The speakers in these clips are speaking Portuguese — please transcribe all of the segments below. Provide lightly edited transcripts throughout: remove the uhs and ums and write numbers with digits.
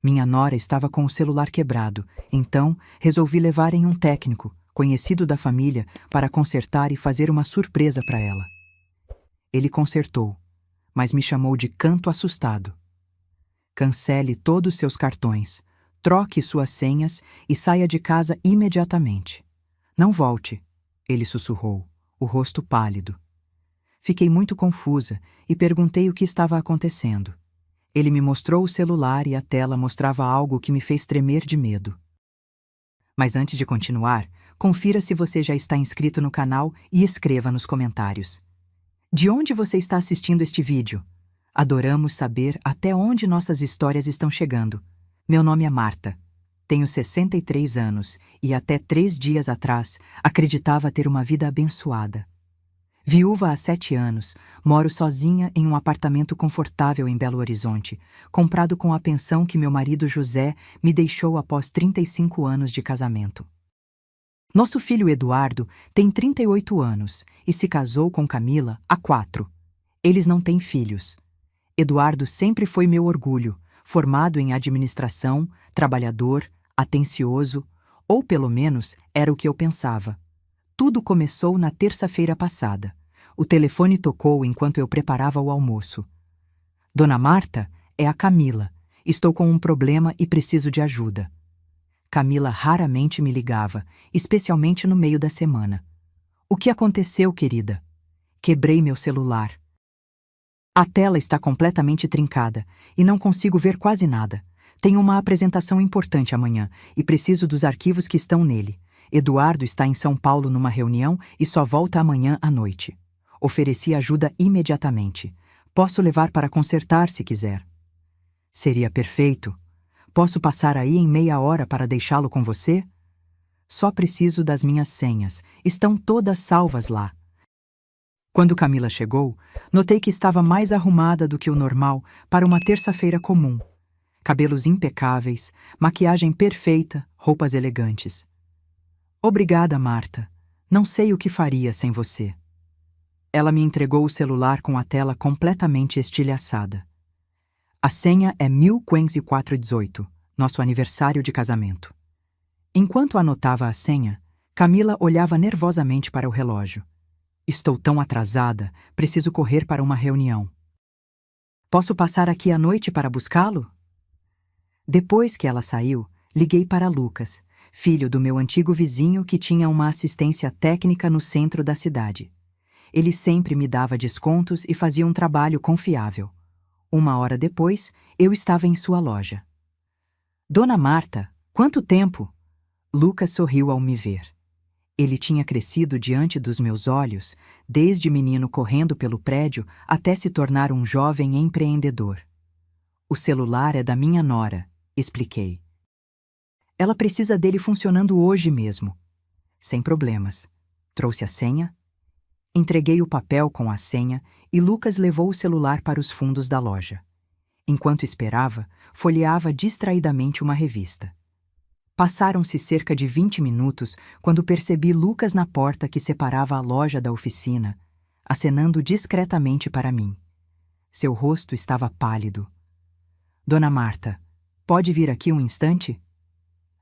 Minha nora estava com o celular quebrado, então resolvi levar em um técnico, conhecido da família, para consertar e fazer uma surpresa para ela. Ele consertou, mas me chamou de canto assustado. Cancele todos seus cartões, troque suas senhas e saia de casa imediatamente. Não volte, ele sussurrou, o rosto pálido. Fiquei muito confusa e perguntei o que estava acontecendo. Ele me mostrou o celular e a tela mostrava algo que me fez tremer de medo. Mas antes de continuar, confira se você já está inscrito no canal e escreva nos comentários. De onde você está assistindo este vídeo? Adoramos saber até onde nossas histórias estão chegando. Meu nome é Marta. Tenho 63 anos e até 3 dias atrás acreditava ter uma vida abençoada. Viúva há 7 anos, moro sozinha em um apartamento confortável em Belo Horizonte, comprado com a pensão que meu marido José me deixou após 35 anos de casamento. Nosso filho Eduardo tem 38 anos e se casou com Camila há 4. Eles não têm filhos. Eduardo sempre foi meu orgulho, formado em administração, trabalhador, atencioso, ou pelo menos era o que eu pensava. Tudo começou na terça-feira passada. O telefone tocou enquanto eu preparava o almoço. Dona Marta, é a Camila. Estou com um problema e preciso de ajuda. Camila raramente me ligava, especialmente no meio da semana. O que aconteceu, querida? Quebrei meu celular. A tela está completamente trincada e não consigo ver quase nada. Tenho uma apresentação importante amanhã e preciso dos arquivos que estão nele. Eduardo está em São Paulo numa reunião e só volta amanhã à noite. Ofereci ajuda imediatamente. Posso levar para consertar se quiser. Seria perfeito. Posso passar aí em meia hora para deixá-lo com você? Só preciso das minhas senhas. Estão todas salvas lá. Quando Camila chegou, notei que estava mais arrumada do que o normal para uma terça-feira comum. Cabelos impecáveis, maquiagem perfeita, roupas elegantes. Obrigada, Marta. Não sei o que faria sem você. Ela me entregou o celular com a tela completamente estilhaçada. A senha é 1518, nosso aniversário de casamento. Enquanto anotava a senha, Camila olhava nervosamente para o relógio. Estou tão atrasada, preciso correr para uma reunião. Posso passar aqui à noite para buscá-lo? Depois que ela saiu, liguei para Lucas, filho do meu antigo vizinho que tinha uma assistência técnica no centro da cidade. Ele sempre me dava descontos e fazia um trabalho confiável. 1 hora depois, eu estava em sua loja. Dona Marta, quanto tempo? Lucas sorriu ao me ver. Ele tinha crescido diante dos meus olhos, desde menino correndo pelo prédio até se tornar um jovem empreendedor. O celular é da minha nora, expliquei. Ela precisa dele funcionando hoje mesmo. Sem problemas. Trouxe a senha? Entreguei o papel com a senha e Lucas levou o celular para os fundos da loja. Enquanto esperava, folheava distraidamente uma revista. Passaram-se cerca de 20 minutos quando percebi Lucas na porta que separava a loja da oficina, acenando discretamente para mim. Seu rosto estava pálido. Dona Marta, pode vir aqui um instante?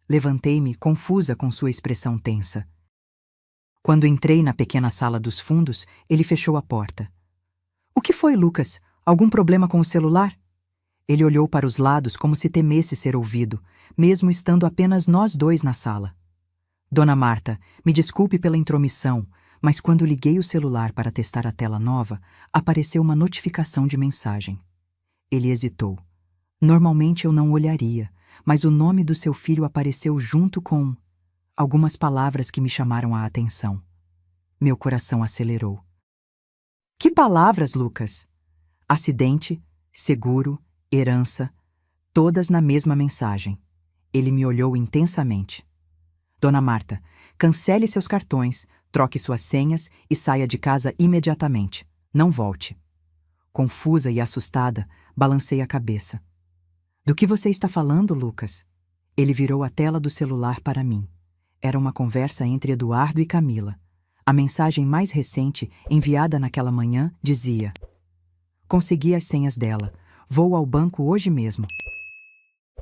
Levantei-me, confusa com sua expressão tensa. Quando entrei na pequena sala dos fundos, ele fechou a porta. O que foi, Lucas? Algum problema com o celular? Ele olhou para os lados como se temesse ser ouvido, mesmo estando apenas nós dois na sala. Dona Marta, me desculpe pela intromissão, mas quando liguei o celular para testar a tela nova, apareceu uma notificação de mensagem. Ele hesitou. Normalmente eu não olharia, mas o nome do seu filho apareceu junto com algumas palavras que me chamaram a atenção. Meu coração acelerou. Que palavras, Lucas? Acidente, seguro, herança, todas na mesma mensagem. Ele me olhou intensamente. Dona Marta, cancele seus cartões, troque suas senhas e saia de casa imediatamente. Não volte. Confusa e assustada, balancei a cabeça. Do que você está falando, Lucas? Ele virou a tela do celular para mim. Era uma conversa entre Eduardo e Camila. A mensagem mais recente, enviada naquela manhã, dizia: consegui as senhas dela. Vou ao banco hoje mesmo.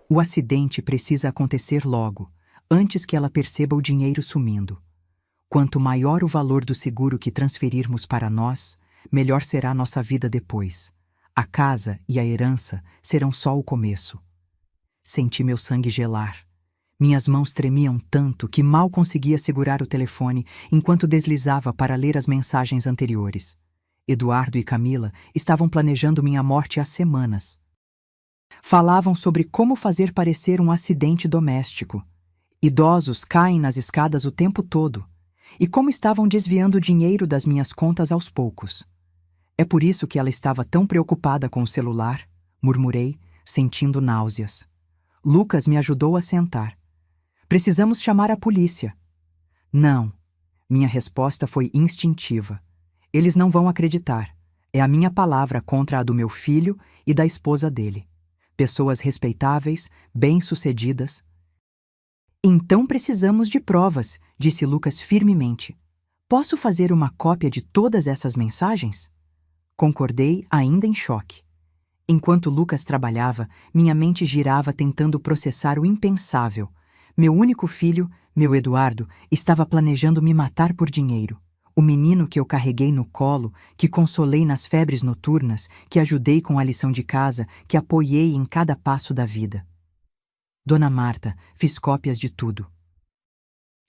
O acidente precisa acontecer logo, antes que ela perceba o dinheiro sumindo. Quanto maior o valor do seguro que transferirmos para nós, melhor será nossa vida depois. A casa e a herança serão só o começo. Senti meu sangue gelar. Minhas mãos tremiam tanto que mal conseguia segurar o telefone enquanto deslizava para ler as mensagens anteriores. Eduardo e Camila estavam planejando minha morte há semanas. Falavam sobre como fazer parecer um acidente doméstico. Idosos caem nas escadas o tempo todo. E como estavam desviando dinheiro das minhas contas aos poucos. É por isso que ela estava tão preocupada com o celular, murmurei, sentindo náuseas. Lucas me ajudou a sentar. Precisamos chamar a polícia. Não. Minha resposta foi instintiva. Eles não vão acreditar. É a minha palavra contra a do meu filho e da esposa dele. Pessoas respeitáveis, bem-sucedidas. Então precisamos de provas, disse Lucas firmemente. Posso fazer uma cópia de todas essas mensagens? Concordei, ainda em choque. Enquanto Lucas trabalhava, minha mente girava tentando processar o impensável. Meu único filho, meu Eduardo, estava planejando me matar por dinheiro. O menino que eu carreguei no colo, que consolei nas febres noturnas, que ajudei com a lição de casa, que apoiei em cada passo da vida. Dona Marta, fiz cópias de tudo.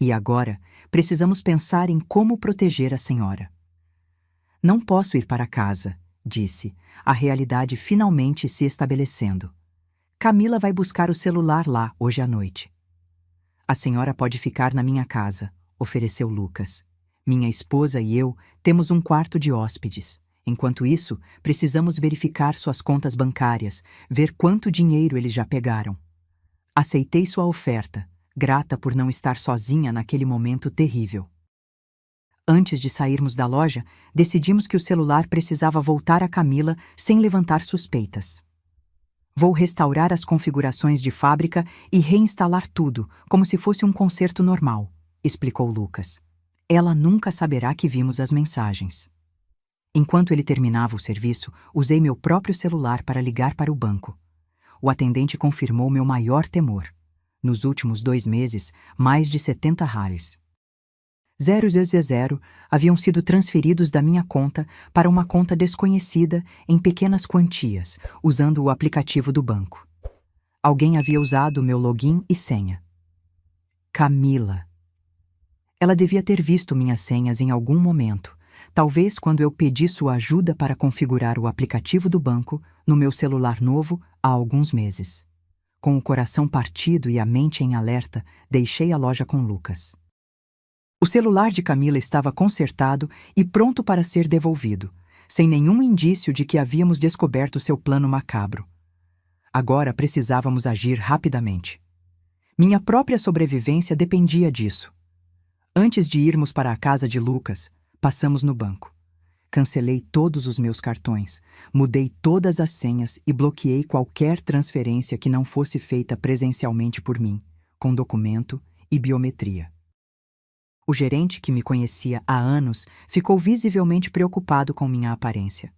E agora, precisamos pensar em como proteger a senhora. Não posso ir para casa, disse, a realidade finalmente se estabelecendo. Camila vai buscar o celular lá hoje à noite. A senhora pode ficar na minha casa, ofereceu Lucas. Minha esposa e eu temos um quarto de hóspedes. Enquanto isso, precisamos verificar suas contas bancárias, ver quanto dinheiro eles já pegaram. Aceitei sua oferta, grata por não estar sozinha naquele momento terrível. Antes de sairmos da loja, decidimos que o celular precisava voltar a Camila sem levantar suspeitas. Vou restaurar as configurações de fábrica e reinstalar tudo, como se fosse um conserto normal, explicou Lucas. Ela nunca saberá que vimos as mensagens. Enquanto ele terminava o serviço, usei meu próprio celular para ligar para o banco. O atendente confirmou meu maior temor. Nos últimos 2 meses, mais de 70 rales. 000 haviam sido transferidos da minha conta para uma conta desconhecida em pequenas quantias, usando o aplicativo do banco. Alguém havia usado meu login e senha. Camila. Ela devia ter visto minhas senhas em algum momento, talvez quando eu pedi sua ajuda para configurar o aplicativo do banco no meu celular novo há alguns meses. Com o coração partido e a mente em alerta, deixei a loja com Lucas. O celular de Camila estava consertado e pronto para ser devolvido, sem nenhum indício de que havíamos descoberto seu plano macabro. Agora precisávamos agir rapidamente. Minha própria sobrevivência dependia disso. Antes de irmos para a casa de Lucas, passamos no banco. Cancelei todos os meus cartões, mudei todas as senhas e bloqueei qualquer transferência que não fosse feita presencialmente por mim, com documento e biometria. O gerente, que me conhecia há anos, ficou visivelmente preocupado com minha aparência.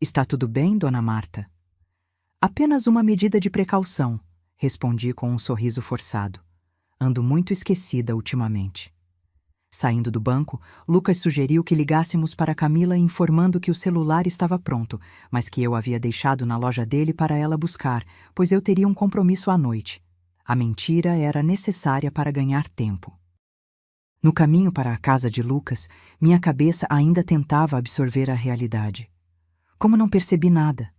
Está tudo bem, Dona Marta? Apenas uma medida de precaução, respondi com um sorriso forçado. Ando muito esquecida ultimamente. Saindo do banco, Lucas sugeriu que ligássemos para Camila informando que o celular estava pronto, mas que eu havia deixado na loja dele para ela buscar, pois eu teria um compromisso à noite. A mentira era necessária para ganhar tempo. No caminho para a casa de Lucas, minha cabeça ainda tentava absorver a realidade. Como não percebi nada?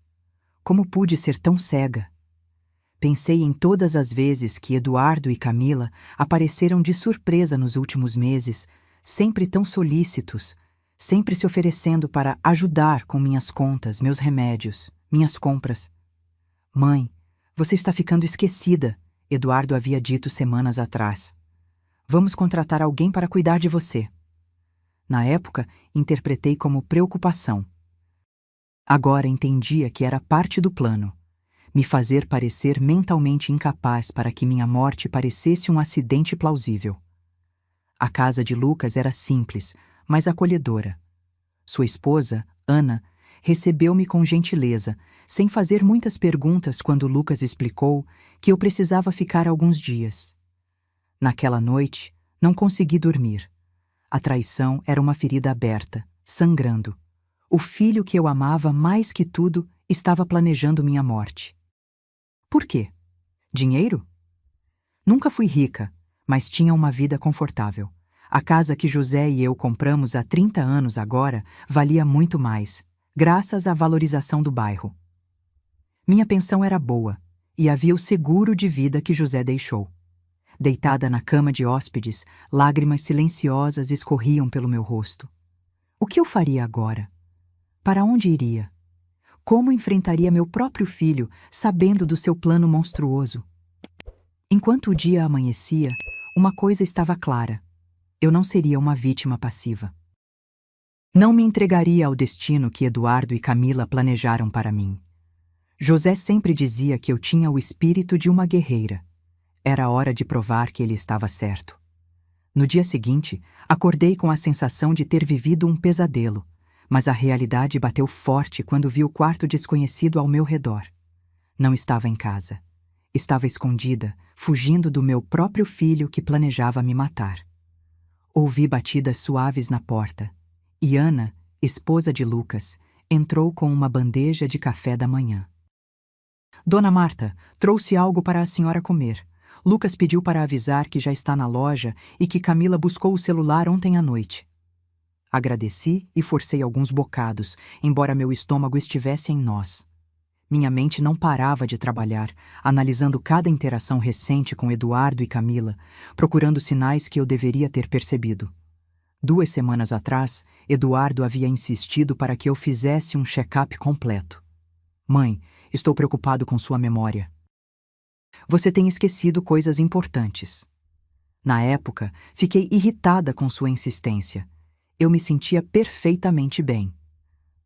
Como pude ser tão cega? Pensei em todas as vezes que Eduardo e Camila apareceram de surpresa nos últimos meses, sempre tão solícitos, sempre se oferecendo para ajudar com minhas contas, meus remédios, minhas compras. Mãe, você está ficando esquecida, Eduardo havia dito semanas atrás. Vamos contratar alguém para cuidar de você. Na época, interpretei como preocupação. Agora entendia que era parte do plano. Me fazer parecer mentalmente incapaz para que minha morte parecesse um acidente plausível. A casa de Lucas era simples, mas acolhedora. Sua esposa, Ana, recebeu-me com gentileza, sem fazer muitas perguntas quando Lucas explicou que eu precisava ficar alguns dias. Naquela noite, não consegui dormir. A traição era uma ferida aberta, sangrando. O filho que eu amava mais que tudo estava planejando minha morte. Por quê? Dinheiro? Nunca fui rica, mas tinha uma vida confortável. A casa que José e eu compramos há 30 anos agora valia muito mais, graças à valorização do bairro. Minha pensão era boa, e havia o seguro de vida que José deixou. Deitada na cama de hóspedes, lágrimas silenciosas escorriam pelo meu rosto. O que eu faria agora? Para onde iria? Como enfrentaria meu próprio filho, sabendo do seu plano monstruoso? Enquanto o dia amanhecia, uma coisa estava clara. Eu não seria uma vítima passiva. Não me entregaria ao destino que Eduardo e Camila planejaram para mim. José sempre dizia que eu tinha o espírito de uma guerreira. Era hora de provar que ele estava certo. No dia seguinte, acordei com a sensação de ter vivido um pesadelo, mas a realidade bateu forte quando vi o quarto desconhecido ao meu redor. Não estava em casa. Estava escondida, fugindo do meu próprio filho que planejava me matar. Ouvi batidas suaves na porta, e Ana, esposa de Lucas, entrou com uma bandeja de café da manhã. Dona Marta, trouxe algo para a senhora comer. Lucas pediu para avisar que já está na loja e que Camila buscou o celular ontem à noite. Agradeci e forcei alguns bocados, embora meu estômago estivesse em nós. Minha mente não parava de trabalhar, analisando cada interação recente com Eduardo e Camila, procurando sinais que eu deveria ter percebido. 2 semanas atrás, Eduardo havia insistido para que eu fizesse um check-up completo. Mãe, estou preocupado com sua memória. Você tem esquecido coisas importantes. Na época, fiquei irritada com sua insistência. Eu me sentia perfeitamente bem.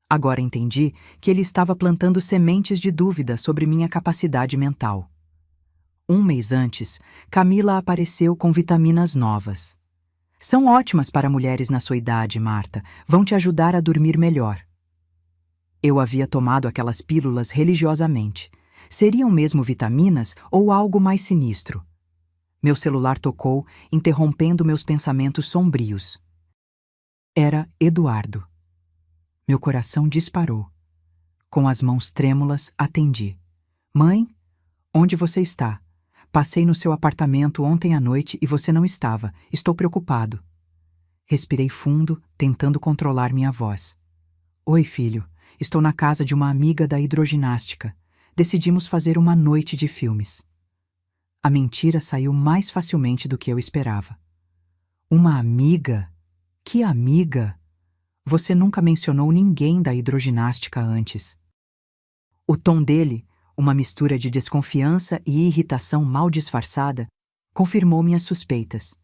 Agora entendi que ele estava plantando sementes de dúvida sobre minha capacidade mental. 1 mês antes, Camila apareceu com vitaminas novas. São ótimas para mulheres na sua idade, Marta. Vão te ajudar a dormir melhor. Eu havia tomado aquelas pílulas religiosamente. Seriam mesmo vitaminas ou algo mais sinistro? Meu celular tocou, interrompendo meus pensamentos sombrios. Era Eduardo. Meu coração disparou. Com as mãos trêmulas, atendi. Mãe, onde você está? Passei no seu apartamento ontem à noite e você não estava. Estou preocupado. Respirei fundo, tentando controlar minha voz. Oi, filho. Estou na casa de uma amiga da hidroginástica. Decidimos fazer uma noite de filmes. A mentira saiu mais facilmente do que eu esperava. Uma amiga? Que amiga? Você nunca mencionou ninguém da hidroginástica antes. O tom dele, uma mistura de desconfiança e irritação mal disfarçada, confirmou minhas suspeitas.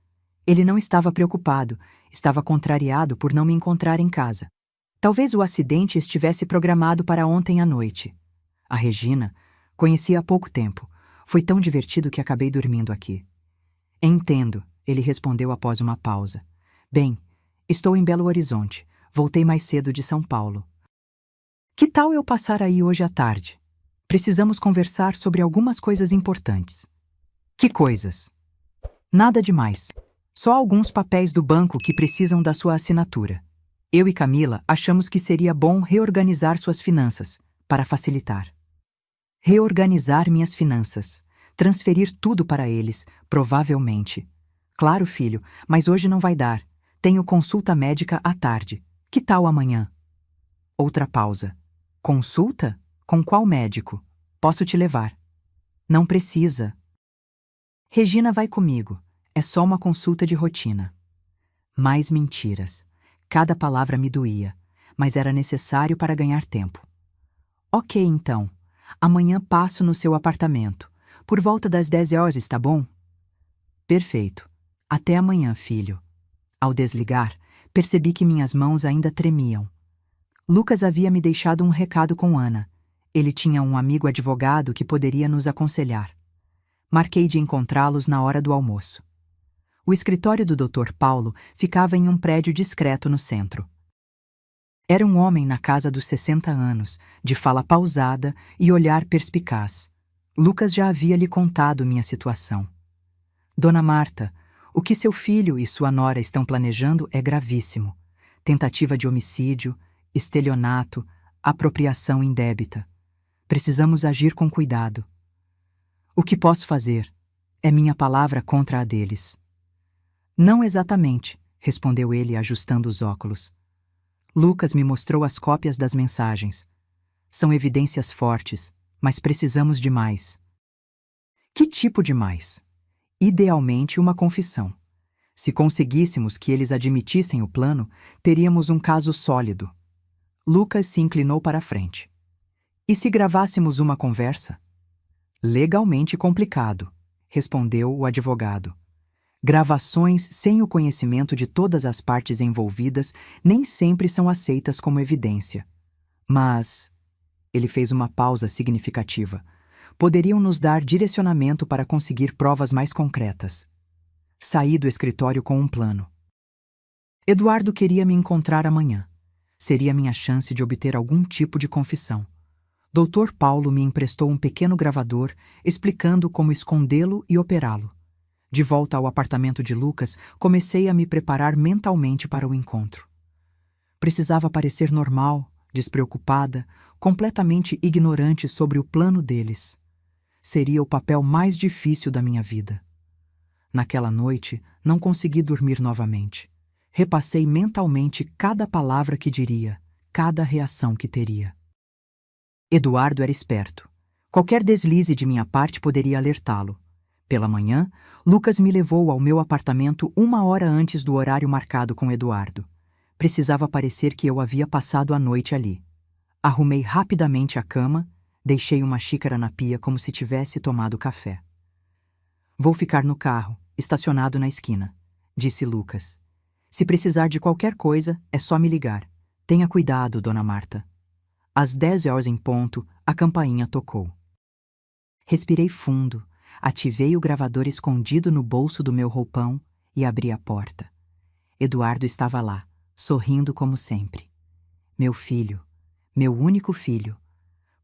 Ele não estava preocupado, estava contrariado por não me encontrar em casa. Talvez o acidente estivesse programado para ontem à noite. A Regina, conheci há pouco tempo. Foi tão divertido que acabei dormindo aqui. Entendo, ele respondeu após uma pausa. Bem, estou em Belo Horizonte. Voltei mais cedo de São Paulo. Que tal eu passar aí hoje à tarde? Precisamos conversar sobre algumas coisas importantes. Que coisas? Nada demais. Só alguns papéis do banco que precisam da sua assinatura. Eu e Camila achamos que seria bom reorganizar suas finanças, para facilitar. Reorganizar minhas finanças. Transferir tudo para eles, provavelmente. Claro, filho, mas hoje não vai dar. Tenho consulta médica à tarde. Que tal amanhã? Outra pausa. Consulta? Com qual médico? Posso te levar. Não precisa. Regina vai comigo. É só uma consulta de rotina. Mais mentiras. Cada palavra me doía, mas era necessário para ganhar tempo. Ok, então. Amanhã passo no seu apartamento. Por volta das 10 horas, está bom? Perfeito. Até amanhã, filho. Ao desligar, percebi que minhas mãos ainda tremiam. Lucas havia me deixado um recado com Ana. Ele tinha um amigo advogado que poderia nos aconselhar. Marquei de encontrá-los na hora do almoço. O escritório do Dr. Paulo ficava em um prédio discreto no centro. Era um homem na casa dos 60 anos, de fala pausada e olhar perspicaz. Lucas já havia lhe contado minha situação. Dona Marta, o que seu filho e sua nora estão planejando é gravíssimo. Tentativa de homicídio, estelionato, apropriação indébita. Precisamos agir com cuidado. O que posso fazer? É minha palavra contra a deles. Não exatamente, respondeu ele ajustando os óculos. Lucas me mostrou as cópias das mensagens. São evidências fortes, mas precisamos de mais. Que tipo de mais? Idealmente uma confissão. Se conseguíssemos que eles admitissem o plano, teríamos um caso sólido. Lucas se inclinou para a frente. E se gravássemos uma conversa? Legalmente complicado, respondeu o advogado. Gravações sem o conhecimento de todas as partes envolvidas nem sempre são aceitas como evidência. Mas, ele fez uma pausa significativa, poderiam nos dar direcionamento para conseguir provas mais concretas. Saí do escritório com um plano. Eduardo queria me encontrar amanhã. Seria minha chance de obter algum tipo de confissão. Dr. Paulo me emprestou um pequeno gravador explicando como escondê-lo e operá-lo. De volta ao apartamento de Lucas, comecei a me preparar mentalmente para o encontro. Precisava parecer normal, despreocupada, completamente ignorante sobre o plano deles. Seria o papel mais difícil da minha vida. Naquela noite, não consegui dormir novamente. Repassei mentalmente cada palavra que diria, cada reação que teria. Eduardo era esperto. Qualquer deslize de minha parte poderia alertá-lo. Pela manhã, Lucas me levou ao meu apartamento 1 hora antes do horário marcado com Eduardo. Precisava parecer que eu havia passado a noite ali. Arrumei rapidamente a cama, deixei uma xícara na pia como se tivesse tomado café. Vou ficar no carro, estacionado na esquina, disse Lucas. Se precisar de qualquer coisa, é só me ligar. Tenha cuidado, Dona Marta. Às 10 horas em ponto, a campainha tocou. Respirei fundo, ativei o gravador escondido no bolso do meu roupão e abri a porta. Eduardo estava lá, sorrindo como sempre. Meu filho, meu único filho.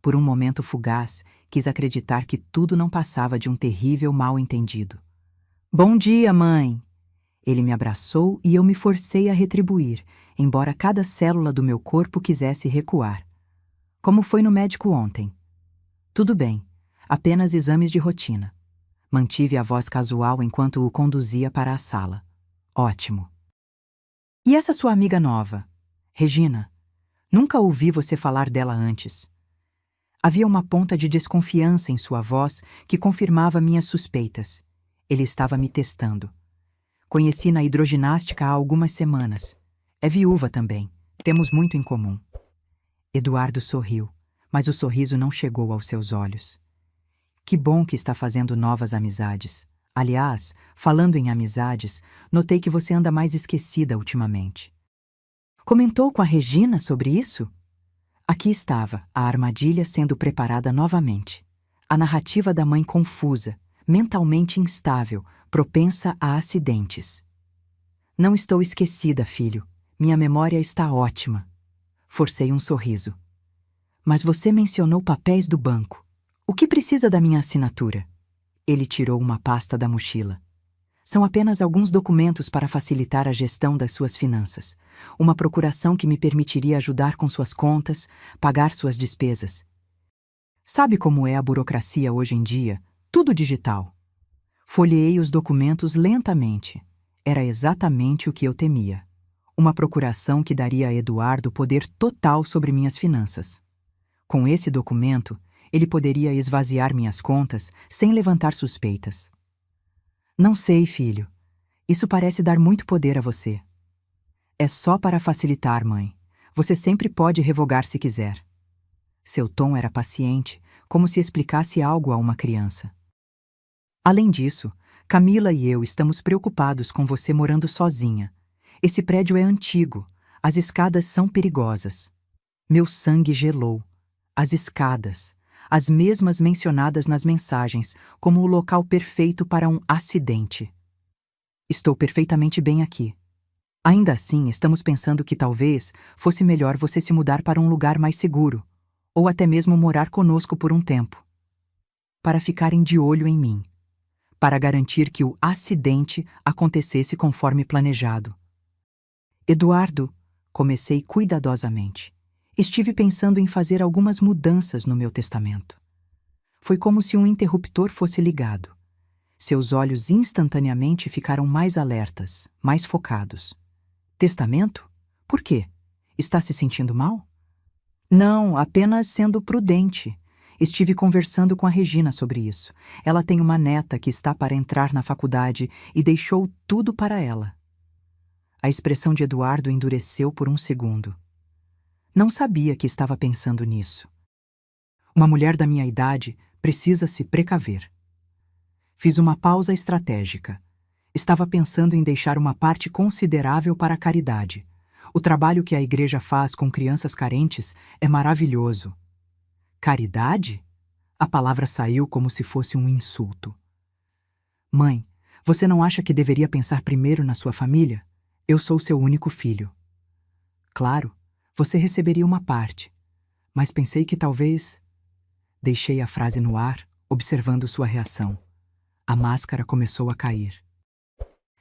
Por um momento fugaz, quis acreditar que tudo não passava de um terrível mal-entendido. Bom dia, mãe! Ele me abraçou e eu me forcei a retribuir, embora cada célula do meu corpo quisesse recuar. Como foi no médico ontem? Tudo bem, apenas exames de rotina. Mantive a voz casual enquanto o conduzia para a sala. Ótimo. E essa sua amiga nova, Regina? Nunca ouvi você falar dela antes. Havia uma ponta de desconfiança em sua voz que confirmava minhas suspeitas. Ele estava me testando. Conheci na hidroginástica há algumas semanas. É viúva também. Temos muito em comum. Eduardo sorriu, mas o sorriso não chegou aos seus olhos. Que bom que está fazendo novas amizades. Aliás, falando em amizades, notei que você anda mais esquecida ultimamente. Comentou com a Regina sobre isso? Aqui estava, a armadilha sendo preparada novamente. A narrativa da mãe confusa, mentalmente instável, propensa a acidentes. Não estou esquecida, filho. Minha memória está ótima. Forcei um sorriso. Mas você mencionou papéis do banco. O que precisa da minha assinatura? Ele tirou uma pasta da mochila. São apenas alguns documentos para facilitar a gestão das suas finanças. Uma procuração que me permitiria ajudar com suas contas, pagar suas despesas. Sabe como é a burocracia hoje em dia? Tudo digital. Folheei os documentos lentamente. Era exatamente o que eu temia. Uma procuração que daria a Eduardo poder total sobre minhas finanças. Com esse documento, ele poderia esvaziar minhas contas sem levantar suspeitas. Não sei, filho. Isso parece dar muito poder a você. É só para facilitar, mãe. Você sempre pode revogar se quiser. Seu tom era paciente, como se explicasse algo a uma criança. Além disso, Camila e eu estamos preocupados com você morando sozinha. Esse prédio é antigo. As escadas são perigosas. Meu sangue gelou. As escadas, as mesmas mencionadas nas mensagens, como o local perfeito para um acidente. Estou perfeitamente bem aqui. Ainda assim, estamos pensando que talvez fosse melhor você se mudar para um lugar mais seguro, ou até mesmo morar conosco por um tempo, para ficarem de olho em mim, para garantir que o acidente acontecesse conforme planejado. Eduardo, comecei cuidadosamente. Estive pensando em fazer algumas mudanças no meu testamento. Foi como se um interruptor fosse ligado. Seus olhos instantaneamente ficaram mais alertas, mais focados. Testamento? Por quê? Está se sentindo mal? Não, apenas sendo prudente. Estive conversando com a Regina sobre isso. Ela tem uma neta que está para entrar na faculdade e deixou tudo para ela. A expressão de Eduardo endureceu por um segundo. Não sabia que estava pensando nisso. Uma mulher da minha idade precisa se precaver. Fiz uma pausa estratégica. Estava pensando em deixar uma parte considerável para a caridade. O trabalho que a igreja faz com crianças carentes é maravilhoso. Caridade? A palavra saiu como se fosse um insulto. Mãe, você não acha que deveria pensar primeiro na sua família? Eu sou seu único filho. Claro, você receberia uma parte, mas pensei que talvez... Deixei a frase no ar, observando sua reação. A máscara começou a cair.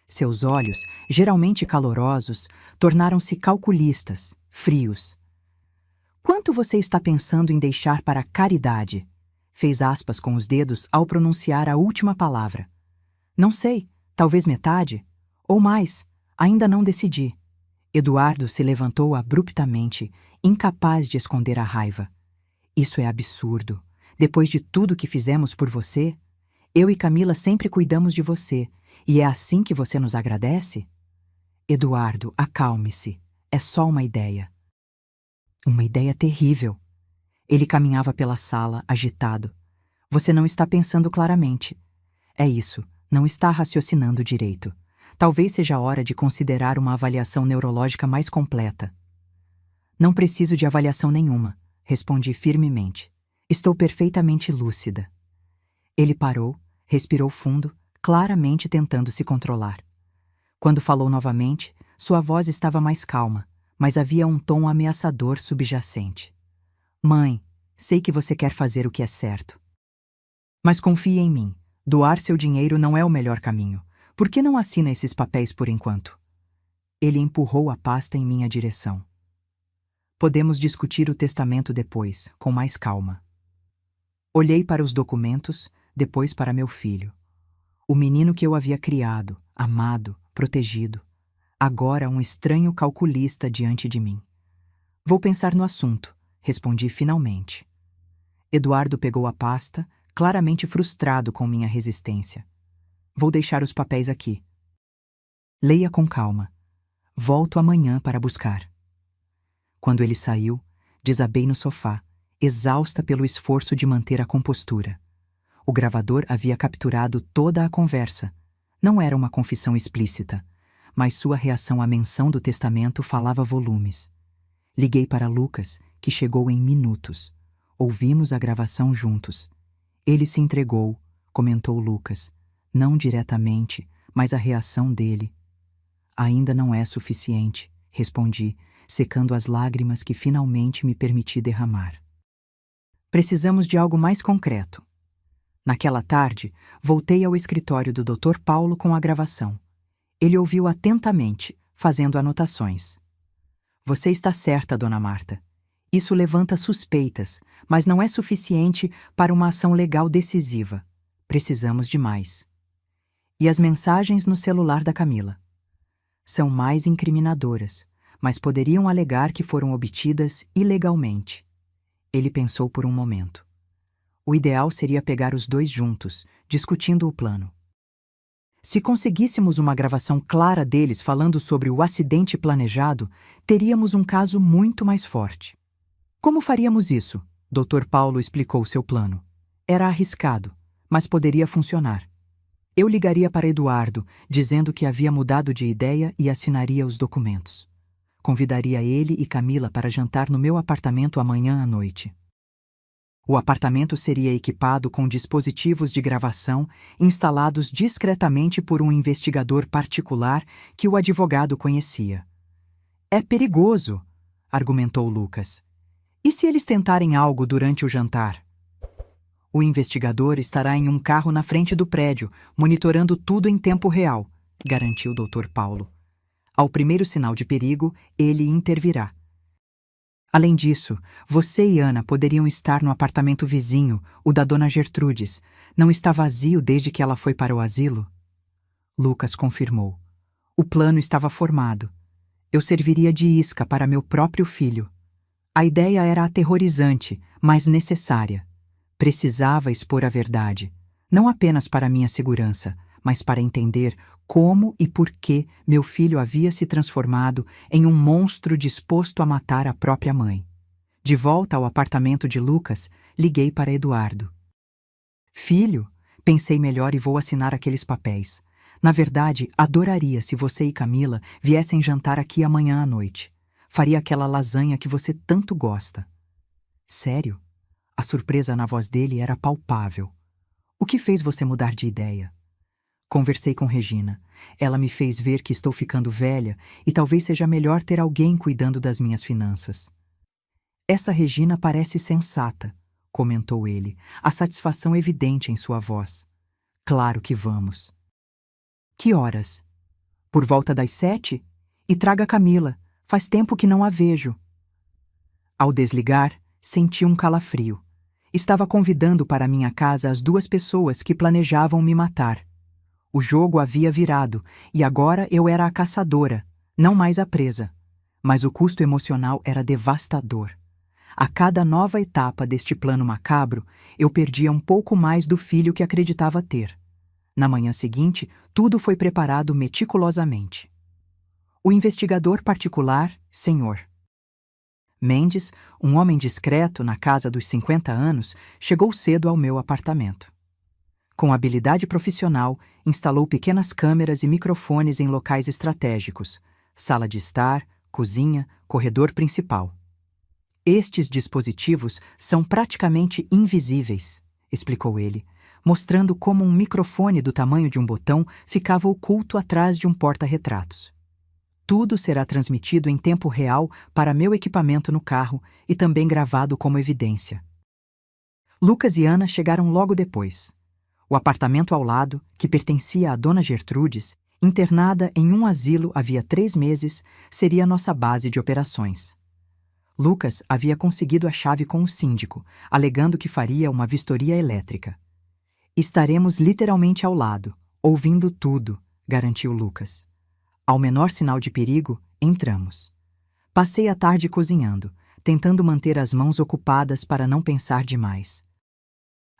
Seus olhos, geralmente calorosos, tornaram-se calculistas, frios. Quanto você está pensando em deixar para a caridade? Fez aspas com os dedos ao pronunciar a última palavra. Não sei, talvez metade? Ou mais, ainda não decidi. Eduardo se levantou abruptamente, incapaz de esconder a raiva. Isso é absurdo. Depois de tudo que fizemos por você, eu e Camila sempre cuidamos de você, e é assim que você nos agradece? Eduardo, acalme-se. É só uma ideia. Uma ideia terrível. Ele caminhava pela sala, agitado. Você não está pensando claramente. É isso, não está raciocinando direito. Talvez seja a hora de considerar uma avaliação neurológica mais completa. Não preciso de avaliação nenhuma, respondi firmemente. Estou perfeitamente lúcida. Ele parou, respirou fundo, claramente tentando se controlar. Quando falou novamente, sua voz estava mais calma, mas havia um tom ameaçador subjacente. Mãe, sei que você quer fazer o que é certo. Mas confie em mim. Doar seu dinheiro não é o melhor caminho. Por que não assina esses papéis por enquanto? Ele empurrou a pasta em minha direção. Podemos discutir o testamento depois, com mais calma. Olhei para os documentos, depois para meu filho. O menino que eu havia criado, amado, protegido. Agora um estranho calculista diante de mim. Vou pensar no assunto, respondi finalmente. Eduardo pegou a pasta, claramente frustrado com minha resistência. Vou deixar os papéis aqui. Leia com calma. Volto amanhã para buscar. Quando ele saiu, desabei no sofá, exausta pelo esforço de manter a compostura. O gravador havia capturado toda a conversa. Não era uma confissão explícita, mas sua reação à menção do testamento falava volumes. Liguei para Lucas, que chegou em minutos. Ouvimos a gravação juntos. Ele se entregou, comentou Lucas. Não diretamente, mas a reação dele. Ainda não é suficiente, respondi, secando as lágrimas que finalmente me permiti derramar. Precisamos de algo mais concreto. Naquela tarde, voltei ao escritório do Dr. Paulo com a gravação. Ele ouviu atentamente, fazendo anotações. Você está certa, Dona Marta. Isso levanta suspeitas, mas não é suficiente para uma ação legal decisiva. Precisamos de mais. E as mensagens no celular da Camila? São mais incriminadoras, mas poderiam alegar que foram obtidas ilegalmente. Ele pensou por um momento. O ideal seria pegar os dois juntos, discutindo o plano. Se conseguíssemos uma gravação clara deles falando sobre o acidente planejado, teríamos um caso muito mais forte. Como faríamos isso? Dr. Paulo explicou seu plano. Era arriscado, mas poderia funcionar. Eu ligaria para Eduardo, dizendo que havia mudado de ideia e assinaria os documentos. Convidaria ele e Camila para jantar no meu apartamento amanhã à noite. O apartamento seria equipado com dispositivos de gravação instalados discretamente por um investigador particular que o advogado conhecia. É perigoso, argumentou Lucas. E se eles tentarem algo durante o jantar? O investigador estará em um carro na frente do prédio, monitorando tudo em tempo real, garantiu o Dr. Paulo. Ao primeiro sinal de perigo, ele intervirá. Além disso, você e Ana poderiam estar no apartamento vizinho, o da dona Gertrudes. Não está vazio desde que ela foi para o asilo? Lucas confirmou. O plano estava formado. Eu serviria de isca para meu próprio filho. A ideia era aterrorizante, mas necessária. Precisava expor a verdade, não apenas para minha segurança, mas para entender como e por que meu filho havia se transformado em um monstro disposto a matar a própria mãe. De volta ao apartamento de Lucas, liguei para Eduardo. Filho, pensei melhor e vou assinar aqueles papéis. Na verdade, adoraria se você e Camila viessem jantar aqui amanhã à noite. Faria aquela lasanha que você tanto gosta. Sério? A surpresa na voz dele era palpável. O que fez você mudar de ideia? Conversei com Regina. Ela me fez ver que estou ficando velha e talvez seja melhor ter alguém cuidando das minhas finanças. Essa Regina parece sensata, comentou ele, a satisfação evidente em sua voz. Claro que vamos. Que horas? Por volta das 7? E traga Camila. Faz tempo que não a vejo. Ao desligar, senti um calafrio. Estava convidando para minha casa as 2 pessoas que planejavam me matar. O jogo havia virado, e agora eu era a caçadora, não mais a presa. Mas o custo emocional era devastador. A cada nova etapa deste plano macabro, eu perdia um pouco mais do filho que acreditava ter. Na manhã seguinte, tudo foi preparado meticulosamente. O investigador particular, Sr. Mendes, um homem discreto na casa dos 50 anos, chegou cedo ao meu apartamento. Com habilidade profissional, instalou pequenas câmeras e microfones em locais estratégicos, sala de estar, cozinha, corredor principal. Estes dispositivos são praticamente invisíveis, explicou ele, mostrando como um microfone do tamanho de um botão ficava oculto atrás de um porta-retratos. Tudo será transmitido em tempo real para meu equipamento no carro e também gravado como evidência. Lucas e Ana chegaram logo depois. O apartamento ao lado, que pertencia à dona Gertrudes, internada em um asilo havia 3 meses, seria nossa base de operações. Lucas havia conseguido a chave com o síndico, alegando que faria uma vistoria elétrica. Estaremos literalmente ao lado, ouvindo tudo, garantiu Lucas. Ao menor sinal de perigo, entramos. Passei a tarde cozinhando, tentando manter as mãos ocupadas para não pensar demais.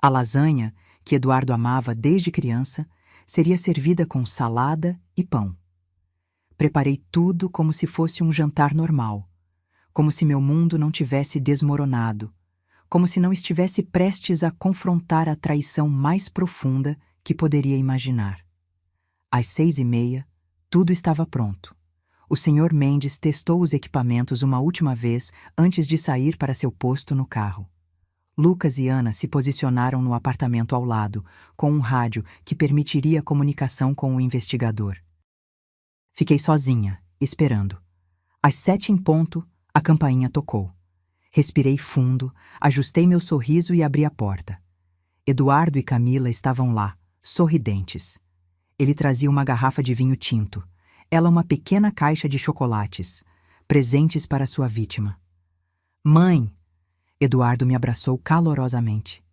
A lasanha, que Eduardo amava desde criança, seria servida com salada e pão. Preparei tudo como se fosse um jantar normal, como se meu mundo não tivesse desmoronado, como se não estivesse prestes a confrontar a traição mais profunda que poderia imaginar. Às 6h30, tudo estava pronto. O Sr. Mendes testou os equipamentos uma última vez antes de sair para seu posto no carro. Lucas e Ana se posicionaram no apartamento ao lado, com um rádio que permitiria comunicação com o investigador. Fiquei sozinha, esperando. Às 7 em ponto, a campainha tocou. Respirei fundo, ajustei meu sorriso e abri a porta. Eduardo e Camila estavam lá, sorridentes. Ele trazia uma garrafa de vinho tinto, ela uma pequena caixa de chocolates, presentes para sua vítima. Mãe! Eduardo me abraçou calorosamente.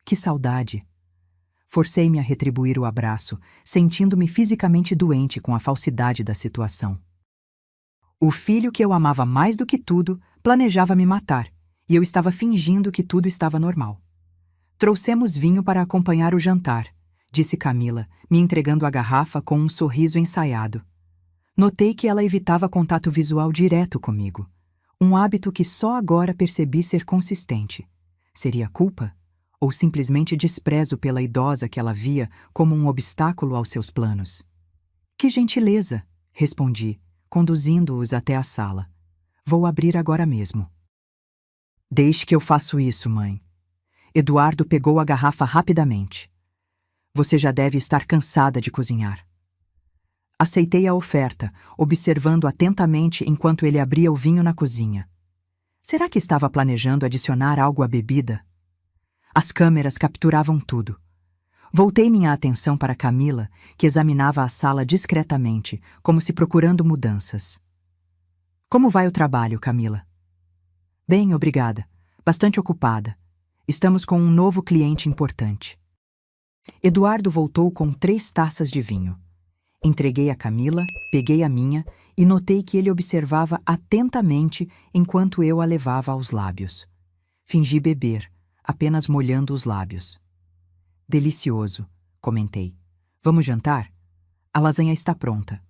Que saudade! Forcei-me a retribuir o abraço, sentindo-me fisicamente doente com a falsidade da situação. O filho que eu amava mais do que tudo planejava me matar, e eu estava fingindo que tudo estava normal. Trouxemos vinho para acompanhar o jantar, disse Camila, me entregando a garrafa com um sorriso ensaiado. Notei que ela evitava contato visual direto comigo, um hábito que só agora percebi ser consistente. Seria culpa? Ou simplesmente desprezo pela idosa que ela via como um obstáculo aos seus planos? Que gentileza, respondi, conduzindo-os até a sala. Vou abrir agora mesmo. Deixe que eu faço isso, mãe. Eduardo pegou a garrafa rapidamente. Você já deve estar cansada de cozinhar. Aceitei a oferta, observando atentamente enquanto ele abria o vinho na cozinha. Será que estava planejando adicionar algo à bebida? As câmeras capturavam tudo. Voltei minha atenção para Camila, que examinava a sala discretamente, como se procurando mudanças. Como vai o trabalho, Camila? Bem, obrigada. Bastante ocupada. Estamos com um novo cliente importante. Eduardo voltou com 3 taças de vinho. Entreguei a Camila, peguei a minha e notei que ele observava atentamente enquanto eu a levava aos lábios. Fingi beber, apenas molhando os lábios. Delicioso, comentei. Vamos jantar? A lasanha está pronta.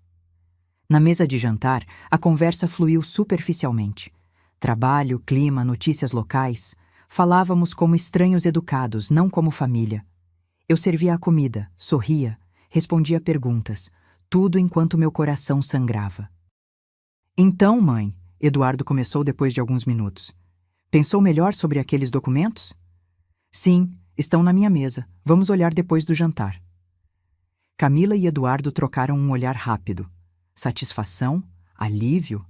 Na mesa de jantar, a conversa fluiu superficialmente. Trabalho, clima, notícias locais. Falávamos como estranhos educados, não como família. Eu servia a comida, sorria, respondia perguntas, tudo enquanto meu coração sangrava. Então, mãe, Eduardo começou depois de alguns minutos. Pensou melhor sobre aqueles documentos? Sim, estão na minha mesa. Vamos olhar depois do jantar. Camila e Eduardo trocaram um olhar rápido. Satisfação? Alívio?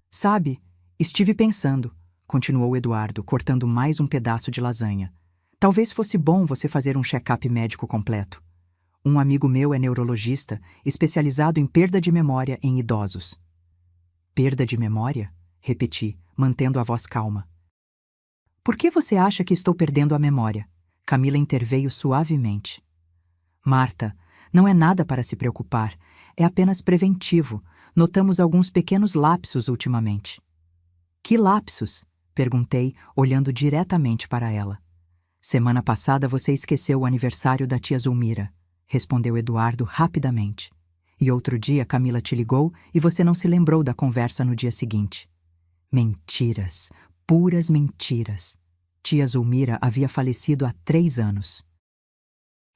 Sabe, estive pensando, continuou Eduardo, cortando mais um pedaço de lasanha. Talvez fosse bom você fazer um check-up médico completo. Um amigo meu é neurologista, especializado em perda de memória em idosos. Perda de memória? Repeti, mantendo a voz calma. Por que você acha que estou perdendo a memória? Camila interveio suavemente. Marta, não é nada para se preocupar. É apenas preventivo. Notamos alguns pequenos lapsos ultimamente. Que lapsos? Perguntei, olhando diretamente para ela. Semana passada você esqueceu o aniversário da tia Zulmira, respondeu Eduardo rapidamente. E outro dia Camila te ligou e você não se lembrou da conversa no dia seguinte. Mentiras, puras mentiras. Tia Zulmira havia falecido há 3 anos.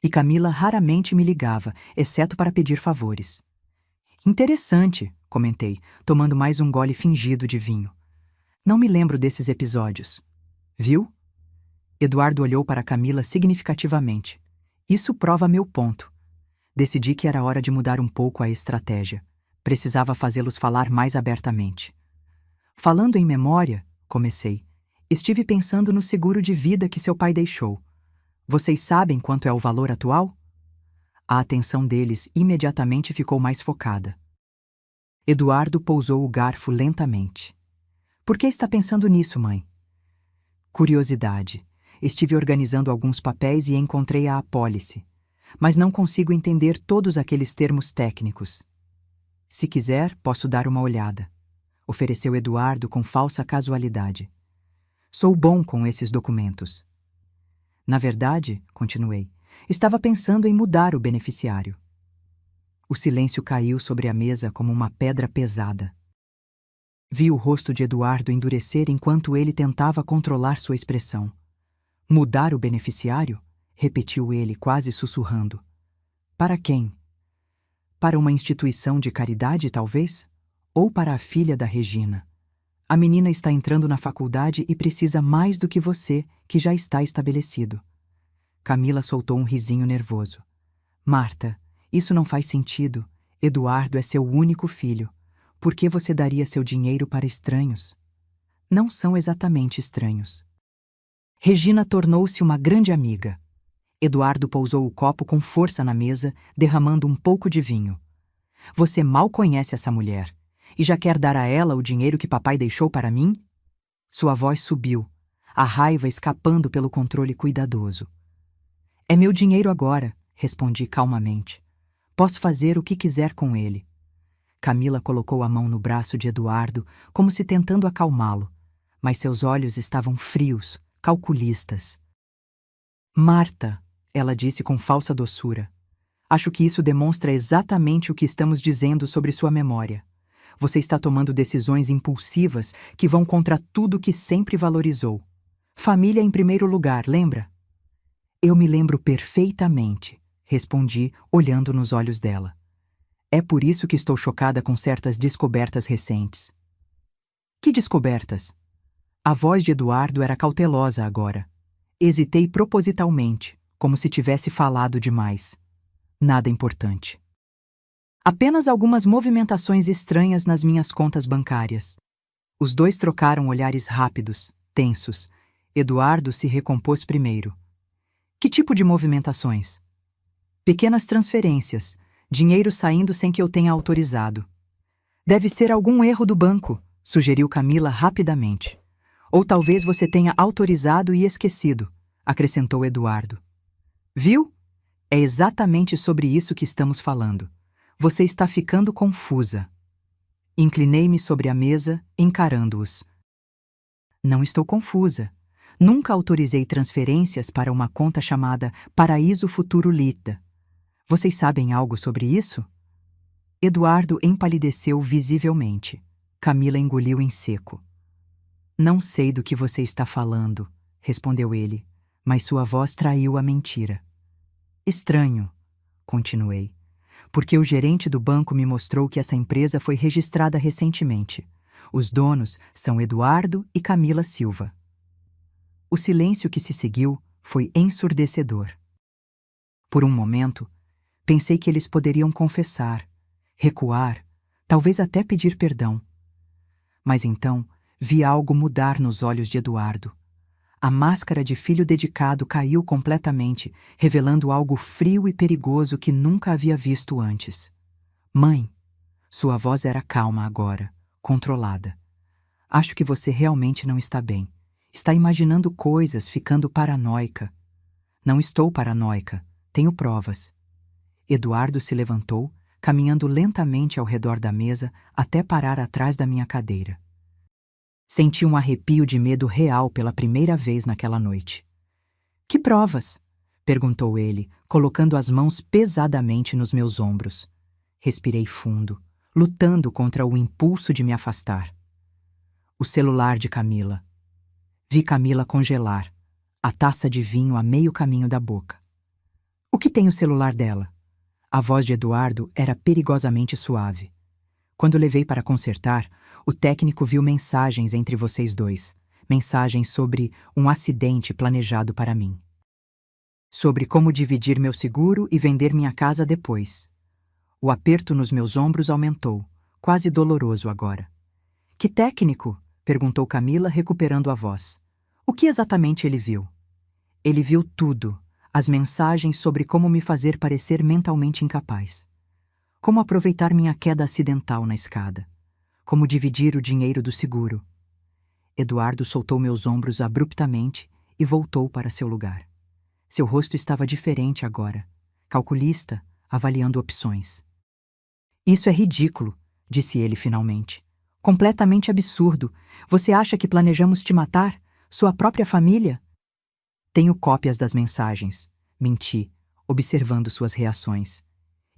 E Camila raramente me ligava, exceto para pedir favores. Interessante, comentei, tomando mais um gole fingido de vinho. Não me lembro desses episódios. Viu? Eduardo olhou para Camila significativamente. Isso prova meu ponto. Decidi que era hora de mudar um pouco a estratégia. Precisava fazê-los falar mais abertamente. Falando em memória, comecei, estive pensando no seguro de vida que seu pai deixou. Vocês sabem quanto é o valor atual? A atenção deles imediatamente ficou mais focada. Eduardo pousou o garfo lentamente. Por que está pensando nisso, mãe? Curiosidade. Estive organizando alguns papéis e encontrei a apólice, mas não consigo entender todos aqueles termos técnicos. Se quiser, posso dar uma olhada, ofereceu Eduardo com falsa casualidade. Sou bom com esses documentos. Na verdade, continuei, estava pensando em mudar o beneficiário. O silêncio caiu sobre a mesa como uma pedra pesada. Vi o rosto de Eduardo endurecer enquanto ele tentava controlar sua expressão. Mudar o beneficiário? Repetiu ele, quase sussurrando. Para quem? Para uma instituição de caridade, talvez? Ou para a filha da Regina? A menina está entrando na faculdade e precisa mais do que você, que já está estabelecido. Camila soltou um risinho nervoso. Marta, isso não faz sentido. Eduardo é seu único filho. Por que você daria seu dinheiro para estranhos? Não são exatamente estranhos. Regina tornou-se uma grande amiga. Eduardo pousou o copo com força na mesa, derramando um pouco de vinho. Você mal conhece essa mulher, e já quer dar a ela o dinheiro que papai deixou para mim? Sua voz subiu, a raiva escapando pelo controle cuidadoso. É meu dinheiro agora, respondi calmamente. Posso fazer o que quiser com ele. Camila colocou a mão no braço de Eduardo, como se tentando acalmá-lo, mas seus olhos estavam frios, calculistas. Marta, ela disse com falsa doçura. Acho que isso demonstra exatamente o que estamos dizendo sobre sua memória. Você está tomando decisões impulsivas que vão contra tudo que sempre valorizou. Família em primeiro lugar, lembra? Eu me lembro perfeitamente, respondi, olhando nos olhos dela. É por isso que estou chocada com certas descobertas recentes. Que descobertas? A voz de Eduardo era cautelosa agora. Hesitei propositalmente, como se tivesse falado demais. Nada importante. Apenas algumas movimentações estranhas nas minhas contas bancárias. Os dois trocaram olhares rápidos, tensos. Eduardo se recompôs primeiro. Que tipo de movimentações? Pequenas transferências, dinheiro saindo sem que eu tenha autorizado. Deve ser algum erro do banco, sugeriu Camila rapidamente. Ou talvez você tenha autorizado e esquecido, acrescentou Eduardo. Viu? É exatamente sobre isso que estamos falando. Você está ficando confusa. Inclinei-me sobre a mesa, encarando-os. Não estou confusa. Nunca autorizei transferências para uma conta chamada Paraíso Futuro Lita. Vocês sabem algo sobre isso? Eduardo empalideceu visivelmente. Camila engoliu em seco. Não sei do que você está falando, respondeu ele, mas sua voz traiu a mentira. Estranho, continuei, porque o gerente do banco me mostrou que essa empresa foi registrada recentemente. Os donos são Eduardo e Camila Silva. O silêncio que se seguiu foi ensurdecedor. Por um momento, pensei que eles poderiam confessar, recuar, talvez até pedir perdão. Mas então, vi algo mudar nos olhos de Eduardo. A máscara de filho dedicado caiu completamente, revelando algo frio e perigoso que nunca havia visto antes. Mãe, sua voz era calma agora, controlada. Acho que você realmente não está bem. Está imaginando coisas, ficando paranoica. Não estou paranoica, tenho provas. Eduardo se levantou, caminhando lentamente ao redor da mesa até parar atrás da minha cadeira. Senti um arrepio de medo real pela primeira vez naquela noite. Que provas? Perguntou ele, colocando as mãos pesadamente nos meus ombros. Respirei fundo, lutando contra o impulso de me afastar. O celular de Camila. Vi Camila congelar, a taça de vinho a meio caminho da boca. O que tem o celular dela? A voz de Eduardo era perigosamente suave. Quando levei para consertar, o técnico viu mensagens entre vocês dois. Mensagens sobre um acidente planejado para mim. Sobre como dividir meu seguro e vender minha casa depois. O aperto nos meus ombros aumentou, quase doloroso agora. Que técnico? Perguntou Camila, recuperando a voz. O que exatamente ele viu? Ele viu tudo. As mensagens sobre como me fazer parecer mentalmente incapaz. Como aproveitar minha queda acidental na escada. Como dividir o dinheiro do seguro. Eduardo soltou meus ombros abruptamente e voltou para seu lugar. Seu rosto estava diferente agora, calculista, avaliando opções. Isso é ridículo, disse ele finalmente. Completamente absurdo. Você acha que planejamos te matar? Sua própria família? Tenho cópias das mensagens. Menti, observando suas reações.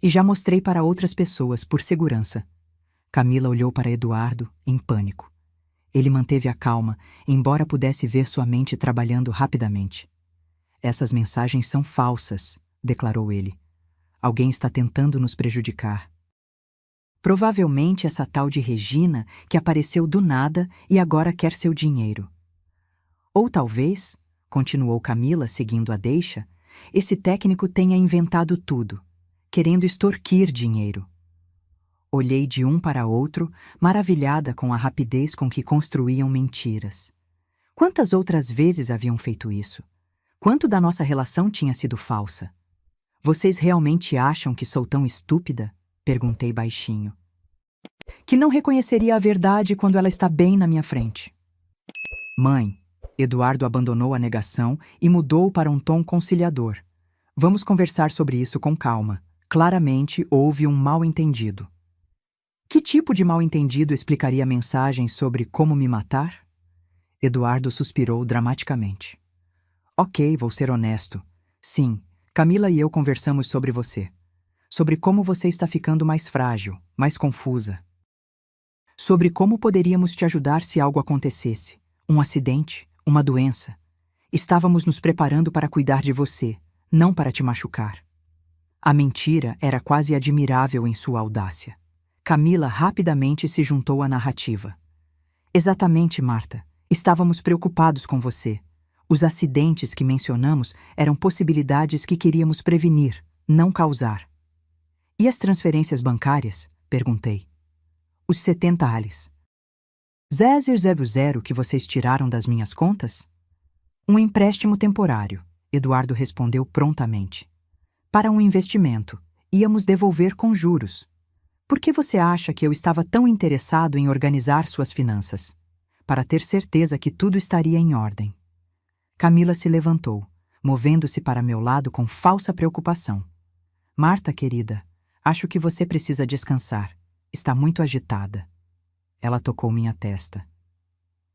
E já mostrei para outras pessoas, por segurança. Camila olhou para Eduardo, em pânico. Ele manteve a calma, embora pudesse ver sua mente trabalhando rapidamente. Essas mensagens são falsas, declarou ele. Alguém está tentando nos prejudicar. Provavelmente essa tal de Regina, que apareceu do nada e agora quer seu dinheiro. Ou talvez, continuou Camila, seguindo a deixa, esse técnico tenha inventado tudo, querendo extorquir dinheiro. Olhei de um para outro, maravilhada com a rapidez com que construíam mentiras. Quantas outras vezes haviam feito isso? Quanto da nossa relação tinha sido falsa? Vocês realmente acham que sou tão estúpida? Perguntei baixinho. Que não reconheceria a verdade quando ela está bem na minha frente. Mãe, Eduardo abandonou a negação e mudou para um tom conciliador. Vamos conversar sobre isso com calma. Claramente houve um mal-entendido. Que tipo de mal-entendido explicaria a mensagem sobre como me matar? Eduardo suspirou dramaticamente. Ok, vou ser honesto. Sim, Camila e eu conversamos sobre você. Sobre como você está ficando mais frágil, mais confusa. Sobre como poderíamos te ajudar se algo acontecesse. Um acidente, uma doença. Estávamos nos preparando para cuidar de você, não para te machucar. A mentira era quase admirável em sua audácia. Camila rapidamente se juntou à narrativa. Exatamente, Marta. Estávamos preocupados com você. Os acidentes que mencionamos eram possibilidades que queríamos prevenir, não causar. E as transferências bancárias? Perguntei. Os 70 ales. 000 que vocês tiraram das minhas contas? Um empréstimo temporário, Eduardo respondeu prontamente. Para um investimento, íamos devolver com juros. Por que você acha que eu estava tão interessado em organizar suas finanças? Para ter certeza que tudo estaria em ordem. Camila se levantou, movendo-se para meu lado com falsa preocupação. Marta, querida, acho que você precisa descansar. Está muito agitada. Ela tocou minha testa.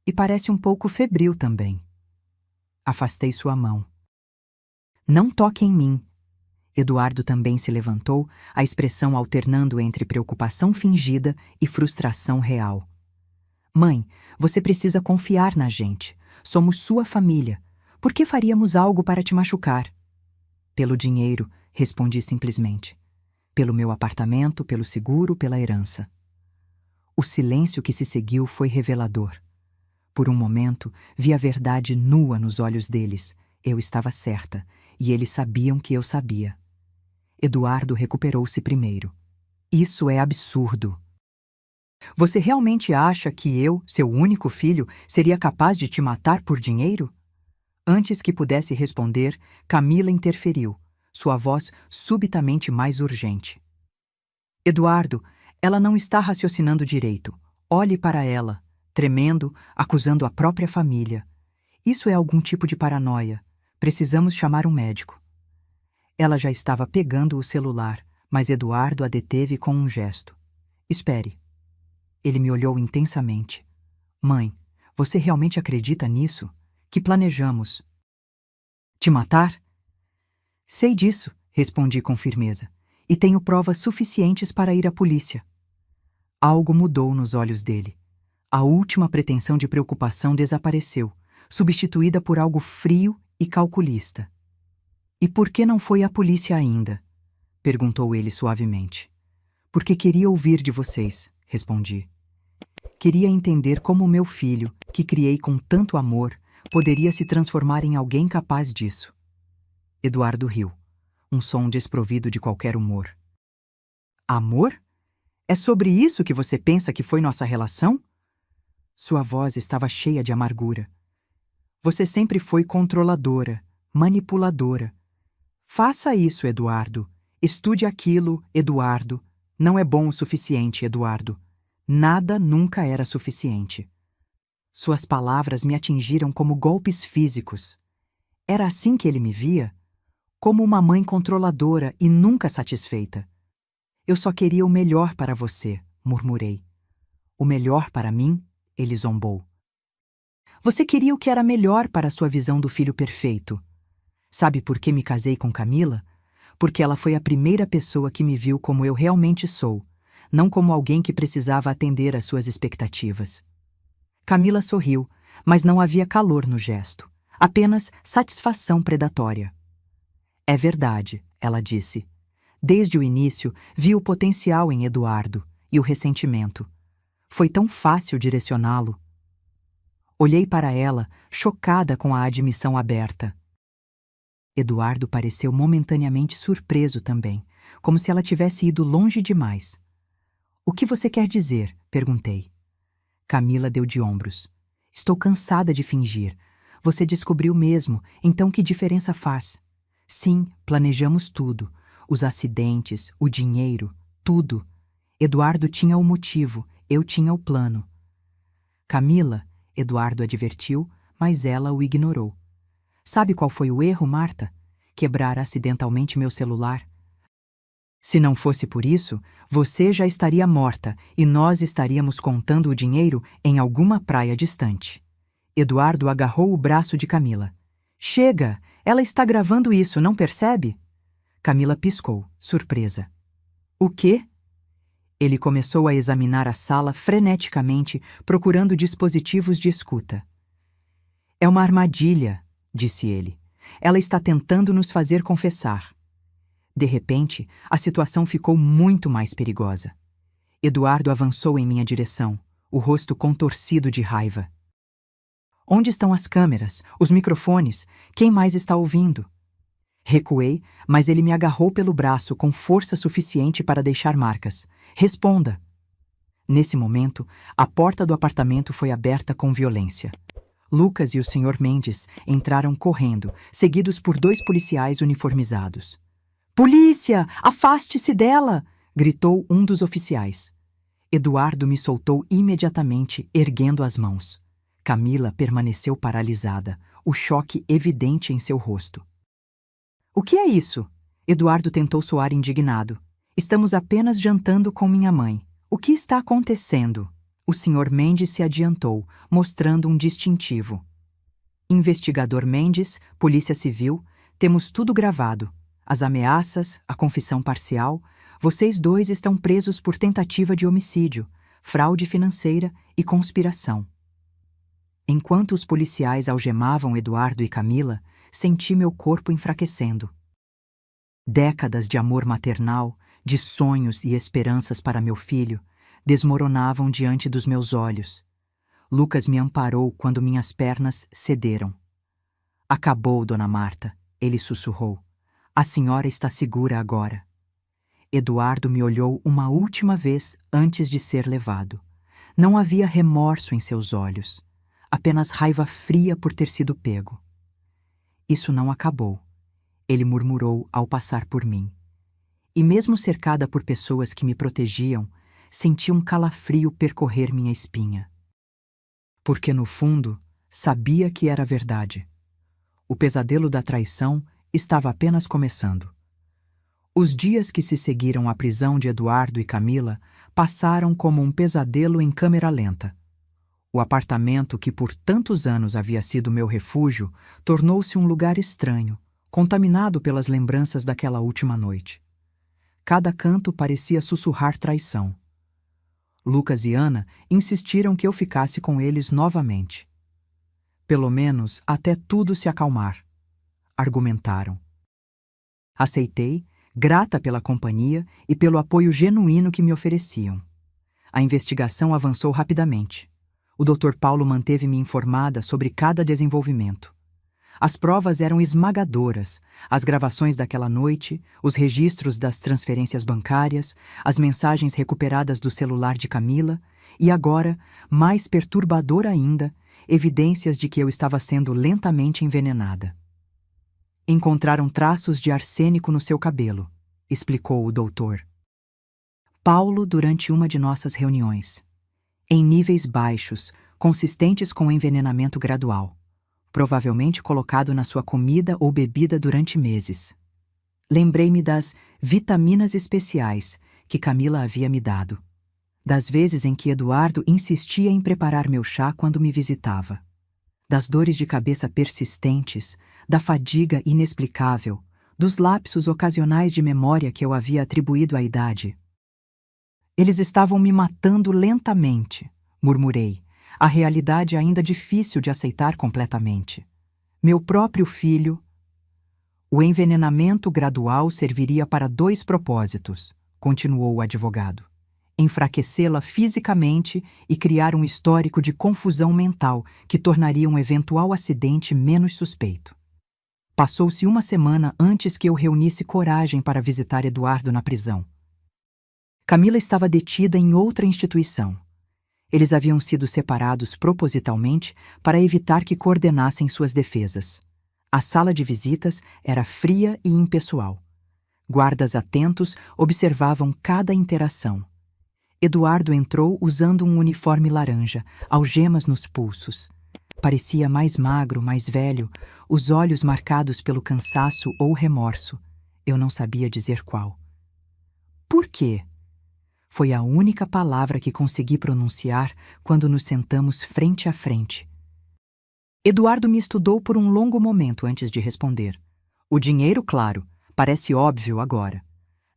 E parece um pouco febril também. Afastei sua mão. Não toque em mim. Eduardo também se levantou, a expressão alternando entre preocupação fingida e frustração real. Mãe, você precisa confiar na gente. Somos sua família. Por que faríamos algo para te machucar? Pelo dinheiro, respondi simplesmente. Pelo meu apartamento, pelo seguro, pela herança. O silêncio que se seguiu foi revelador. Por um momento, vi a verdade nua nos olhos deles. Eu estava certa, e eles sabiam que eu sabia. Eduardo recuperou-se primeiro. Isso é absurdo. Você realmente acha que eu, seu único filho, seria capaz de te matar por dinheiro? Antes que pudesse responder, Camila interferiu, sua voz subitamente mais urgente. Eduardo, ela não está raciocinando direito. Olhe para ela, tremendo, acusando a própria família. Isso é algum tipo de paranoia. Precisamos chamar um médico. Ela já estava pegando o celular, mas Eduardo a deteve com um gesto. Espere. Ele me olhou intensamente. Mãe, você realmente acredita nisso? Que planejamos? Te matar? Sei disso, respondi com firmeza, e tenho provas suficientes para ir à polícia. Algo mudou nos olhos dele. A última pretensão de preocupação desapareceu, substituída por algo frio e calculista. E por que não foi à polícia ainda? Perguntou ele suavemente. Porque queria ouvir de vocês, respondi. Queria entender como meu filho, que criei com tanto amor, poderia se transformar em alguém capaz disso. Eduardo riu, um som desprovido de qualquer humor. Amor? É sobre isso que você pensa que foi nossa relação? Sua voz estava cheia de amargura. Você sempre foi controladora, manipuladora. Faça isso, Eduardo. Estude aquilo, Eduardo. Não é bom o suficiente, Eduardo. Nada nunca era suficiente. Suas palavras me atingiram como golpes físicos. Era assim que ele me via? Como uma mãe controladora e nunca satisfeita. Eu só queria o melhor para você, murmurei. O melhor para mim? Ele zombou. Você queria o que era melhor para a sua visão do filho perfeito. Sabe por que me casei com Camila? Porque ela foi a primeira pessoa que me viu como eu realmente sou, não como alguém que precisava atender às suas expectativas. Camila sorriu, mas não havia calor no gesto, apenas satisfação predatória. É verdade, ela disse. Desde o início, vi o potencial em Eduardo e o ressentimento. Foi tão fácil direcioná-lo. Olhei para ela, chocada com a admissão aberta. Eduardo pareceu momentaneamente surpreso também, como se ela tivesse ido longe demais. O que você quer dizer? Perguntei. Camila deu de ombros. Estou cansada de fingir. Você descobriu mesmo, então que diferença faz? Sim, planejamos tudo. Os acidentes, o dinheiro, tudo. Eduardo tinha o motivo, eu tinha o plano. Camila, Eduardo advertiu, mas ela o ignorou. Sabe qual foi o erro, Marta? Quebrar acidentalmente meu celular. Se não fosse por isso, você já estaria morta e nós estaríamos contando o dinheiro em alguma praia distante. Eduardo agarrou o braço de Camila. Chega! Ela está gravando isso, não percebe? Camila piscou, surpresa. O quê? Ele começou a examinar a sala freneticamente, procurando dispositivos de escuta. É uma armadilha, disse ele. Ela está tentando nos fazer confessar. De repente, a situação ficou muito mais perigosa. Eduardo avançou em minha direção, o rosto contorcido de raiva. Onde estão as câmeras, os microfones? Quem mais está ouvindo? Recuei, mas ele me agarrou pelo braço com força suficiente para deixar marcas. Responda! Nesse momento, a porta do apartamento foi aberta com violência. Lucas e o Sr. Mendes entraram correndo, seguidos por 2 policiais uniformizados. Polícia! Afaste-se dela! Gritou um dos oficiais. Eduardo me soltou imediatamente, erguendo as mãos. Camila permaneceu paralisada, o choque evidente em seu rosto. O que é isso? Eduardo tentou soar indignado. Estamos apenas jantando com minha mãe. O que está acontecendo? O Sr. Mendes se adiantou, mostrando um distintivo. Investigador Mendes, Polícia Civil, temos tudo gravado. As ameaças, a confissão parcial. Vocês 2 estão presos por tentativa de homicídio, fraude financeira e conspiração. Enquanto os policiais algemavam Eduardo e Camila, senti meu corpo enfraquecendo. Décadas de amor maternal, de sonhos e esperanças para meu filho, desmoronavam diante dos meus olhos. Lucas me amparou quando minhas pernas cederam. Acabou, Dona Marta, ele sussurrou. A senhora está segura agora. Eduardo me olhou uma última vez antes de ser levado. Não havia remorso em seus olhos, apenas raiva fria por ter sido pego. Isso não acabou, ele murmurou ao passar por mim. E mesmo cercada por pessoas que me protegiam, senti um calafrio percorrer minha espinha. Porque, no fundo, sabia que era verdade. O pesadelo da traição estava apenas começando. Os dias que se seguiram à prisão de Eduardo e Camila passaram como um pesadelo em câmera lenta. O apartamento que por tantos anos havia sido meu refúgio tornou-se um lugar estranho, contaminado pelas lembranças daquela última noite. Cada canto parecia sussurrar traição. Lucas e Ana insistiram que eu ficasse com eles novamente. Pelo menos até tudo se acalmar, argumentaram. Aceitei, grata pela companhia e pelo apoio genuíno que me ofereciam. A investigação avançou rapidamente. O Dr. Paulo manteve-me informada sobre cada desenvolvimento. As provas eram esmagadoras, as gravações daquela noite, os registros das transferências bancárias, as mensagens recuperadas do celular de Camila e agora, mais perturbador ainda, evidências de que eu estava sendo lentamente envenenada. Encontraram traços de arsênico no seu cabelo, explicou o doutor. Paulo durante uma de nossas reuniões. Em níveis baixos, consistentes com envenenamento gradual, provavelmente colocado na sua comida ou bebida durante meses. Lembrei-me das vitaminas especiais que Camila havia me dado, das vezes em que Eduardo insistia em preparar meu chá quando me visitava, das dores de cabeça persistentes, da fadiga inexplicável, dos lapsos ocasionais de memória que eu havia atribuído à idade. Eles estavam me matando lentamente, murmurei, a realidade ainda difícil de aceitar completamente. Meu próprio filho. O envenenamento gradual serviria para 2 propósitos, continuou o advogado. Enfraquecê-la fisicamente e criar um histórico de confusão mental que tornaria um eventual acidente menos suspeito. Passou-se uma semana antes que eu reunisse coragem para visitar Eduardo na prisão. Camila estava detida em outra instituição. Eles haviam sido separados propositalmente para evitar que coordenassem suas defesas. A sala de visitas era fria e impessoal. Guardas atentos observavam cada interação. Eduardo entrou usando um uniforme laranja, algemas nos pulsos. Parecia mais magro, mais velho, os olhos marcados pelo cansaço ou remorso. Eu não sabia dizer qual. Por quê? Foi a única palavra que consegui pronunciar quando nos sentamos frente a frente. Eduardo me estudou por um longo momento antes de responder. O dinheiro, claro, parece óbvio agora.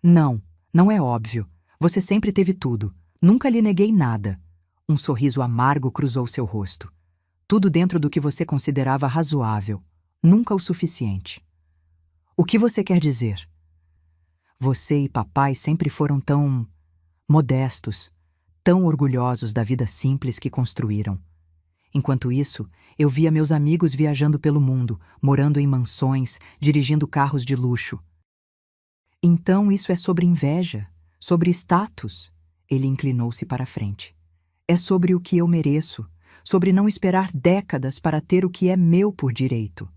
Não, não é óbvio. Você sempre teve tudo. Nunca lhe neguei nada. Um sorriso amargo cruzou seu rosto. Tudo dentro do que você considerava razoável. Nunca o suficiente. O que você quer dizer? Você e papai sempre foram tão modestos, tão orgulhosos da vida simples que construíram. Enquanto isso, eu via meus amigos viajando pelo mundo, morando em mansões, dirigindo carros de luxo. Então isso é sobre inveja, sobre status. Ele inclinou-se para a frente. É sobre o que eu mereço, sobre não esperar décadas para ter o que é meu por direito.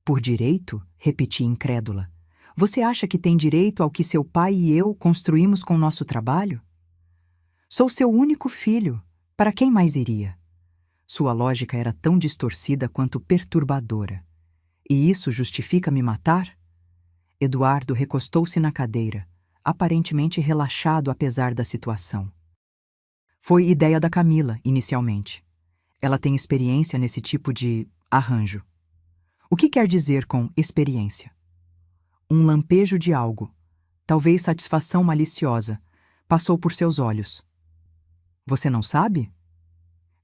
Por direito? Repeti incrédula. Você acha que tem direito ao que seu pai e eu construímos com nosso trabalho? Sou seu único filho. Para quem mais iria? Sua lógica era tão distorcida quanto perturbadora. E isso justifica me matar? Eduardo recostou-se na cadeira, aparentemente relaxado apesar da situação. Foi ideia da Camila, inicialmente. Ela tem experiência nesse tipo de arranjo. O que quer dizer com experiência? Um lampejo de algo, talvez satisfação maliciosa, passou por seus olhos. Você não sabe?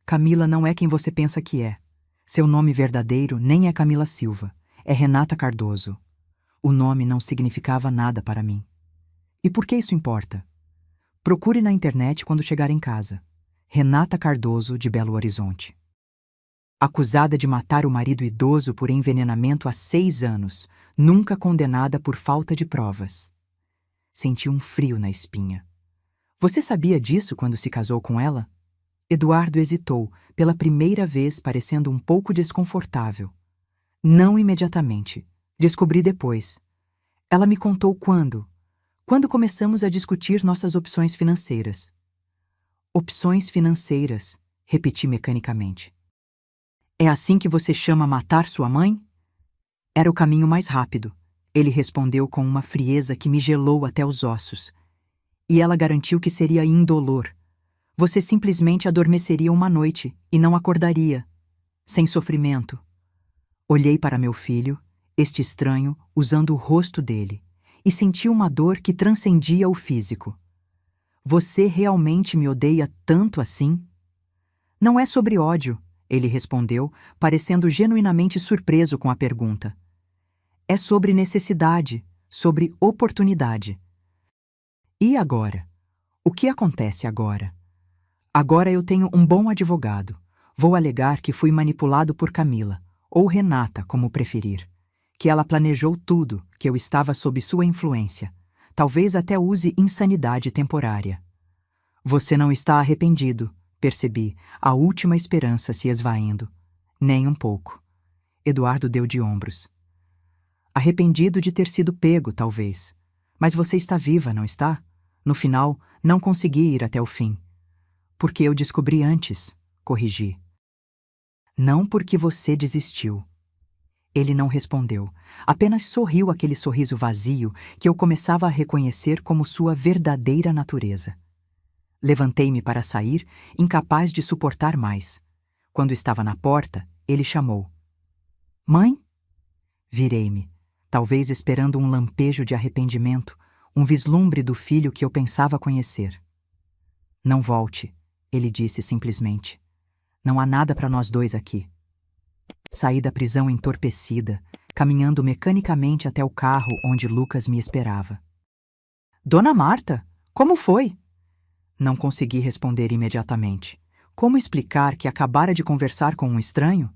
Camila não é quem você pensa que é. Seu nome verdadeiro nem é Camila Silva, é Renata Cardoso. O nome não significava nada para mim. E por que isso importa? Procure na internet quando chegar em casa. Renata Cardoso, de Belo Horizonte. Acusada de matar o marido idoso por envenenamento há 6 anos, nunca condenada por falta de provas. Senti um frio na espinha. Você sabia disso quando se casou com ela? Eduardo hesitou, pela primeira vez parecendo um pouco desconfortável. Não imediatamente. Descobri depois. Ela me contou quando. Quando começamos a discutir nossas opções financeiras. Opções financeiras, repeti mecanicamente. É assim que você chama matar sua mãe? Era o caminho mais rápido. Ele respondeu com uma frieza que me gelou até os ossos. E ela garantiu que seria indolor. Você simplesmente adormeceria uma noite e não acordaria, sem sofrimento. Olhei para meu filho, este estranho, usando o rosto dele, e senti uma dor que transcendia o físico. Você realmente me odeia tanto assim? Não é sobre ódio, ele respondeu, parecendo genuinamente surpreso com a pergunta. É sobre necessidade, sobre oportunidade. E agora? O que acontece agora? Agora eu tenho um bom advogado. Vou alegar que fui manipulado por Camila, ou Renata, como preferir. Que ela planejou tudo, que eu estava sob sua influência. Talvez até use insanidade temporária. Você não está arrependido, percebi, a última esperança se esvaindo. Nem um pouco. Eduardo deu de ombros. Arrependido de ter sido pego, talvez. Mas você está viva, não está? No final, não consegui ir até o fim. Porque eu descobri antes, corrigi. Não porque você desistiu. Ele não respondeu, apenas sorriu aquele sorriso vazio que eu começava a reconhecer como sua verdadeira natureza. Levantei-me para sair, incapaz de suportar mais. Quando estava na porta, ele chamou. Mãe? Virei-me, talvez esperando um lampejo de arrependimento, um vislumbre do filho que eu pensava conhecer. Não volte, ele disse simplesmente. Não há nada para nós dois aqui. Saí da prisão entorpecida, caminhando mecanicamente até o carro onde Lucas me esperava. Dona Marta, como foi? Não consegui responder imediatamente. Como explicar que acabara de conversar com um estranho?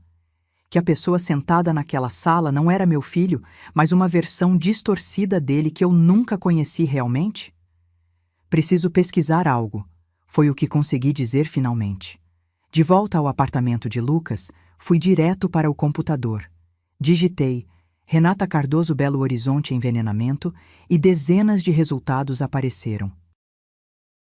Que a pessoa sentada naquela sala não era meu filho, mas uma versão distorcida dele que eu nunca conheci realmente? Preciso pesquisar algo, foi o que consegui dizer finalmente. De volta ao apartamento de Lucas, fui direto para o computador. Digitei Renata Cardoso Belo Horizonte envenenamento e dezenas de resultados apareceram.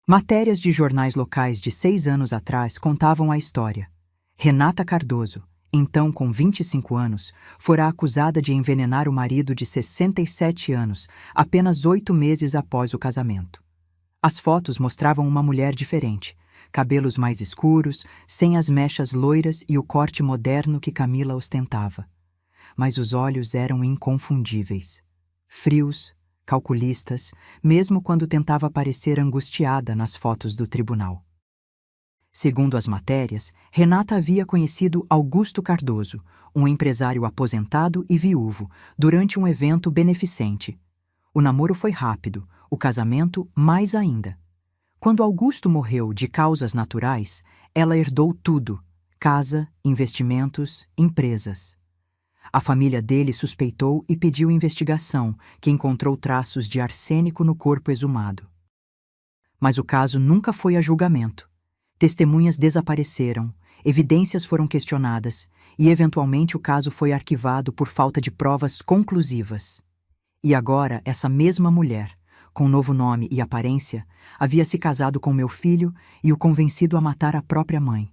Matérias de jornais locais de 6 anos atrás contavam a história. Renata Cardoso, então com 25 anos, fora acusada de envenenar o marido de 67 anos, apenas 8 meses após o casamento. As fotos mostravam uma mulher diferente, cabelos mais escuros, sem as mechas loiras e o corte moderno que Camila ostentava. Mas os olhos eram inconfundíveis. Frios, calculistas, mesmo quando tentava parecer angustiada nas fotos do tribunal. Segundo as matérias, Renata havia conhecido Augusto Cardoso, um empresário aposentado e viúvo, durante um evento beneficente. O namoro foi rápido, o casamento mais ainda. Quando Augusto morreu de causas naturais, ela herdou tudo, casa, investimentos, empresas. A família dele suspeitou e pediu investigação, que encontrou traços de arsênico no corpo exumado. Mas o caso nunca foi a julgamento. Testemunhas desapareceram, evidências foram questionadas e, eventualmente, o caso foi arquivado por falta de provas conclusivas. E agora, essa mesma mulher, com novo nome e aparência, havia se casado com meu filho e o convencido a matar a própria mãe.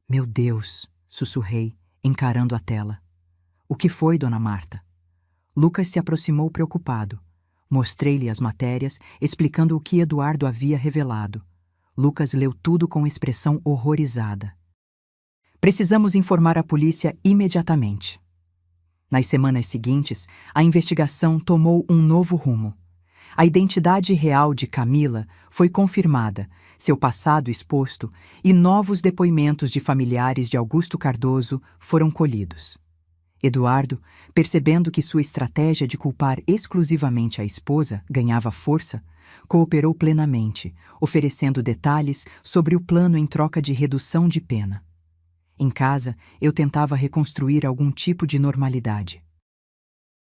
Meu Deus, sussurrei, encarando a tela. O que foi, Dona Marta? Lucas se aproximou preocupado. Mostrei-lhe as matérias, explicando o que Eduardo havia revelado. Lucas leu tudo com expressão horrorizada. Precisamos informar a polícia imediatamente. Nas semanas seguintes, a investigação tomou um novo rumo. A identidade real de Camila foi confirmada, seu passado exposto e novos depoimentos de familiares de Augusto Cardoso foram colhidos. Eduardo, percebendo que sua estratégia de culpar exclusivamente a esposa ganhava força, cooperou plenamente, oferecendo detalhes sobre o plano em troca de redução de pena. Em casa, eu tentava reconstruir algum tipo de normalidade.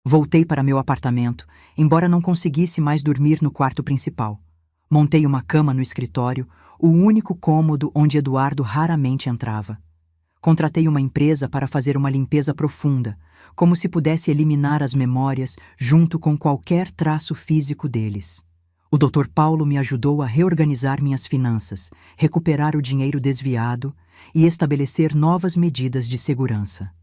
Voltei para meu apartamento, embora não conseguisse mais dormir no quarto principal. Montei uma cama no escritório, o único cômodo onde Eduardo raramente entrava. Contratei uma empresa para fazer uma limpeza profunda, como se pudesse eliminar as memórias junto com qualquer traço físico deles. O Dr. Paulo me ajudou a reorganizar minhas finanças, recuperar o dinheiro desviado e estabelecer novas medidas de segurança.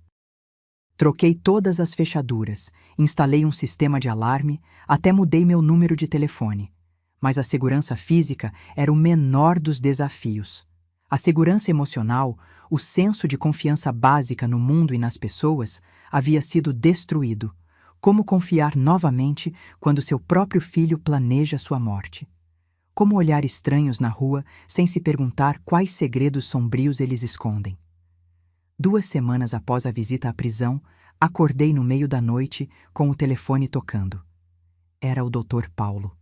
Troquei todas as fechaduras, instalei um sistema de alarme, até mudei meu número de telefone. Mas a segurança física era o menor dos desafios. A segurança emocional, o senso de confiança básica no mundo e nas pessoas, havia sido destruído. Como confiar novamente quando seu próprio filho planeja sua morte? Como olhar estranhos na rua sem se perguntar quais segredos sombrios eles escondem? 2 semanas após a visita à prisão, acordei no meio da noite com o telefone tocando. Era o Dr. Paulo.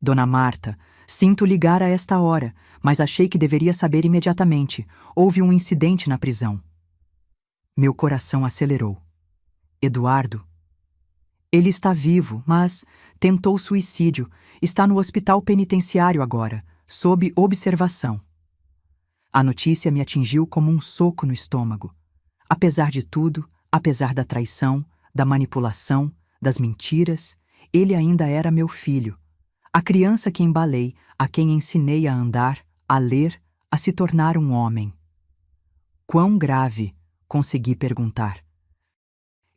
Dona Marta, sinto ligar a esta hora, mas achei que deveria saber imediatamente. Houve um incidente na prisão. Meu coração acelerou. Eduardo? Ele está vivo, mas tentou suicídio. Está no hospital penitenciário agora, sob observação. A notícia me atingiu como um soco no estômago. Apesar de tudo, apesar da traição, da manipulação, das mentiras, ele ainda era meu filho. A criança que embalei, a quem ensinei a andar, a ler, a se tornar um homem. Quão grave? Consegui perguntar.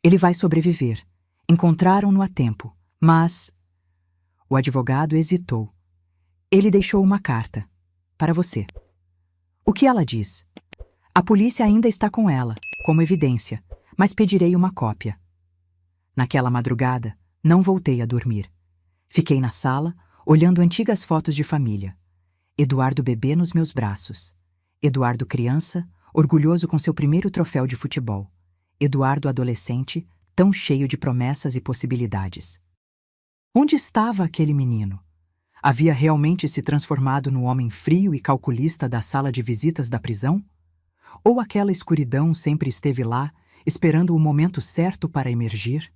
Ele vai sobreviver. Encontraram-no a tempo, mas... O advogado hesitou. Ele deixou uma carta. Para você. O que ela diz? A polícia ainda está com ela, como evidência, mas pedirei uma cópia. Naquela madrugada, não voltei a dormir. Fiquei na sala, olhando antigas fotos de família. Eduardo bebê nos meus braços. Eduardo criança, orgulhoso com seu primeiro troféu de futebol. Eduardo adolescente, tão cheio de promessas e possibilidades. Onde estava aquele menino? Havia realmente se transformado no homem frio e calculista da sala de visitas da prisão? Ou aquela escuridão sempre esteve lá, esperando o momento certo para emergir?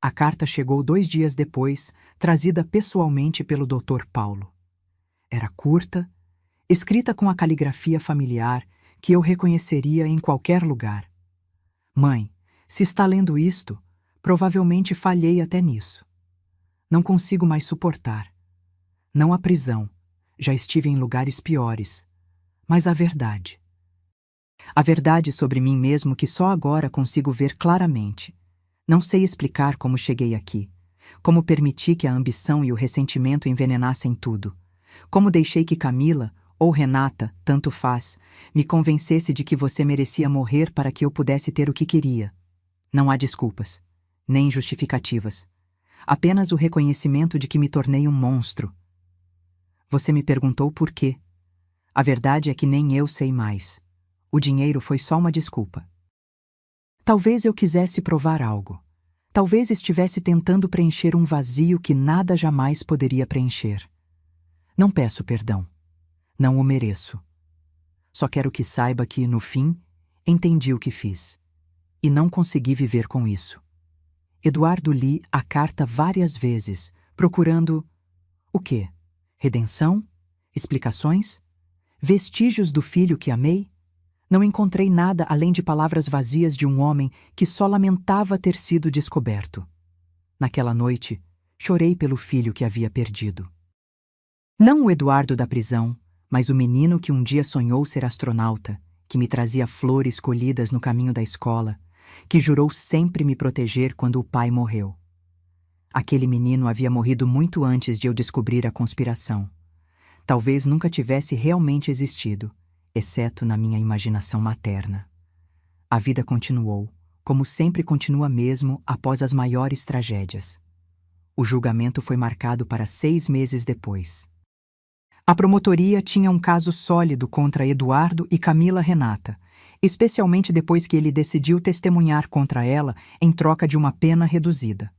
A carta chegou 2 dias depois, trazida pessoalmente pelo Dr. Paulo. Era curta, escrita com a caligrafia familiar que eu reconheceria em qualquer lugar. Mãe, se está lendo isto, provavelmente falhei até nisso. Não consigo mais suportar. Não a prisão, já estive em lugares piores, mas a verdade. A verdade sobre mim mesmo que só agora consigo ver claramente. Não sei explicar como cheguei aqui, como permiti que a ambição e o ressentimento envenenassem tudo, como deixei que Camila, ou Renata, tanto faz, me convencesse de que você merecia morrer para que eu pudesse ter o que queria. Não há desculpas, nem justificativas. Apenas o reconhecimento de que me tornei um monstro. Você me perguntou por quê. A verdade é que nem eu sei mais. O dinheiro foi só uma desculpa. Talvez eu quisesse provar algo. Talvez estivesse tentando preencher um vazio que nada jamais poderia preencher. Não peço perdão. Não o mereço. Só quero que saiba que, no fim, entendi o que fiz. E não consegui viver com isso. Eduardo li a carta várias vezes, procurando... o quê? Redenção? Explicações? Vestígios do filho que amei? Não encontrei nada além de palavras vazias de um homem que só lamentava ter sido descoberto. Naquela noite, chorei pelo filho que havia perdido. Não o Eduardo da prisão, mas o menino que um dia sonhou ser astronauta, que me trazia flores colhidas no caminho da escola, que jurou sempre me proteger quando o pai morreu. Aquele menino havia morrido muito antes de eu descobrir a conspiração. Talvez nunca tivesse realmente existido, exceto na minha imaginação materna. A vida continuou, como sempre continua mesmo após as maiores tragédias. O julgamento foi marcado para 6 meses depois. A promotoria tinha um caso sólido contra Eduardo e Camila Renata, especialmente depois que ele decidiu testemunhar contra ela em troca de uma pena reduzida.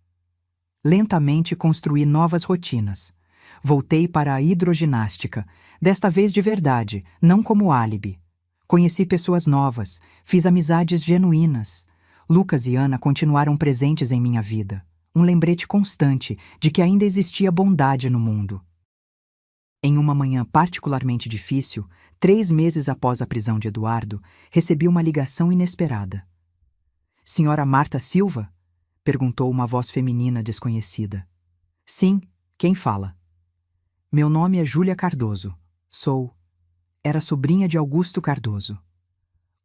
Lentamente construí novas rotinas. Voltei para a hidroginástica, desta vez de verdade, não como álibi. Conheci pessoas novas, fiz amizades genuínas. Lucas e Ana continuaram presentes em minha vida, um lembrete constante de que ainda existia bondade no mundo. Em uma manhã particularmente difícil, 3 meses após a prisão de Eduardo, recebi uma ligação inesperada. "Senhora Marta Silva?" perguntou uma voz feminina desconhecida. "Sim, quem fala?" "Meu nome é Júlia Cardoso. Era sobrinha de Augusto Cardoso."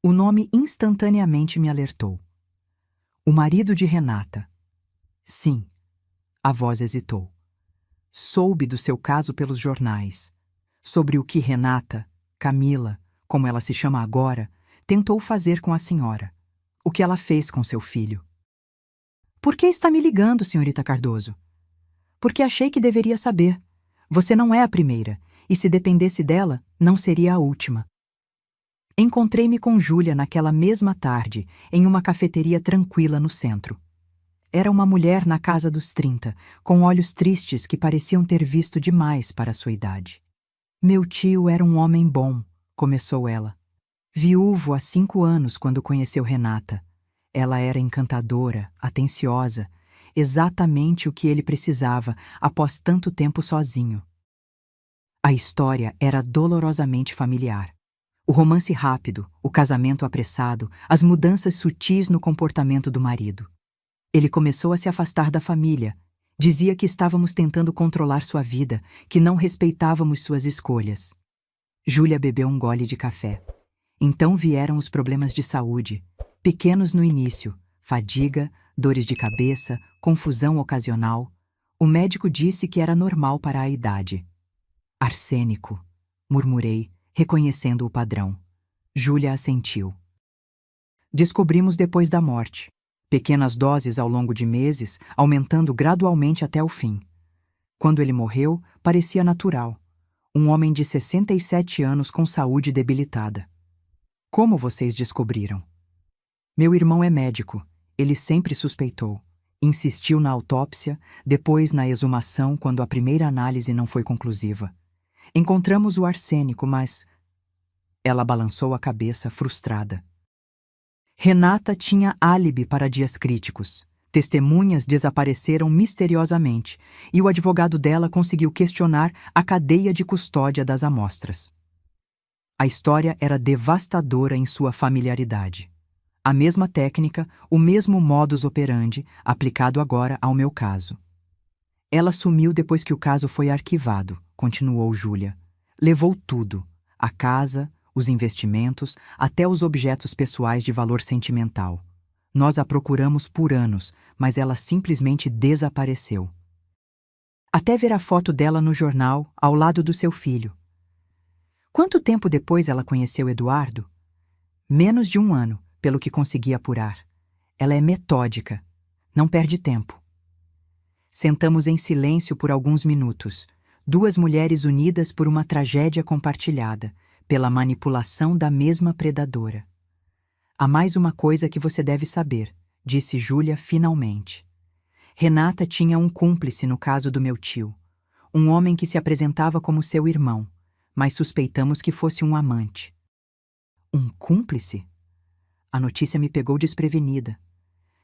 O nome instantaneamente me alertou. "O marido de Renata." "Sim." A voz hesitou. "Soube do seu caso pelos jornais, sobre o que Renata, Camila, como ela se chama agora, tentou fazer com a senhora. O que ela fez com seu filho." "Por que está me ligando, senhorita Cardoso?" "Porque achei que deveria saber. Você não é a primeira, e se dependesse dela, não seria a última." Encontrei-me com Júlia naquela mesma tarde, em uma cafeteria tranquila no centro. Era uma mulher na casa dos 30, com olhos tristes que pareciam ter visto demais para sua idade. "Meu tio era um homem bom", começou ela. "Viúvo há 5 anos quando conheceu Renata. Ela era encantadora, atenciosa, exatamente o que ele precisava após tanto tempo sozinho." A história era dolorosamente familiar. O romance rápido, o casamento apressado, as mudanças sutis no comportamento do marido. Ele começou a se afastar da família. Dizia que estávamos tentando controlar sua vida, que não respeitávamos suas escolhas. Júlia bebeu um gole de café. Então vieram os problemas de saúde, pequenos no início, fadiga, dores de cabeça, confusão ocasional. O médico disse que era normal para a idade. "Arsênico", murmurei, reconhecendo o padrão. Júlia assentiu. "Descobrimos depois da morte. Pequenas doses ao longo de meses, aumentando gradualmente até o fim. Quando ele morreu, parecia natural. Um homem de 67 anos com saúde debilitada." "Como vocês descobriram?" "Meu irmão é médico. Ele sempre suspeitou. Insistiu na autópsia, depois na exumação quando a primeira análise não foi conclusiva. Encontramos o arsênico, mas..." Ela balançou a cabeça, frustrada. Renata tinha álibi para dias críticos. Testemunhas desapareceram misteriosamente e o advogado dela conseguiu questionar a cadeia de custódia das amostras. A história era devastadora em sua familiaridade. A mesma técnica, o mesmo modus operandi, aplicado agora ao meu caso. "Ela sumiu depois que o caso foi arquivado", continuou Júlia. "Levou tudo, a casa, os investimentos, até os objetos pessoais de valor sentimental. Nós a procuramos por anos, mas ela simplesmente desapareceu. Até ver a foto dela no jornal, ao lado do seu filho." "Quanto tempo depois ela conheceu Eduardo?" "Menos de 1 ano, pelo que consegui apurar. Ela é metódica, não perde tempo." Sentamos em silêncio por alguns minutos, 2 mulheres unidas por uma tragédia compartilhada, pela manipulação da mesma predadora. "Há mais uma coisa que você deve saber", disse Júlia finalmente. "Renata tinha um cúmplice no caso do meu tio, um homem que se apresentava como seu irmão, mas suspeitamos que fosse um amante. Um cúmplice? A notícia me pegou desprevenida.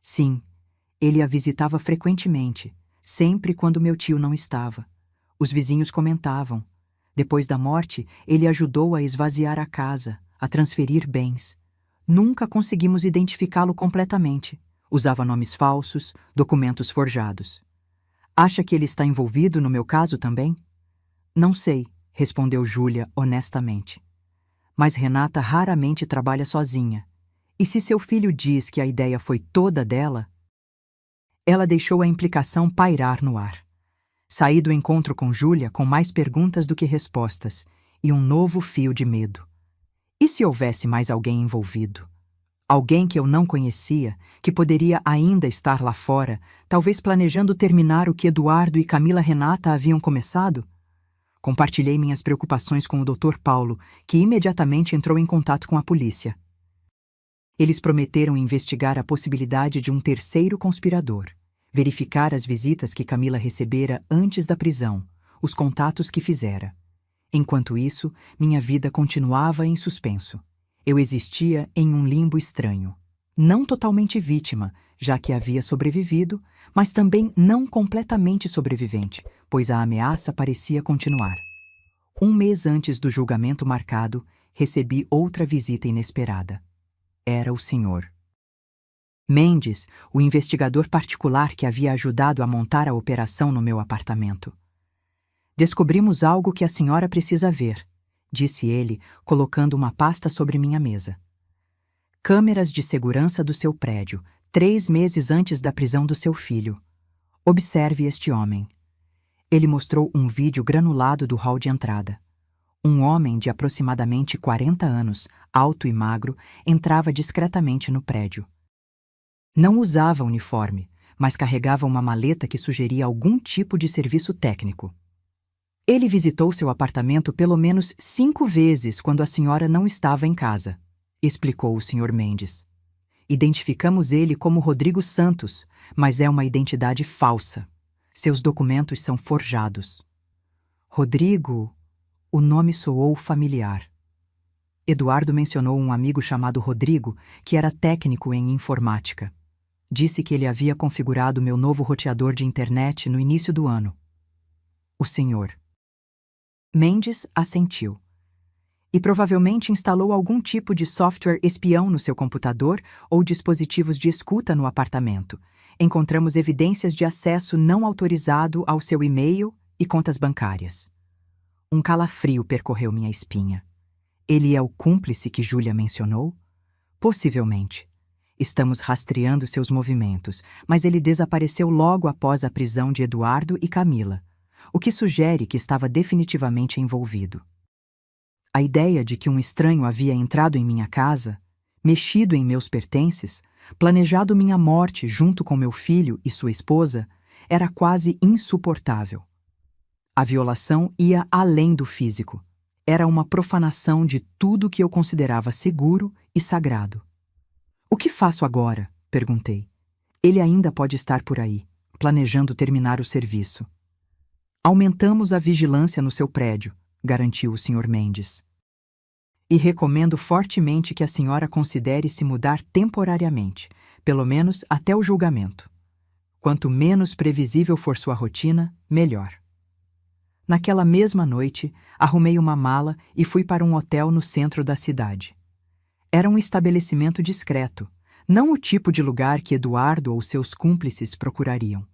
Sim, ele a visitava frequentemente, sempre quando meu tio não estava. Os vizinhos comentavam. Depois da morte, ele ajudou a esvaziar a casa, a transferir bens. Nunca conseguimos identificá-lo completamente. Usava nomes falsos, documentos forjados. Acha que ele está envolvido no meu caso também? Não sei, respondeu Júlia honestamente. Mas Renata raramente trabalha sozinha. E se seu filho diz que a ideia foi toda dela? Ela deixou a implicação pairar no ar. Saí do encontro com Júlia com mais perguntas do que respostas e um novo fio de medo. E se houvesse mais alguém envolvido? Alguém que eu não conhecia, que poderia ainda estar lá fora, talvez planejando terminar o que Eduardo e Camila Renata haviam começado? Compartilhei minhas preocupações com o Dr. Paulo, que imediatamente entrou em contato com a polícia. Eles prometeram investigar a possibilidade de um terceiro conspirador, verificar as visitas que Camila recebera antes da prisão, os contatos que fizera. Enquanto isso, minha vida continuava em suspenso. Eu existia em um limbo estranho. Não totalmente vítima, já que havia sobrevivido, mas também não completamente sobrevivente, pois a ameaça parecia continuar. Um mês antes do julgamento marcado, recebi outra visita inesperada. Era o Sr. Mendes, o investigador particular que havia ajudado a montar a operação no meu apartamento. Descobrimos algo que a senhora precisa ver, disse ele, colocando uma pasta sobre minha mesa. Câmeras de segurança do seu prédio, 3 meses antes da prisão do seu filho. Observe este homem. Ele mostrou um vídeo granulado do hall de entrada. Um homem de aproximadamente 40 anos, alto e magro, entrava discretamente no prédio. Não usava uniforme, mas carregava uma maleta que sugeria algum tipo de serviço técnico. Ele visitou seu apartamento pelo menos 5 vezes quando a senhora não estava em casa, explicou o Sr. Mendes. Identificamos ele como Rodrigo Santos, mas é uma identidade falsa. Seus documentos são forjados. Rodrigo... O nome soou familiar. Eduardo mencionou um amigo chamado Rodrigo, que era técnico em informática. Disse que ele havia configurado meu novo roteador de internet no início do ano. O senhor Mendes assentiu. E provavelmente instalou algum tipo de software espião no seu computador ou dispositivos de escuta no apartamento. Encontramos evidências de acesso não autorizado ao seu e-mail e contas bancárias. Um calafrio percorreu minha espinha. Ele é o cúmplice que Júlia mencionou? Possivelmente. Estamos rastreando seus movimentos, mas ele desapareceu logo após a prisão de Eduardo e Camila, o que sugere que estava definitivamente envolvido. A ideia de que um estranho havia entrado em minha casa, mexido em meus pertences, planejado minha morte junto com meu filho e sua esposa, era quase insuportável. A violação ia além do físico. Era uma profanação de tudo que eu considerava seguro e sagrado. O que faço agora? Perguntei. Ele ainda pode estar por aí, planejando terminar o serviço. Aumentamos a vigilância no seu prédio, garantiu o Sr. Mendes. E recomendo fortemente que a senhora considere se mudar temporariamente, pelo menos até o julgamento. Quanto menos previsível for sua rotina, melhor. Naquela mesma noite, arrumei uma mala e fui para um hotel no centro da cidade. Era um estabelecimento discreto, não o tipo de lugar que Eduardo ou seus cúmplices procurariam.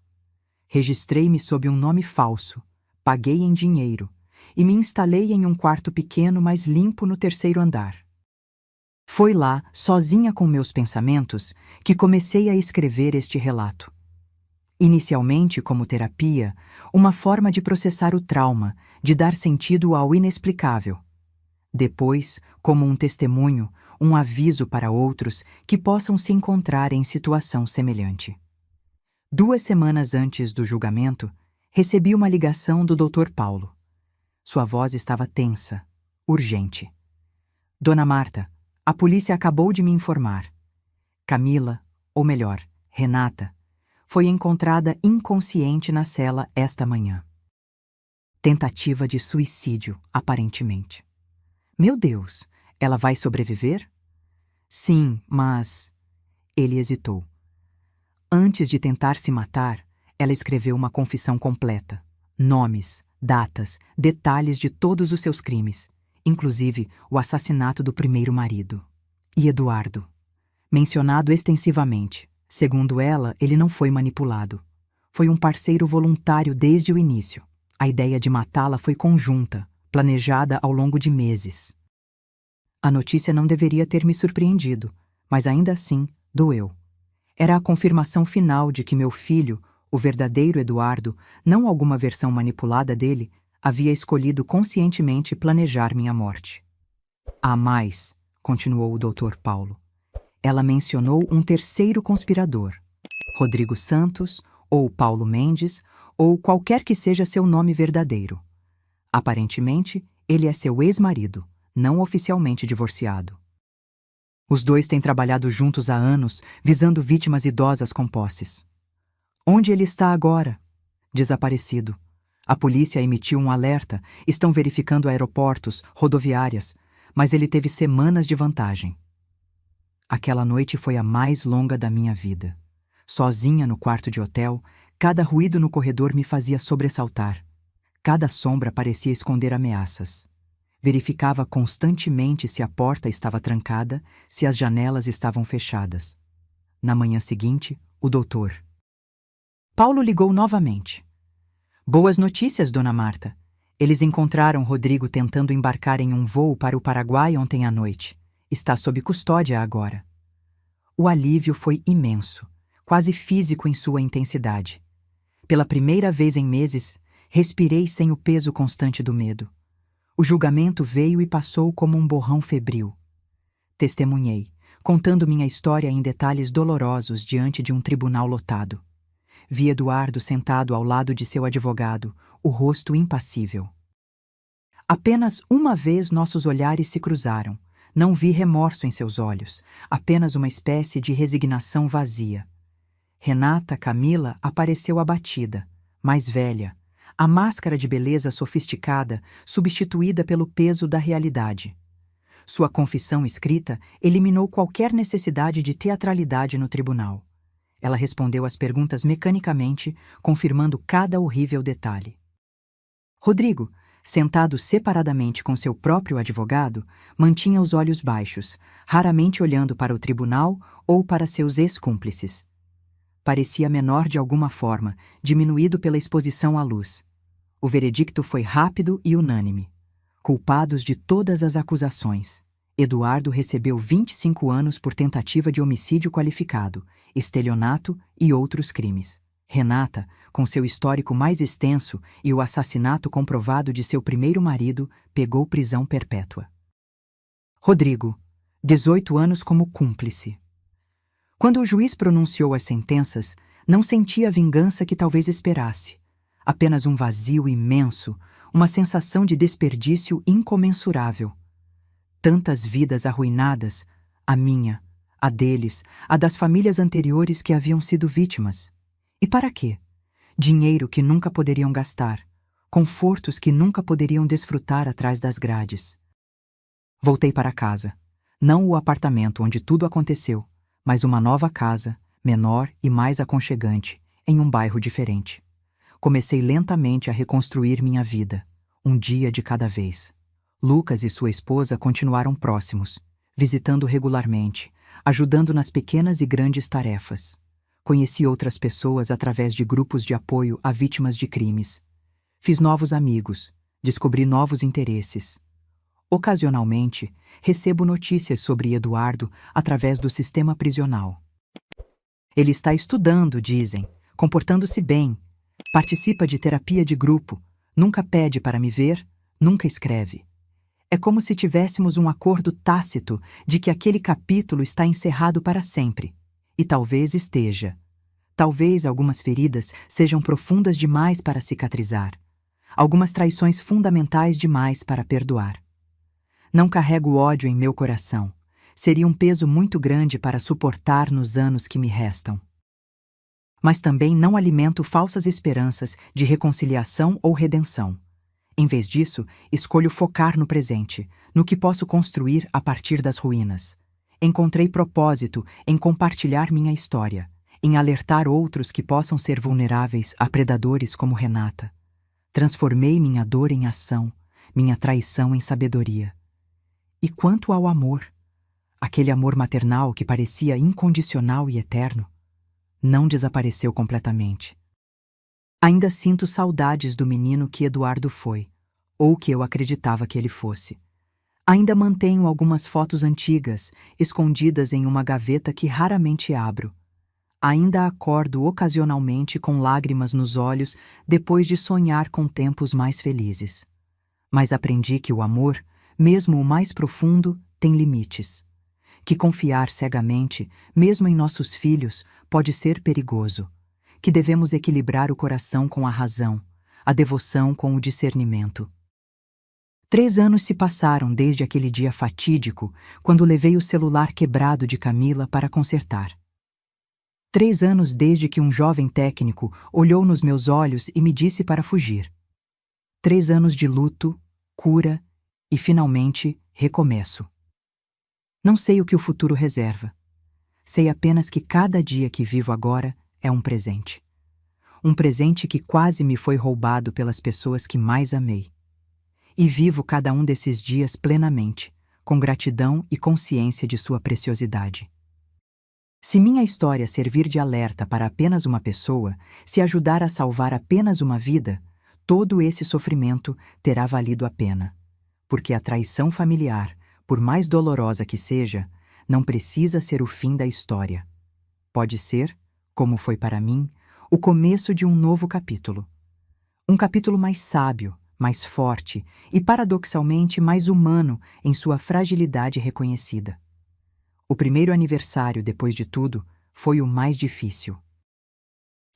Registrei-me sob um nome falso, paguei em dinheiro e me instalei em um quarto pequeno, mas limpo no 3º andar. Foi lá, sozinha com meus pensamentos, que comecei a escrever este relato. Inicialmente como terapia, uma forma de processar o trauma, de dar sentido ao inexplicável. Depois, como um testemunho, um aviso para outros que possam se encontrar em situação semelhante. 2 semanas antes do julgamento, recebi uma ligação do Dr. Paulo. Sua voz estava tensa, urgente. Dona Marta, a polícia acabou de me informar. Camila, ou melhor, Renata, foi encontrada inconsciente na cela esta manhã. Tentativa de suicídio, aparentemente. Meu Deus, Ela vai sobreviver? Sim, mas... Ele hesitou. Antes de tentar se matar, ela escreveu uma confissão completa. Nomes, datas, detalhes de todos os seus crimes, inclusive o assassinato do primeiro marido. E Eduardo. Mencionado extensivamente. Segundo ela, ele não foi manipulado. Foi um parceiro voluntário desde o início. A ideia de matá-la foi conjunta, planejada ao longo de meses. A notícia não deveria ter me surpreendido, mas ainda assim doeu. Era a confirmação final de que meu filho, o verdadeiro Eduardo, não alguma versão manipulada dele, havia escolhido conscientemente planejar minha morte. Há mais, continuou o Dr. Paulo. Ela mencionou um terceiro conspirador, Rodrigo Santos, ou Paulo Mendes, ou qualquer que seja seu nome verdadeiro. Aparentemente, ele é seu ex-marido, não oficialmente divorciado. Os dois têm trabalhado juntos há anos, visando vítimas idosas com posses. Onde ele está agora? Desaparecido. A polícia emitiu um alerta, estão verificando aeroportos, rodoviárias, mas ele teve semanas de vantagem. Aquela noite foi a mais longa da minha vida. Sozinha no quarto de hotel, cada ruído no corredor me fazia sobressaltar. Cada sombra parecia esconder ameaças. Verificava constantemente se a porta estava trancada, se as janelas estavam fechadas. Na manhã seguinte, o doutor Paulo ligou novamente. Boas notícias, Dona Marta. Eles encontraram Rodrigo tentando embarcar em um voo para o Paraguai ontem à noite. Está sob custódia agora. O alívio foi imenso, quase físico em sua intensidade. Pela primeira vez em meses, respirei sem o peso constante do medo. O julgamento veio e passou como um borrão febril. Testemunhei, contando minha história em detalhes dolorosos diante de um tribunal lotado. Vi Eduardo sentado ao lado de seu advogado, o rosto impassível. Apenas uma vez nossos olhares se cruzaram. Não vi remorso em seus olhos, apenas uma espécie de resignação vazia. Renata Camila apareceu abatida, mais velha, a máscara de beleza sofisticada substituída pelo peso da realidade. Sua confissão escrita eliminou qualquer necessidade de teatralidade no tribunal. Ela respondeu às perguntas mecanicamente, confirmando cada horrível detalhe. Rodrigo, sentado separadamente com seu próprio advogado, mantinha os olhos baixos, raramente olhando para o tribunal ou para seus ex-cúmplices. Parecia menor de alguma forma, diminuído pela exposição à luz. O veredicto foi rápido e unânime. Culpados de todas as acusações. Eduardo recebeu 25 anos por tentativa de homicídio qualificado, estelionato e outros crimes. Renata, com seu histórico mais extenso e o assassinato comprovado de seu primeiro marido, pegou prisão perpétua. Rodrigo, 18 anos como cúmplice. Quando o juiz pronunciou as sentenças, não senti a vingança que talvez esperasse. Apenas um vazio imenso, uma sensação de desperdício incomensurável. Tantas vidas arruinadas, a minha, a deles, a das famílias anteriores que haviam sido vítimas. E para quê? Dinheiro que nunca poderiam gastar, confortos que nunca poderiam desfrutar atrás das grades. Voltei para casa. Não o apartamento onde tudo aconteceu, mas uma nova casa, menor e mais aconchegante, em um bairro diferente. Comecei lentamente a reconstruir minha vida, um dia de cada vez. Lucas e sua esposa continuaram próximos, visitando regularmente, ajudando nas pequenas e grandes tarefas. Conheci outras pessoas através de grupos de apoio a vítimas de crimes. Fiz novos amigos, descobri novos interesses. Ocasionalmente, recebo notícias sobre Eduardo através do sistema prisional. Ele está estudando, dizem, comportando-se bem, participa de terapia de grupo, nunca pede para me ver, nunca escreve. É como se tivéssemos um acordo tácito de que aquele capítulo está encerrado para sempre. E talvez esteja. Talvez algumas feridas sejam profundas demais para cicatrizar. Algumas traições fundamentais demais para perdoar. Não carrego ódio em meu coração. Seria um peso muito grande para suportar nos anos que me restam. Mas também não alimento falsas esperanças de reconciliação ou redenção. Em vez disso, escolho focar no presente, no que posso construir a partir das ruínas. Encontrei propósito em compartilhar minha história, em alertar outros que possam ser vulneráveis a predadores como Renata. Transformei minha dor em ação, minha traição em sabedoria. E quanto ao amor, aquele amor maternal que parecia incondicional e eterno, não desapareceu completamente. Ainda sinto saudades do menino que Eduardo foi, ou que eu acreditava que ele fosse. Ainda mantenho algumas fotos antigas, escondidas em uma gaveta que raramente abro. Ainda acordo ocasionalmente com lágrimas nos olhos depois de sonhar com tempos mais felizes. Mas aprendi que o amor, mesmo o mais profundo, tem limites. Que confiar cegamente, mesmo em nossos filhos, pode ser perigoso. Que devemos equilibrar o coração com a razão, a devoção com o discernimento. 3 anos se passaram desde aquele dia fatídico, quando levei o celular quebrado de Camila para consertar. 3 anos desde que um jovem técnico olhou nos meus olhos e me disse para fugir. 3 anos de luto, cura e, finalmente, recomeço. Não sei o que o futuro reserva. Sei apenas que cada dia que vivo agora é um presente. Um presente que quase me foi roubado pelas pessoas que mais amei. E vivo cada um desses dias plenamente, com gratidão e consciência de sua preciosidade. Se minha história servir de alerta para apenas uma pessoa, se ajudar a salvar apenas uma vida, todo esse sofrimento terá valido a pena. Porque a traição familiar, por mais dolorosa que seja, não precisa ser o fim da história. Pode ser, como foi para mim, o começo de um novo capítulo. Um capítulo mais sábio, mais forte e, paradoxalmente, mais humano em sua fragilidade reconhecida. O primeiro aniversário, depois de tudo, foi o mais difícil.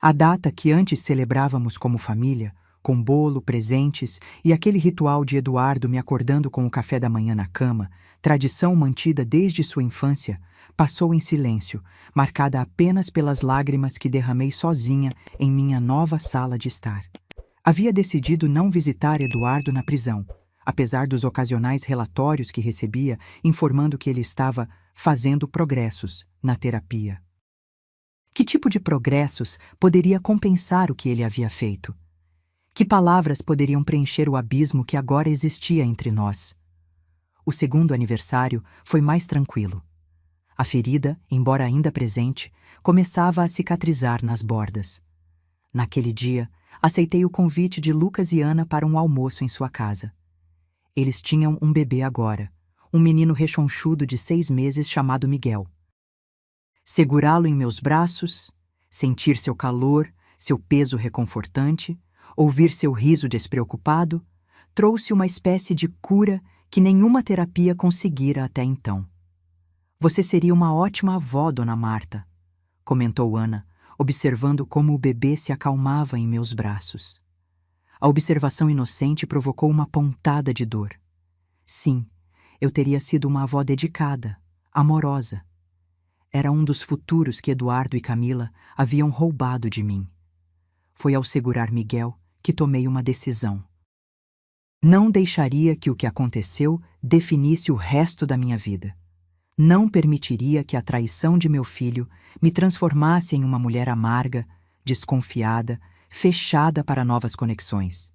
A data que antes celebrávamos como família, com bolo, presentes e aquele ritual de Eduardo me acordando com o café da manhã na cama, tradição mantida desde sua infância, passou em silêncio, marcada apenas pelas lágrimas que derramei sozinha em minha nova sala de estar. Havia decidido não visitar Eduardo na prisão, apesar dos ocasionais relatórios que recebia informando que ele estava fazendo progressos na terapia. Que tipo de progressos poderia compensar o que ele havia feito? Que palavras poderiam preencher o abismo que agora existia entre nós? O segundo aniversário foi mais tranquilo. A ferida, embora ainda presente, começava a cicatrizar nas bordas. Naquele dia, aceitei o convite de Lucas e Ana para um almoço em sua casa. Eles tinham um bebê agora, um menino rechonchudo de 6 meses chamado Miguel. Segurá-lo em meus braços, sentir seu calor, seu peso reconfortante, ouvir seu riso despreocupado, trouxe uma espécie de cura que nenhuma terapia conseguira até então. Você seria uma ótima avó, Dona Marta, comentou Ana, observando como o bebê se acalmava em meus braços. A observação inocente provocou uma pontada de dor. Sim, eu teria sido uma avó dedicada, amorosa. Era um dos futuros que Eduardo e Camila haviam roubado de mim. Foi ao segurar Miguel que tomei uma decisão. Não deixaria que o que aconteceu definisse o resto da minha vida. Não permitiria que a traição de meu filho me transformasse em uma mulher amarga, desconfiada, fechada para novas conexões.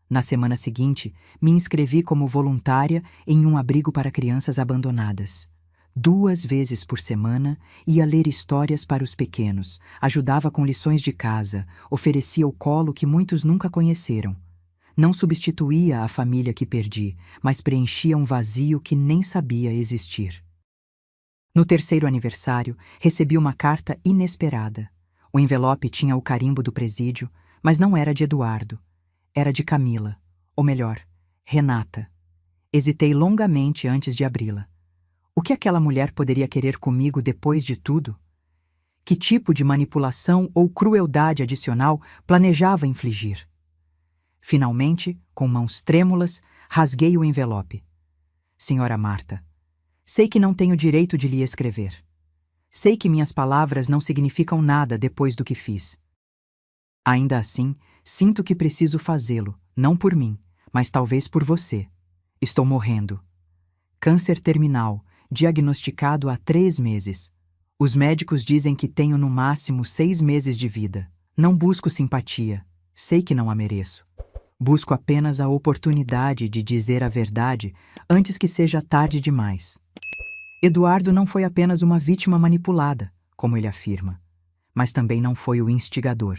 Na semana seguinte, me inscrevi como voluntária em um abrigo para crianças abandonadas. 2 vezes por semana, ia ler histórias para os pequenos, ajudava com lições de casa, oferecia o colo que muitos nunca conheceram. Não substituía a família que perdi, mas preenchia um vazio que nem sabia existir. No 3º aniversário, recebi uma carta inesperada. O envelope tinha o carimbo do presídio, mas não era de Eduardo. Era de Camila, ou melhor, Renata. Hesitei longamente antes de abri-la. O que aquela mulher poderia querer comigo depois de tudo? Que tipo de manipulação ou crueldade adicional planejava infligir? Finalmente, com mãos trêmulas, rasguei o envelope. Senhora Marta, sei que não tenho direito de lhe escrever. Sei que minhas palavras não significam nada depois do que fiz. Ainda assim, sinto que preciso fazê-lo, não por mim, mas talvez por você. Estou morrendo. Câncer terminal, diagnosticado há 3 meses. Os médicos dizem que tenho no máximo 6 meses de vida. Não busco simpatia. Sei que não a mereço. Busco apenas a oportunidade de dizer a verdade antes que seja tarde demais. Eduardo não foi apenas uma vítima manipulada, como ele afirma, mas também não foi o instigador.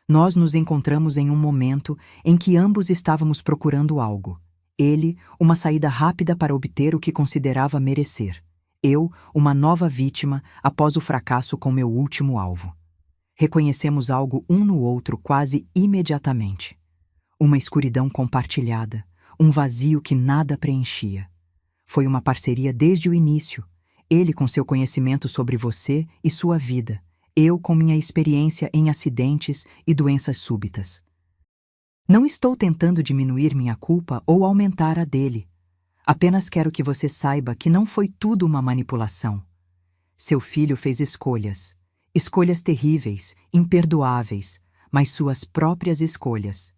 Nós nos encontramos em um momento em que ambos estávamos procurando algo. Ele, uma saída rápida para obter o que considerava merecer. Eu, uma nova vítima após o fracasso com meu último alvo. Reconhecemos algo um no outro quase imediatamente. Uma escuridão compartilhada, um vazio que nada preenchia. Foi uma parceria desde o início. Ele com seu conhecimento sobre você e sua vida. Eu com minha experiência em acidentes e doenças súbitas. Não estou tentando diminuir minha culpa ou aumentar a dele. Apenas quero que você saiba que não foi tudo uma manipulação. Seu filho fez escolhas. Escolhas terríveis, imperdoáveis, mas suas próprias escolhas.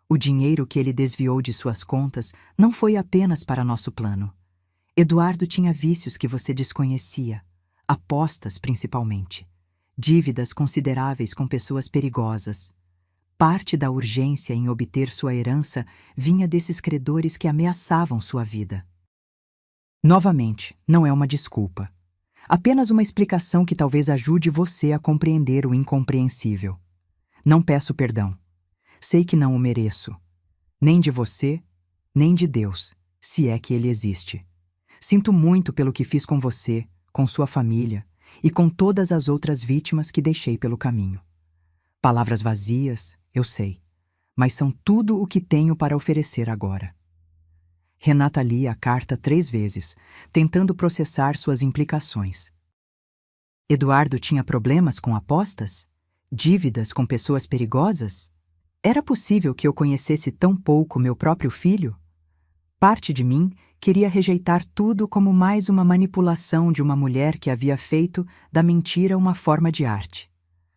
O dinheiro que ele desviou de suas contas não foi apenas para nosso plano. Eduardo tinha vícios que você desconhecia, apostas principalmente, dívidas consideráveis com pessoas perigosas. Parte da urgência em obter sua herança vinha desses credores que ameaçavam sua vida. Novamente, não é uma desculpa. Apenas uma explicação que talvez ajude você a compreender o incompreensível. Não peço perdão. Sei que não o mereço. Nem de você, nem de Deus, se é que ele existe. Sinto muito pelo que fiz com você, com sua família e com todas as outras vítimas que deixei pelo caminho. Palavras vazias, eu sei, mas são tudo o que tenho para oferecer agora. Renata lia a carta 3 vezes, tentando processar suas implicações. Eduardo tinha problemas com apostas? Dívidas com pessoas perigosas? Era possível que eu conhecesse tão pouco meu próprio filho? Parte de mim queria rejeitar tudo como mais uma manipulação de uma mulher que havia feito da mentira uma forma de arte.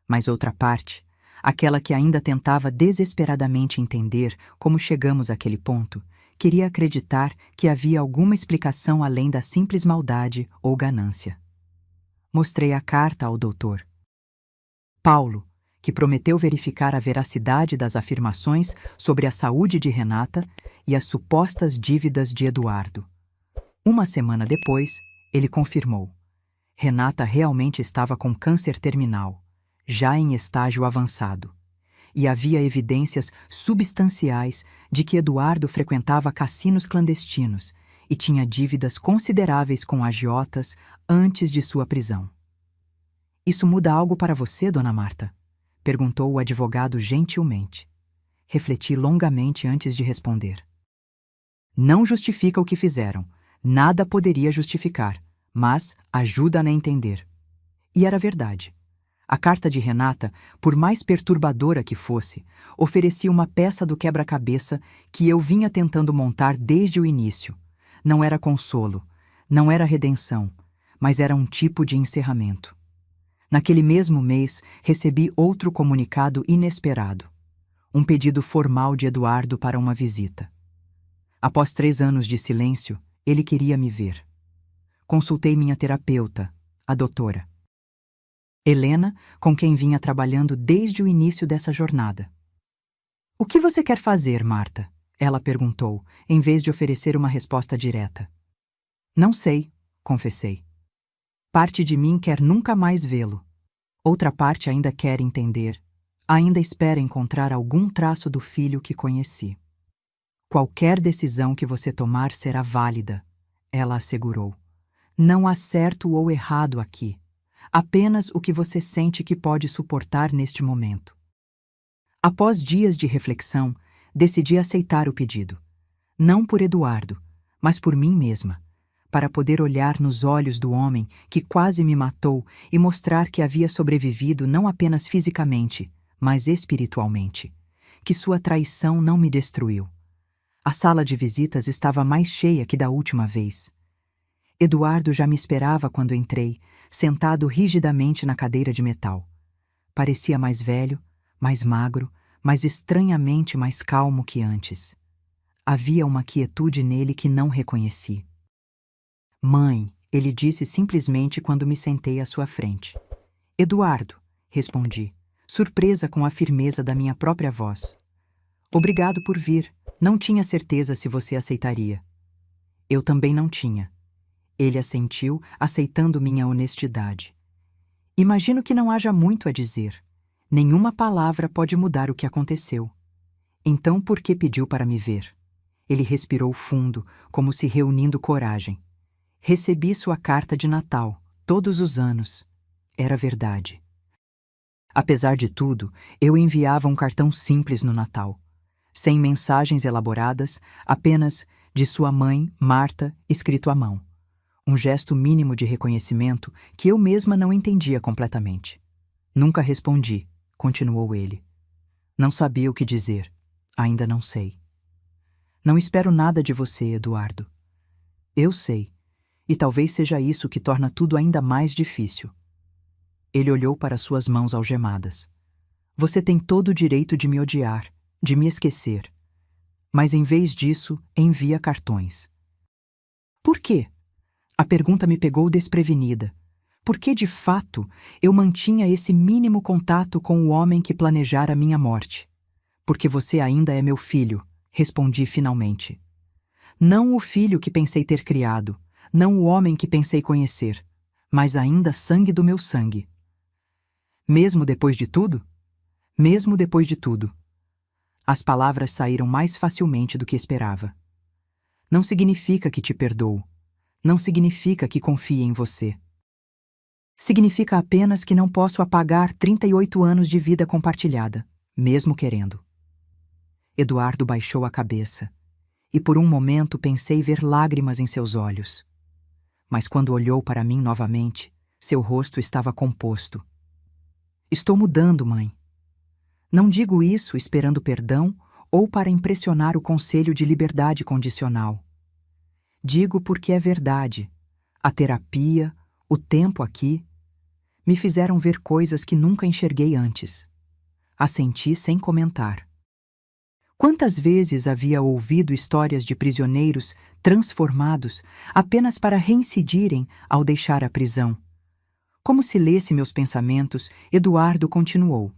Mas outra parte, aquela que ainda tentava desesperadamente entender como chegamos àquele ponto, queria acreditar que havia alguma explicação além da simples maldade ou ganância. Mostrei a carta ao doutor Paulo, que prometeu verificar a veracidade das afirmações sobre a saúde de Renata e as supostas dívidas de Eduardo. Uma semana depois, ele confirmou. Renata realmente estava com câncer terminal, já em estágio avançado, e havia evidências substanciais de que Eduardo frequentava cassinos clandestinos e tinha dívidas consideráveis com agiotas antes de sua prisão. Isso muda algo para você, Dona Marta? Perguntou o advogado gentilmente. Refleti longamente antes de responder. Não justifica o que fizeram. Nada poderia justificar, mas ajuda a entender. E era verdade. A carta de Renata, por mais perturbadora que fosse, oferecia uma peça do quebra-cabeça que eu vinha tentando montar desde o início. Não era consolo, não era redenção, mas era um tipo de encerramento. Naquele mesmo mês, recebi outro comunicado inesperado. Um pedido formal de Eduardo para uma visita. Após 3 anos de silêncio, ele queria me ver. Consultei minha terapeuta, a doutora Helena, com quem vinha trabalhando desde o início dessa jornada. O que você quer fazer, Marta? Ela perguntou, em vez de oferecer uma resposta direta. Não sei, confessei. Parte de mim quer nunca mais vê-lo. Outra parte ainda quer entender. Ainda espera encontrar algum traço do filho que conheci. Qualquer decisão que você tomar será válida, ela assegurou. Não há certo ou errado aqui. Apenas o que você sente que pode suportar neste momento. Após dias de reflexão, decidi aceitar o pedido. Não por Eduardo, mas por mim mesma, para poder olhar nos olhos do homem que quase me matou e mostrar que havia sobrevivido não apenas fisicamente, mas espiritualmente, que sua traição não me destruiu. A sala de visitas estava mais cheia que da última vez. Eduardo já me esperava quando entrei, sentado rigidamente na cadeira de metal. Parecia mais velho, mais magro, mas estranhamente mais calmo que antes. havia uma quietude nele que não reconheci. Mãe, ele disse simplesmente quando me sentei à sua frente. Eduardo, respondi, surpresa com a firmeza da minha própria voz. Obrigado por vir. Não tinha certeza se você aceitaria. Eu também não tinha. Ele assentiu, aceitando minha honestidade. Imagino que não haja muito a dizer. Nenhuma palavra pode mudar o que aconteceu. Então por que pediu para me ver? Ele respirou fundo, como se reunindo coragem. Recebi sua carta de Natal, todos os anos. Era verdade. Apesar de tudo, eu enviava um cartão simples no Natal. Sem mensagens elaboradas, apenas de sua mãe, Marta, escrito à mão. Um gesto mínimo de reconhecimento que eu mesma não entendia completamente. Nunca respondi, continuou ele. Não sabia o que dizer. Ainda não sei. Não espero nada de você, Eduardo. Eu sei, e talvez seja isso que torna tudo ainda mais difícil. Ele olhou para suas mãos algemadas. Você tem todo o direito de me odiar, de me esquecer. Mas em vez disso, envia cartões. Por quê? A pergunta me pegou desprevenida. Por que, de fato, eu mantinha esse mínimo contato com o homem que planejara minha morte? Porque você ainda é meu filho, respondi finalmente. Não o filho que pensei ter criado, não o homem que pensei conhecer, mas ainda sangue do meu sangue. Mesmo depois de tudo? Mesmo depois de tudo. As palavras saíram mais facilmente do que esperava. Não significa que te perdoo. Não significa que confie em você. Significa apenas que não posso apagar 38 anos de vida compartilhada, mesmo querendo. Eduardo baixou a cabeça, e por um momento pensei ver lágrimas em seus olhos. Mas quando olhou para mim novamente, seu rosto estava composto. Estou mudando, mãe. Não digo isso esperando perdão ou para impressionar o Conselho de Liberdade Condicional. Digo porque é verdade. A terapia, o tempo aqui, me fizeram ver coisas que nunca enxerguei antes. Assenti sem comentar. Quantas vezes havia ouvido histórias de prisioneiros transformados apenas para reincidirem ao deixar a prisão? Como se lesse meus pensamentos, Eduardo continuou.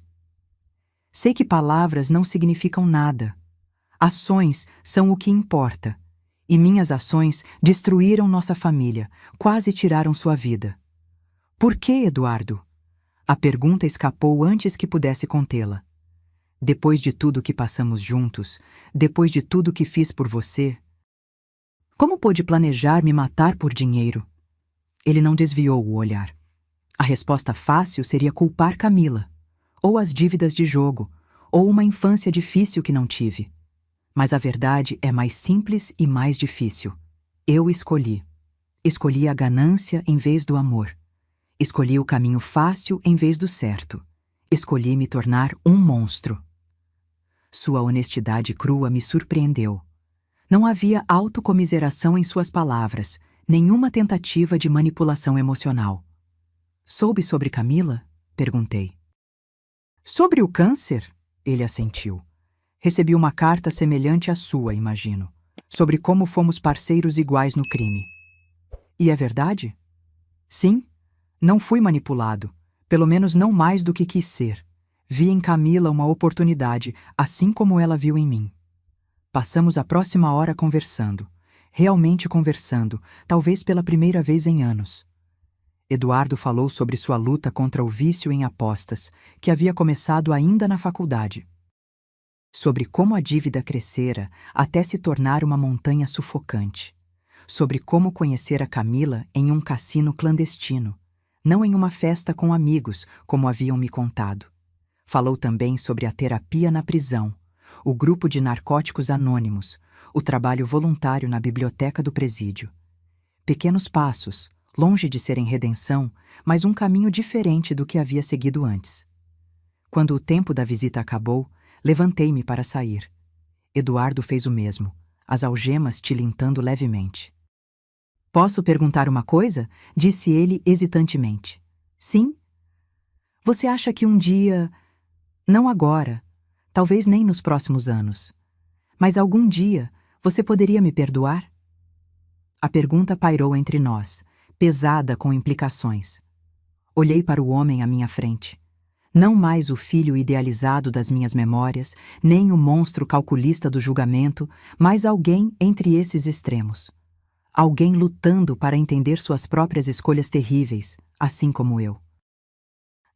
Sei que palavras não significam nada. Ações são o que importa. E minhas ações destruíram nossa família, quase tiraram sua vida. Por que, Eduardo? A pergunta escapou antes que pudesse contê-la. Depois de tudo que passamos juntos, depois de tudo que fiz por você, como pôde planejar me matar por dinheiro? Ele não desviou o olhar. A resposta fácil seria culpar Camila, ou as dívidas de jogo, ou uma infância difícil que não tive. Mas a verdade é mais simples e mais difícil. Eu escolhi. Escolhi a ganância em vez do amor. Escolhi o caminho fácil em vez do certo. Escolhi me tornar um monstro. Sua honestidade crua me surpreendeu. Não havia autocomiseração em suas palavras, nenhuma tentativa de manipulação emocional. Soube sobre Camila? Perguntei. Sobre o câncer? Ele assentiu. Recebi uma carta semelhante à sua, imagino, sobre como fomos parceiros iguais no crime. E é verdade? Sim, não fui manipulado, pelo menos não mais do que quis ser. Vi em Camila uma oportunidade, assim como ela viu em mim. Passamos a próxima hora conversando, realmente conversando, talvez pela primeira vez em anos. Eduardo falou sobre sua luta contra o vício em apostas, que havia começado ainda na faculdade. Sobre como a dívida crescera até se tornar uma montanha sufocante. Sobre como conhecer a Camila em um cassino clandestino, não em uma festa com amigos, como haviam me contado. Falou também sobre a terapia na prisão, o grupo de narcóticos anônimos, o trabalho voluntário na biblioteca do presídio. Pequenos passos, longe de serem redenção, mas um caminho diferente do que havia seguido antes. Quando o tempo da visita acabou, levantei-me para sair. Eduardo fez o mesmo, as algemas tilintando levemente. Posso perguntar uma coisa? Disse ele hesitantemente. Sim? Você acha que um dia... Não agora, talvez nem nos próximos anos, mas algum dia Você poderia me perdoar? A pergunta pairou entre nós, pesada com implicações. Olhei para o homem à minha frente. Não mais o filho idealizado das minhas memórias, nem o monstro calculista do julgamento, mas alguém entre esses extremos. Alguém lutando para entender suas próprias escolhas terríveis, assim como eu.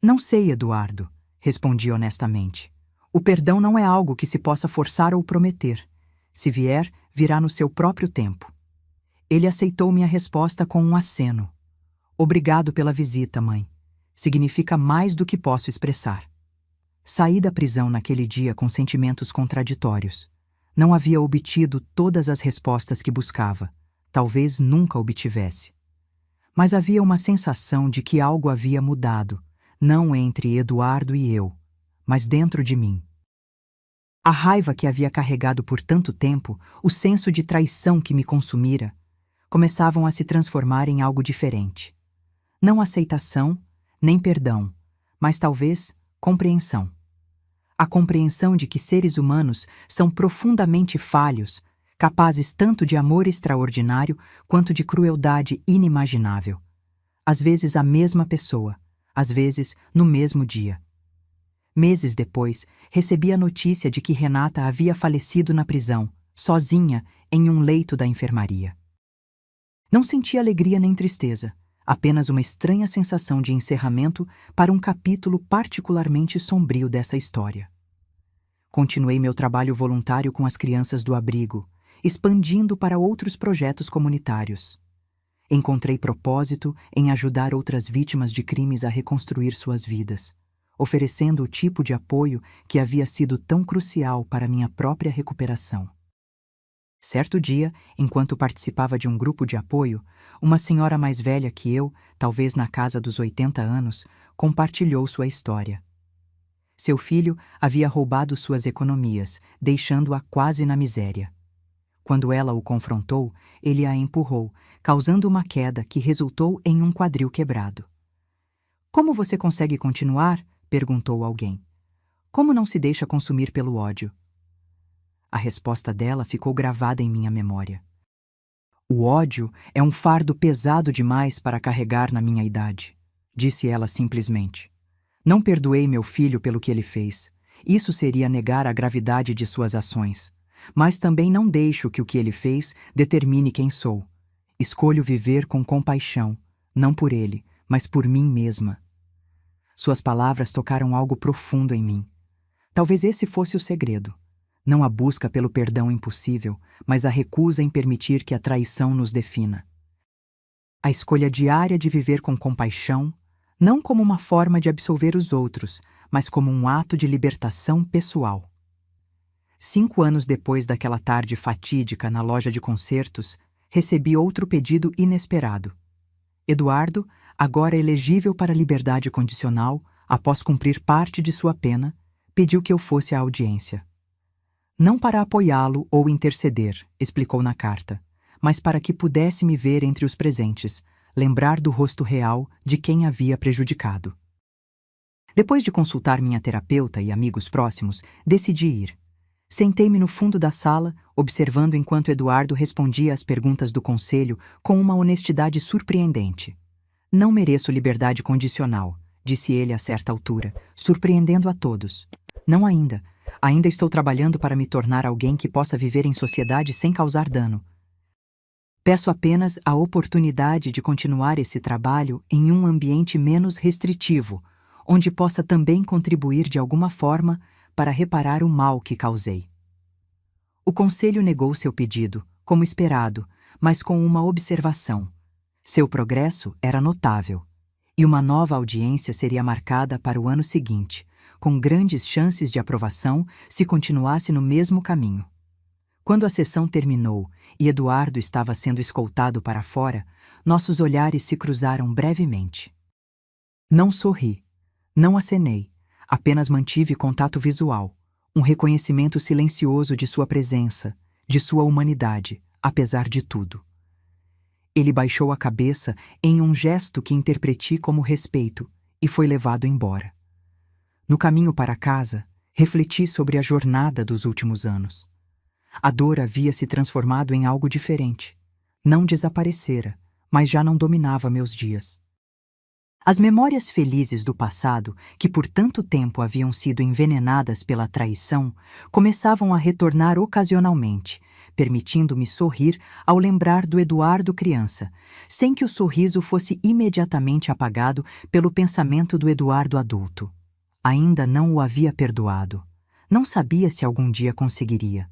Não sei, Eduardo, respondi honestamente. O perdão não é algo que se possa forçar ou prometer. Se vier, virá no seu próprio tempo. Ele aceitou minha resposta com um aceno. Obrigado pela visita, mãe. Significa mais do que posso expressar. Saí da prisão naquele dia com sentimentos contraditórios. Não havia obtido todas as respostas que buscava. Talvez nunca obtivesse. Mas havia uma sensação de que algo havia mudado, não entre Eduardo e eu, mas dentro de mim. A raiva que havia carregado por tanto tempo, o senso de traição que me consumira, começavam a se transformar em algo diferente. Não aceitação, nem perdão, mas talvez compreensão. A compreensão de que seres humanos são profundamente falhos, capazes tanto de amor extraordinário quanto de crueldade inimaginável. Às vezes a mesma pessoa, às vezes no mesmo dia. Meses depois, recebi a notícia de que Renata havia falecido na prisão, sozinha, em um leito da enfermaria. Não senti alegria nem tristeza, apenas uma estranha sensação de encerramento para um capítulo particularmente sombrio dessa história. Continuei meu trabalho voluntário com as crianças do abrigo, expandindo para outros projetos comunitários. Encontrei propósito em ajudar outras vítimas de crimes a reconstruir suas vidas, oferecendo o tipo de apoio que havia sido tão crucial para minha própria recuperação. Certo dia, enquanto participava de um grupo de apoio, uma senhora mais velha que eu, talvez na casa dos 80 anos, compartilhou sua história. Seu filho havia roubado suas economias, deixando-a quase na miséria. Quando ela o confrontou, ele a empurrou, causando uma queda que resultou em um quadril quebrado. "Como você consegue continuar?" perguntou alguém. "Como não se deixa consumir pelo ódio?" A resposta dela ficou gravada em minha memória. "O ódio é um fardo pesado demais para carregar na minha idade", disse ela simplesmente. "Não perdoei meu filho pelo que ele fez. Isso seria negar a gravidade de suas ações. Mas também não deixo que o que ele fez determine quem sou. Escolho viver com compaixão, não por ele, mas por mim mesma." Suas palavras tocaram algo profundo em mim. Talvez esse fosse o segredo. Não a busca pelo perdão impossível, mas a recusa em permitir que a traição nos defina. A escolha diária de viver com compaixão, não como uma forma de absolver os outros, mas como um ato de libertação pessoal. 5 anos depois daquela tarde fatídica na loja de concertos, recebi outro pedido inesperado. Eduardo, agora elegível para liberdade condicional, após cumprir parte de sua pena, pediu que eu fosse à audiência. "Não para apoiá-lo ou interceder", explicou na carta, "mas para que pudesse me ver entre os presentes, lembrar do rosto real de quem havia prejudicado." Depois de consultar minha terapeuta e amigos próximos, decidi ir. Sentei-me no fundo da sala, observando enquanto Eduardo respondia às perguntas do conselho com uma honestidade surpreendente. "Não mereço liberdade condicional", disse ele a certa altura, surpreendendo a todos. "Não ainda. Ainda estou trabalhando para me tornar alguém que possa viver em sociedade sem causar dano. Peço apenas a oportunidade de continuar esse trabalho em um ambiente menos restritivo, onde possa também contribuir de alguma forma para reparar o mal que causei." O conselho negou seu pedido, como esperado, mas com uma observação. Seu progresso era notável, e uma nova audiência seria marcada para o ano seguinte, com grandes chances de aprovação se continuasse no mesmo caminho. Quando a sessão terminou e Eduardo estava sendo escoltado para fora, nossos olhares se cruzaram brevemente. Não sorri, não acenei, apenas mantive contato visual, um reconhecimento silencioso de sua presença, de sua humanidade, apesar de tudo. Ele baixou a cabeça em um gesto que interpreti como respeito e foi levado embora. No caminho para casa, refleti sobre a jornada dos últimos anos. A dor havia se transformado em algo diferente. Não desaparecera, mas já não dominava meus dias. As memórias felizes do passado, que por tanto tempo haviam sido envenenadas pela traição, começavam a retornar ocasionalmente, permitindo-me sorrir ao lembrar do Eduardo criança, sem que o sorriso fosse imediatamente apagado pelo pensamento do Eduardo adulto. Ainda não o havia perdoado. Não sabia se algum dia conseguiria,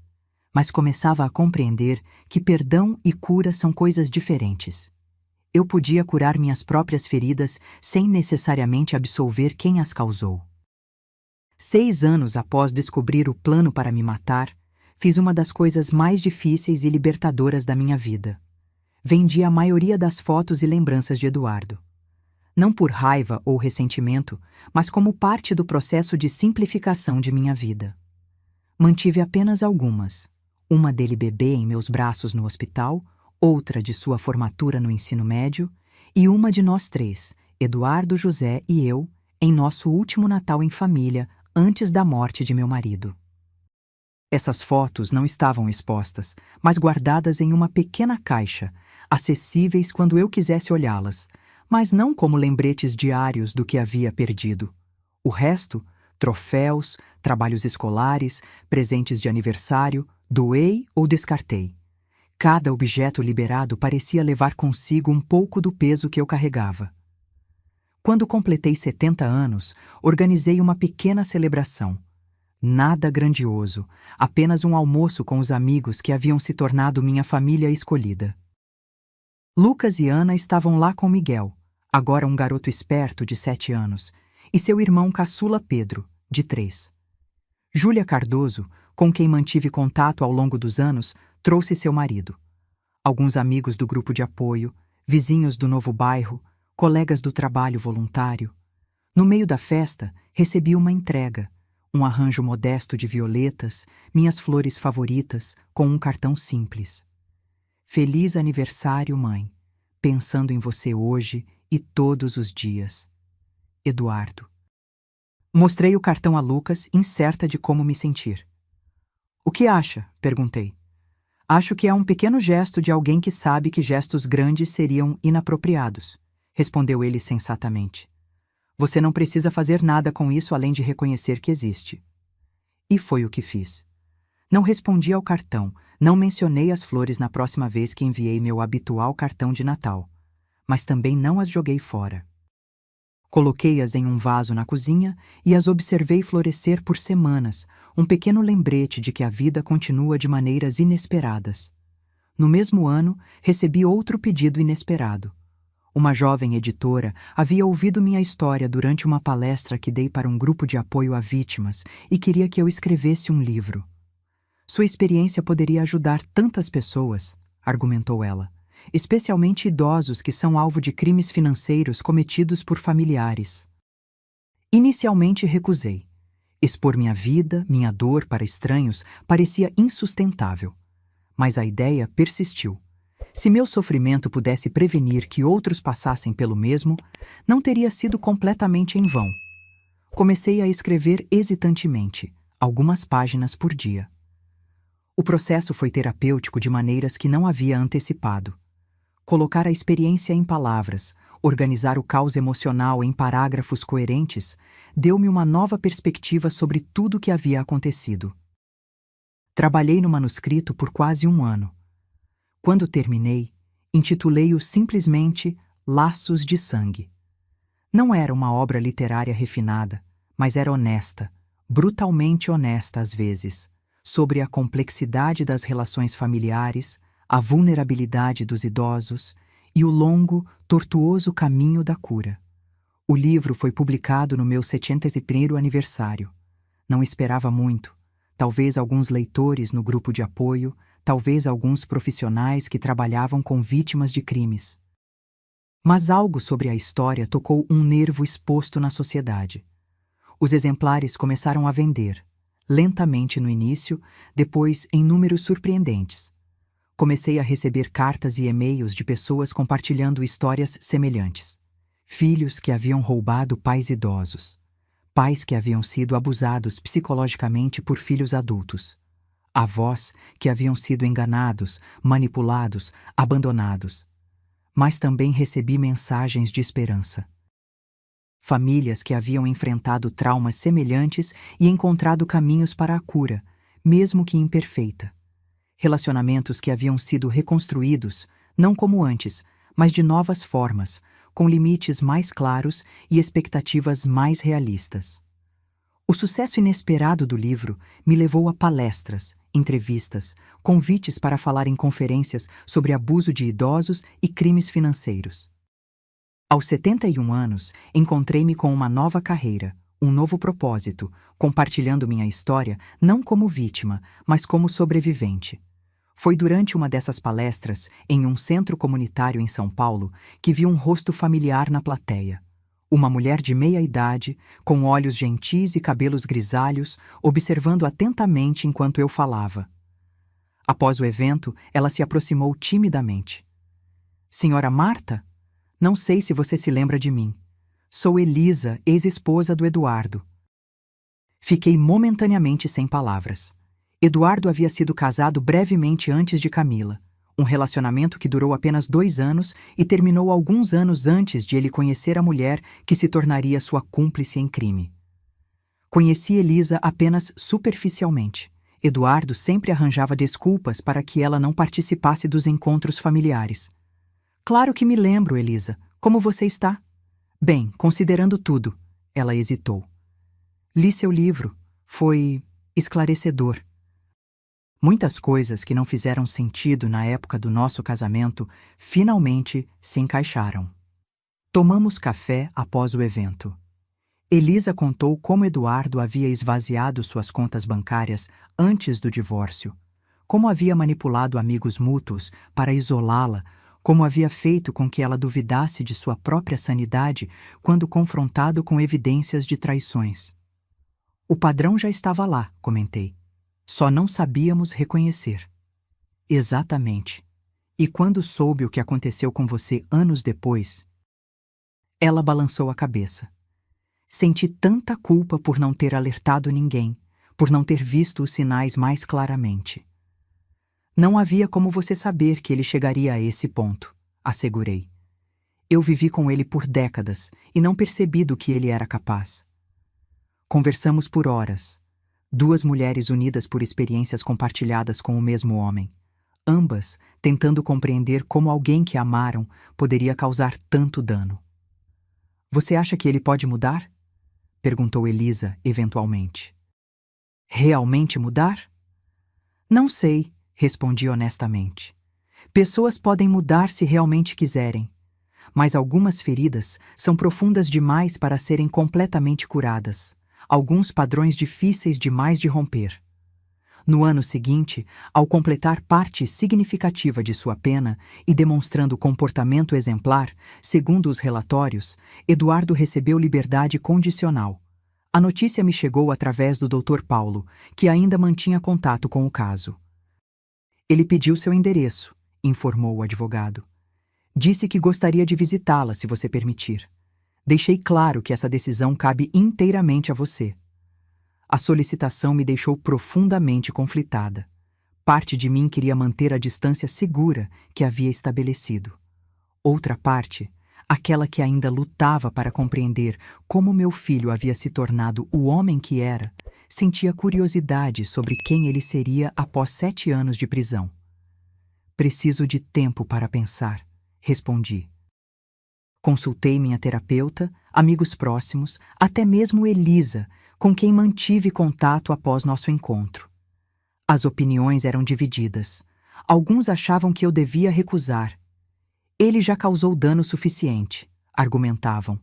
mas começava a compreender que perdão e cura são coisas diferentes. Eu podia curar minhas próprias feridas sem necessariamente absolver quem as causou. 6 anos após descobrir o plano para me matar, fiz uma das coisas mais difíceis e libertadoras da minha vida. Vendi a maioria das fotos e lembranças de Eduardo. Não por raiva ou ressentimento, mas como parte do processo de simplificação de minha vida. Mantive apenas algumas. Uma dele bebê em meus braços no hospital, outra de sua formatura no ensino médio, e uma de nós 3, Eduardo, José e eu, em nosso último Natal em família, antes da morte de meu marido. Essas fotos não estavam expostas, mas guardadas em uma pequena caixa, acessíveis quando eu quisesse olhá-las, mas não como lembretes diários do que havia perdido. O resto, troféus, trabalhos escolares, presentes de aniversário, doei ou descartei. Cada objeto liberado parecia levar consigo um pouco do peso que eu carregava. Quando completei 70 anos, organizei uma pequena celebração. Nada grandioso, apenas um almoço com os amigos que haviam se tornado minha família escolhida. Lucas e Ana estavam lá com Miguel, agora um garoto esperto de 7 anos, e seu irmão caçula Pedro, de 3. Júlia Cardoso, com quem mantive contato ao longo dos anos, trouxe seu marido. Alguns amigos do grupo de apoio, vizinhos do novo bairro, colegas do trabalho voluntário. No meio da festa, recebi uma entrega, um arranjo modesto de violetas, minhas flores favoritas, com um cartão simples. Feliz aniversário, mãe. Pensando em você hoje e todos os dias. Eduardo. Mostrei o cartão a Lucas, incerta de como me sentir. O que acha? Perguntei. Acho que é um pequeno gesto de alguém que sabe que gestos grandes seriam inapropriados, respondeu ele sensatamente. Você não precisa fazer nada com isso além de reconhecer que existe. E foi o que fiz. Não respondi ao cartão, não mencionei as flores na próxima vez que enviei meu habitual cartão de Natal, mas também não as joguei fora. Coloquei-as em um vaso na cozinha e as observei florescer por semanas, um pequeno lembrete de que a vida continua de maneiras inesperadas. No mesmo ano, recebi outro pedido inesperado. Uma jovem editora havia ouvido minha história durante uma palestra que dei para um grupo de apoio a vítimas e queria que eu escrevesse um livro. Sua experiência poderia ajudar tantas pessoas, argumentou ela, especialmente idosos que são alvo de crimes financeiros cometidos por familiares. Inicialmente recusei. Expor minha vida, minha dor para estranhos parecia insustentável. Mas a ideia persistiu. Se meu sofrimento pudesse prevenir que outros passassem pelo mesmo, não teria sido completamente em vão. Comecei a escrever hesitantemente, algumas páginas por dia. O processo foi terapêutico de maneiras que não havia antecipado. Colocar a experiência em palavras, organizar o caos emocional em parágrafos coerentes, deu-me uma nova perspectiva sobre tudo o que havia acontecido. Trabalhei no manuscrito por quase 1 ano. Quando terminei, intitulei-o simplesmente Laços de Sangue. Não era uma obra literária refinada, mas era honesta, brutalmente honesta às vezes, sobre a complexidade das relações familiares, a vulnerabilidade dos idosos e o longo, tortuoso caminho da cura. O livro foi publicado no meu 71º aniversário. Não esperava muito. Talvez alguns leitores no grupo de apoio, talvez alguns profissionais que trabalhavam com vítimas de crimes. Mas algo sobre a história tocou um nervo exposto na sociedade. Os exemplares começaram a vender, lentamente no início, depois em números surpreendentes. Comecei a receber cartas e e-mails de pessoas compartilhando histórias semelhantes. Filhos que haviam roubado pais idosos. Pais que haviam sido abusados psicologicamente por filhos adultos. avós que haviam sido enganados, manipulados, abandonados. Mas também recebi mensagens de esperança. Famílias que haviam enfrentado traumas semelhantes e encontrado caminhos para a cura, mesmo que imperfeita. Relacionamentos que haviam sido reconstruídos, não como antes, mas de novas formas, com limites mais claros e expectativas mais realistas. O sucesso inesperado do livro me levou a palestras, entrevistas, convites para falar em conferências sobre abuso de idosos e crimes financeiros. Aos 71 anos, encontrei-me com uma nova carreira, um novo propósito, compartilhando minha história não como vítima, mas como sobrevivente. Foi durante uma dessas palestras, em um centro comunitário em São Paulo, que vi um rosto familiar na plateia. Uma mulher de meia idade, com olhos gentis e cabelos grisalhos, observando atentamente enquanto eu falava. Após o evento, ela se aproximou timidamente. Senhora Marta? Não sei se você se lembra de mim. Sou Elisa, ex-esposa do Eduardo. Fiquei momentaneamente sem palavras. Eduardo havia sido casado brevemente antes de Camila, um relacionamento que durou apenas 2 anos e terminou alguns anos antes de ele conhecer a mulher que se tornaria sua cúmplice em crime. Conheci Elisa apenas superficialmente. Eduardo sempre arranjava desculpas para que ela não participasse dos encontros familiares. Claro que me lembro, Elisa. Como você está? Bem, considerando tudo. Ela hesitou. Li seu livro. Foi esclarecedor. Muitas coisas que não fizeram sentido na época do nosso casamento finalmente se encaixaram. Tomamos café após o evento. Elisa contou como Eduardo havia esvaziado suas contas bancárias antes do divórcio, como havia manipulado amigos mútuos para isolá-la, como havia feito com que ela duvidasse de sua própria sanidade quando confrontado com evidências de traições. O padrão já estava lá, comentei. Só não sabíamos reconhecer. Exatamente. E quando soube o que aconteceu com você anos depois? Ela balançou a cabeça. Senti tanta culpa por não ter alertado ninguém, por não ter visto os sinais mais claramente. Não havia como você saber que ele chegaria a esse ponto, assegurei. Eu vivi com ele por décadas e não percebi do que ele era capaz. Conversamos por horas. 2 mulheres unidas por experiências compartilhadas com o mesmo homem, ambas tentando compreender como alguém que amaram poderia causar tanto dano. Você acha que ele pode mudar? Perguntou Elisa, eventualmente. Realmente mudar? Não sei, respondi honestamente. Pessoas podem mudar se realmente quiserem, mas algumas feridas são profundas demais para serem completamente curadas. Alguns padrões difíceis demais de romper. No ano seguinte, ao completar parte significativa de sua pena e demonstrando comportamento exemplar, segundo os relatórios, Eduardo recebeu liberdade condicional. A notícia me chegou através do Dr. Paulo, que ainda mantinha contato com o caso. Ele pediu seu endereço, informou o advogado. Disse que gostaria de visitá-la, se você permitir. Deixei claro que essa decisão cabe inteiramente a você. A solicitação me deixou profundamente conflitada. Parte de mim queria manter a distância segura que havia estabelecido. Outra parte, aquela que ainda lutava para compreender como meu filho havia se tornado o homem que era, sentia curiosidade sobre quem ele seria após 7 anos de prisão. Preciso de tempo para pensar, respondi. Consultei minha terapeuta, amigos próximos, até mesmo Elisa, com quem mantive contato após nosso encontro. As opiniões eram divididas. Alguns achavam que eu devia recusar. Ele já causou dano suficiente, argumentavam.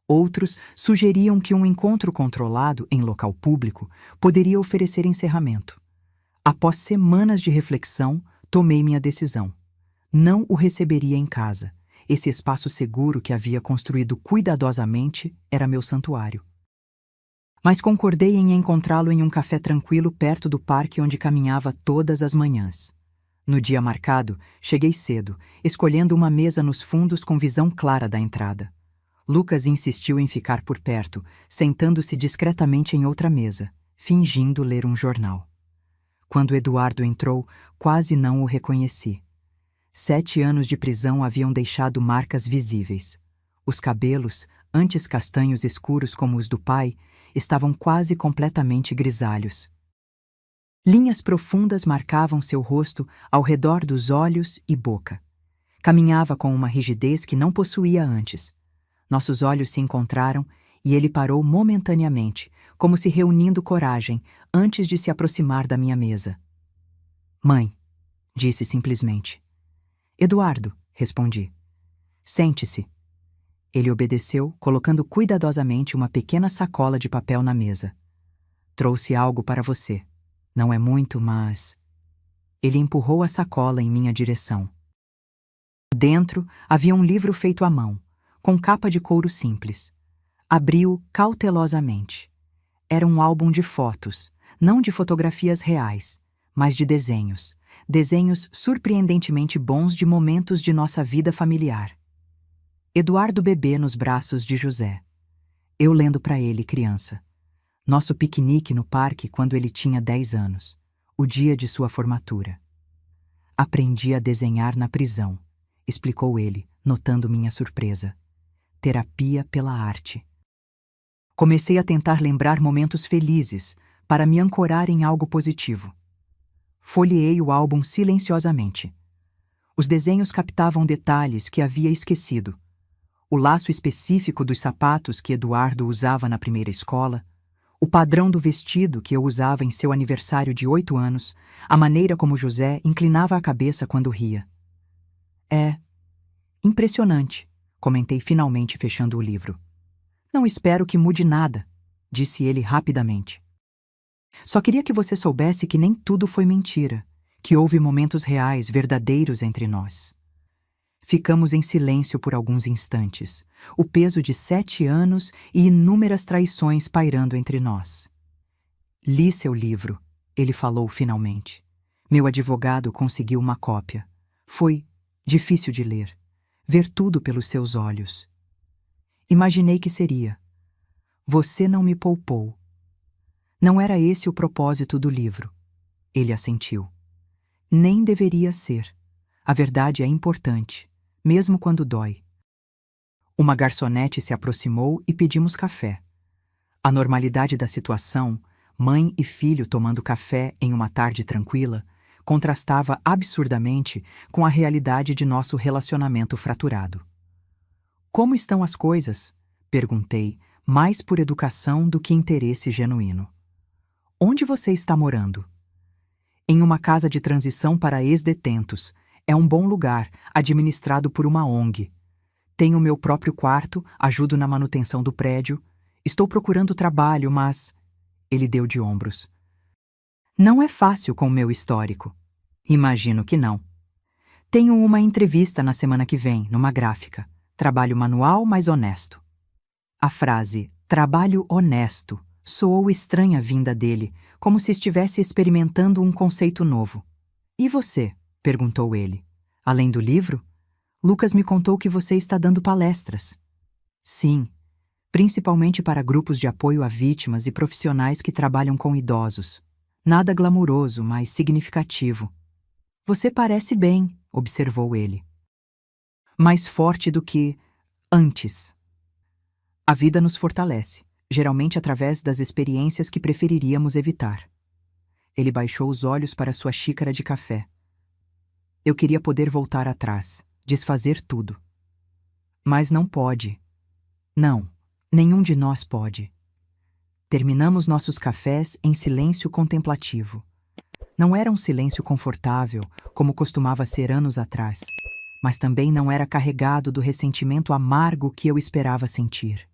Outros sugeriam que um encontro controlado em local público poderia oferecer encerramento. Após semanas de reflexão, tomei minha decisão. Não o receberia em casa. Esse espaço seguro que havia construído cuidadosamente era meu santuário. Mas concordei em encontrá-lo em um café tranquilo perto do parque onde caminhava todas as manhãs. No dia marcado, cheguei cedo, escolhendo uma mesa nos fundos com visão clara da entrada. Lucas insistiu em ficar por perto, sentando-se discretamente em outra mesa, fingindo ler um jornal. Quando Eduardo entrou, quase não o reconheci. 7 anos de prisão haviam deixado marcas visíveis. Os cabelos, antes castanhos escuros como os do pai, estavam quase completamente grisalhos. Linhas profundas marcavam seu rosto ao redor dos olhos e boca. Caminhava com uma rigidez que não possuía antes. Nossos olhos se encontraram e ele parou momentaneamente, como se reunindo coragem, antes de se aproximar da minha mesa. Mãe, disse simplesmente. Eduardo, respondi. Sente-se. Ele obedeceu, colocando cuidadosamente uma pequena sacola de papel na mesa. Trouxe algo para você. Não é muito, mas... Ele empurrou a sacola em minha direção. Dentro havia um livro feito à mão, com capa de couro simples. Abriu cautelosamente. Era um álbum de fotos, não de fotografias reais, mas de desenhos. Desenhos surpreendentemente bons de momentos de nossa vida familiar. Eduardo bebê nos braços de José. Eu lendo para ele, criança. Nosso piquenique no parque quando ele tinha 10 anos. O dia de sua formatura. Aprendi a desenhar na prisão, explicou ele, notando minha surpresa. Terapia pela arte. Comecei a tentar lembrar momentos felizes, para me ancorar em algo positivo. Folheei o álbum silenciosamente. Os desenhos captavam detalhes que havia esquecido. O laço específico dos sapatos que Eduardo usava na primeira escola, o padrão do vestido que eu usava em seu aniversário de 8 anos, a maneira como José inclinava a cabeça quando ria. É impressionante, comentei finalmente fechando o livro. Não espero que mude nada, disse ele rapidamente. Só queria que você soubesse que nem tudo foi mentira, que houve momentos reais, verdadeiros entre nós. Ficamos em silêncio por alguns instantes, o peso de 7 anos e inúmeras traições pairando entre nós. Li seu livro, ele falou finalmente. Meu advogado conseguiu uma cópia. Foi difícil de ler, ver tudo pelos seus olhos. Imaginei que seria. Você não me poupou. Não era esse o propósito do livro. Ele assentiu. Nem deveria ser. A verdade é importante, mesmo quando dói. Uma garçonete se aproximou e pedimos café. A normalidade da situação, mãe e filho tomando café em uma tarde tranquila, contrastava absurdamente com a realidade de nosso relacionamento fraturado. Como estão as coisas? Perguntei, mais por educação do que interesse genuíno. Onde você está morando? Em uma casa de transição para ex-detentos. É um bom lugar, administrado por uma ONG. Tenho meu próprio quarto, ajudo na manutenção do prédio. Estou procurando trabalho, mas... Ele deu de ombros. Não é fácil com o meu histórico. Imagino que não. Tenho uma entrevista na semana que vem, numa gráfica. Trabalho manual, mas honesto. A frase, trabalho honesto, soou estranha vinda dele, como se estivesse experimentando um conceito novo. E você? Perguntou ele. Além do livro? Lucas me contou que você está dando palestras. Sim, principalmente para grupos de apoio a vítimas e profissionais que trabalham com idosos. Nada glamuroso, mas significativo. Você parece bem, observou ele. Mais forte do que antes. A vida nos fortalece, geralmente através das experiências que preferiríamos evitar. Ele baixou os olhos para sua xícara de café. Eu queria poder voltar atrás, desfazer tudo. Mas não pode. Não, nenhum de nós pode. Terminamos nossos cafés em silêncio contemplativo. Não era um silêncio confortável, como costumava ser anos atrás, mas também não era carregado do ressentimento amargo que eu esperava sentir.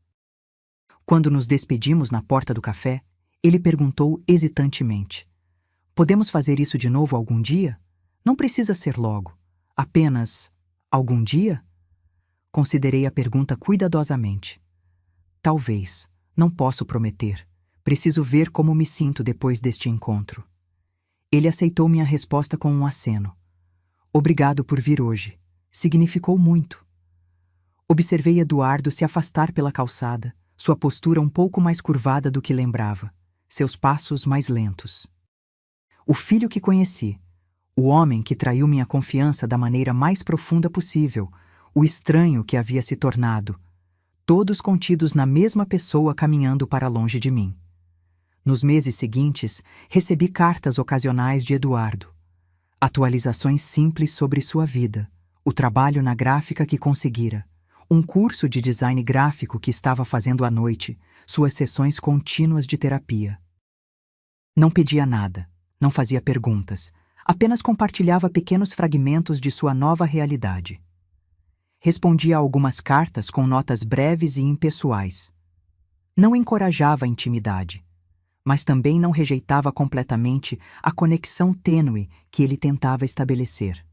Quando nos despedimos na porta do café, ele perguntou hesitantemente: podemos fazer isso de novo algum dia? Não precisa ser logo. Apenas algum dia? Considerei a pergunta cuidadosamente. Talvez. Não posso prometer. Preciso ver como me sinto depois deste encontro. Ele aceitou minha resposta com um aceno. Obrigado por vir hoje. Significou muito. Observei Eduardo se afastar pela calçada, sua postura um pouco mais curvada do que lembrava, seus passos mais lentos. o filho que conheci, o homem que traiu minha confiança da maneira mais profunda possível, o estranho que havia se tornado, todos contidos na mesma pessoa caminhando para longe de mim. Nos meses seguintes, recebi cartas ocasionais de Eduardo, atualizações simples sobre sua vida, o trabalho na gráfica que conseguira, um curso de design gráfico que estava fazendo à noite, suas sessões contínuas de terapia. Não pedia nada, não fazia perguntas, apenas compartilhava pequenos fragmentos de sua nova realidade. Respondia a algumas cartas com notas breves e impessoais. Não encorajava a intimidade, mas também não rejeitava completamente a conexão tênue que ele tentava estabelecer.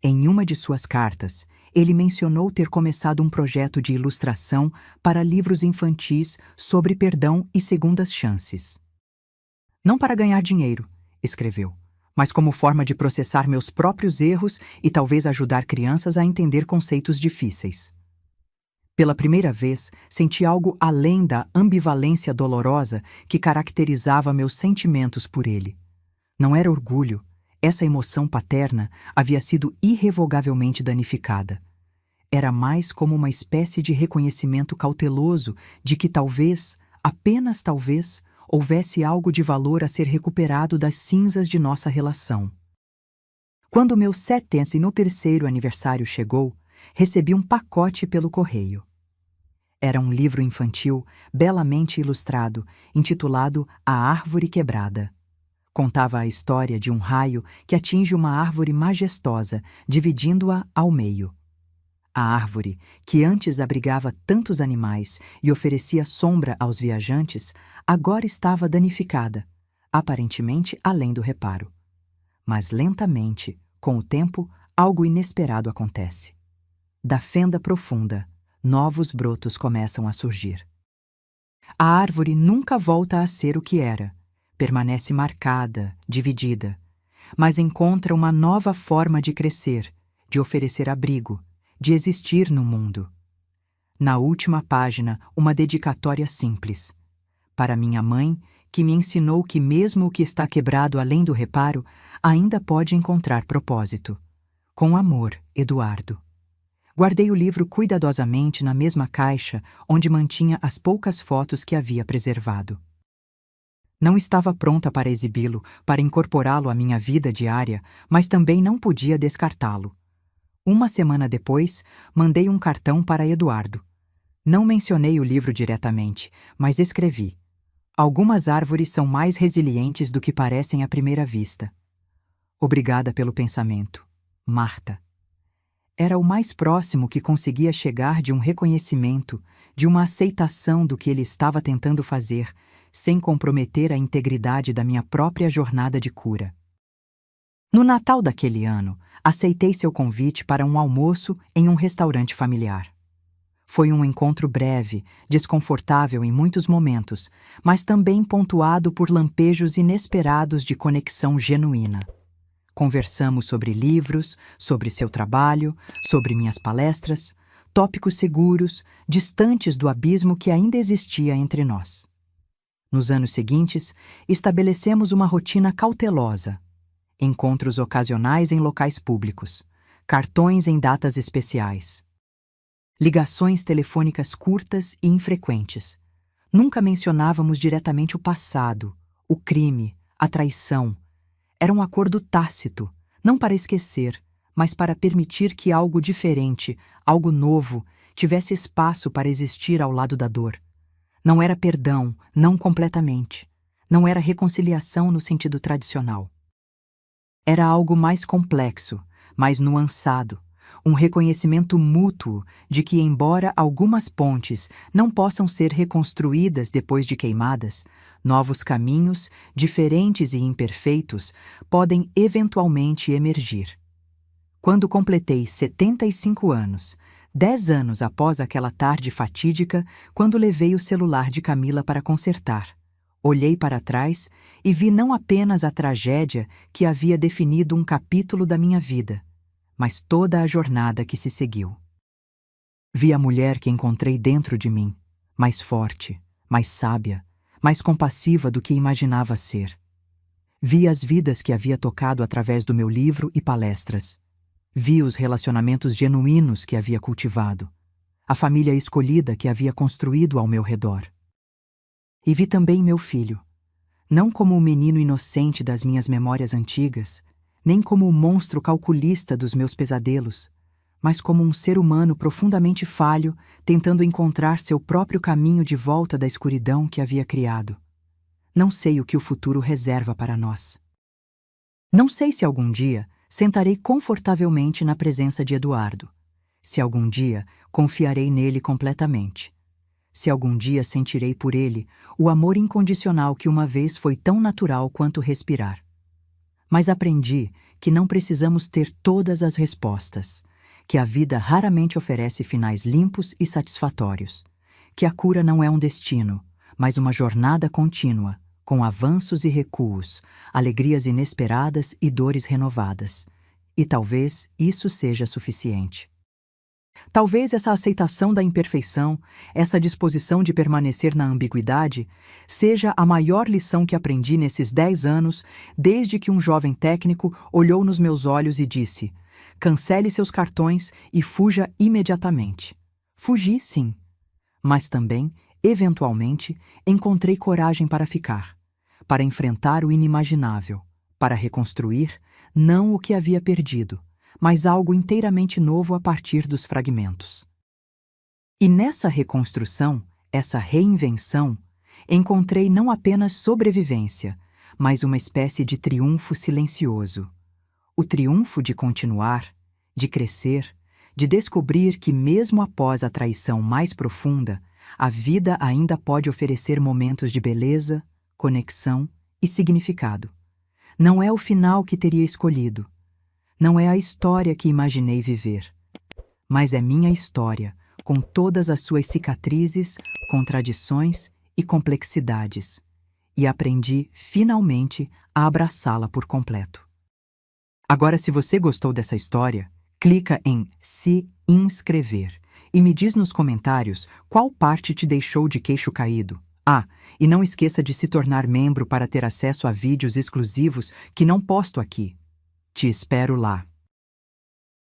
Em uma de suas cartas, ele mencionou ter começado um projeto de ilustração para livros infantis sobre perdão e segundas chances. Não para ganhar dinheiro, escreveu, mas como forma de processar meus próprios erros e talvez ajudar crianças a entender conceitos difíceis. Pela primeira vez, senti algo além da ambivalência dolorosa que caracterizava meus sentimentos por ele. Não era orgulho, essa emoção paterna havia sido irrevogavelmente danificada. Era mais como uma espécie de reconhecimento cauteloso de que talvez, apenas talvez, houvesse algo de valor a ser recuperado das cinzas de nossa relação. Quando meu 73º aniversário chegou, recebi um pacote pelo correio. Era um livro infantil belamente ilustrado, intitulado A Árvore Quebrada. Contava a história de um raio que atinge uma árvore majestosa, dividindo-a ao meio. A árvore, que antes abrigava tantos animais e oferecia sombra aos viajantes, agora estava danificada, aparentemente além do reparo. Mas lentamente, com o tempo, algo inesperado acontece. Da fenda profunda, novos brotos começam a surgir. A árvore nunca volta a ser o que era, permanece marcada, dividida, mas encontra uma nova forma de crescer, de oferecer abrigo, de existir no mundo. Na última página, uma dedicatória simples. Para minha mãe, que me ensinou que mesmo o que está quebrado além do reparo, ainda pode encontrar propósito. Com amor, Eduardo. Guardei o livro cuidadosamente na mesma caixa onde mantinha as poucas fotos que havia preservado. Não estava pronta para exibi-lo, para incorporá-lo à minha vida diária, mas também não podia descartá-lo. Uma semana depois, mandei um cartão para Eduardo. Não mencionei o livro diretamente, mas escrevi: algumas árvores são mais resilientes do que parecem à primeira vista. Obrigada pelo pensamento, Marta. Era o mais próximo que conseguia chegar de um reconhecimento, de uma aceitação do que ele estava tentando fazer, sem comprometer a integridade da minha própria jornada de cura. No Natal daquele ano, aceitei seu convite para um almoço em um restaurante familiar. Foi um encontro breve, desconfortável em muitos momentos, mas também pontuado por lampejos inesperados de conexão genuína. Conversamos sobre livros, sobre seu trabalho, sobre minhas palestras, tópicos seguros, distantes do abismo que ainda existia entre nós. Nos anos seguintes, estabelecemos uma rotina cautelosa. Encontros ocasionais em locais públicos, cartões em datas especiais. Ligações telefônicas curtas e infrequentes. Nunca mencionávamos diretamente o passado, o crime, a traição. Era um acordo tácito, não para esquecer, mas para permitir que algo diferente, algo novo, tivesse espaço para existir ao lado da dor. Não era perdão, não completamente. Não era reconciliação no sentido tradicional. Era algo mais complexo, mais nuançado, um reconhecimento mútuo de que, embora algumas pontes não possam ser reconstruídas depois de queimadas, novos caminhos, diferentes e imperfeitos, podem eventualmente emergir. Quando completei 75 anos, 10 anos após aquela tarde fatídica, quando levei o celular de Camila para consertar, olhei para trás e vi não apenas a tragédia que havia definido um capítulo da minha vida, mas toda a jornada que se seguiu. Vi a mulher que encontrei dentro de mim, mais forte, mais sábia, mais compassiva do que imaginava ser. Vi as vidas que havia tocado através do meu livro e palestras. Vi os relacionamentos genuínos que havia cultivado, a família escolhida que havia construído ao meu redor. E vi também meu filho, não como o menino inocente das minhas memórias antigas, nem como o monstro calculista dos meus pesadelos, mas como um ser humano profundamente falho, tentando encontrar seu próprio caminho de volta da escuridão que havia criado. Não sei o que o futuro reserva para nós. Não sei se algum dia sentarei confortavelmente na presença de Eduardo, se algum dia confiarei nele completamente, se algum dia sentirei por ele o amor incondicional que uma vez foi tão natural quanto respirar. Mas aprendi que não precisamos ter todas as respostas, que a vida raramente oferece finais limpos e satisfatórios, que a cura não é um destino, mas uma jornada contínua, com avanços e recuos, alegrias inesperadas e dores renovadas. E talvez isso seja suficiente. Talvez essa aceitação da imperfeição, essa disposição de permanecer na ambiguidade, seja a maior lição que aprendi nesses 10 anos, desde que um jovem técnico olhou nos meus olhos e disse: cancele seus cartões e fuja imediatamente. Fugi, sim. Mas também, eventualmente, encontrei coragem para ficar, para enfrentar o inimaginável, para reconstruir, não o que havia perdido, mas algo inteiramente novo a partir dos fragmentos. E nessa reconstrução, essa reinvenção, encontrei não apenas sobrevivência, mas uma espécie de triunfo silencioso. O triunfo de continuar, de crescer, de descobrir que mesmo após a traição mais profunda, a vida ainda pode oferecer momentos de beleza, conexão e significado. Não é o final que teria escolhido. Não é a história que imaginei viver. Mas é minha história, com todas as suas cicatrizes, contradições e complexidades. E aprendi, finalmente, a abraçá-la por completo. Agora, se você gostou dessa história, clica em se inscrever e me diz nos comentários qual parte te deixou de queixo caído. Ah, e não esqueça de se tornar membro para ter acesso a vídeos exclusivos que não posto aqui. Te espero lá.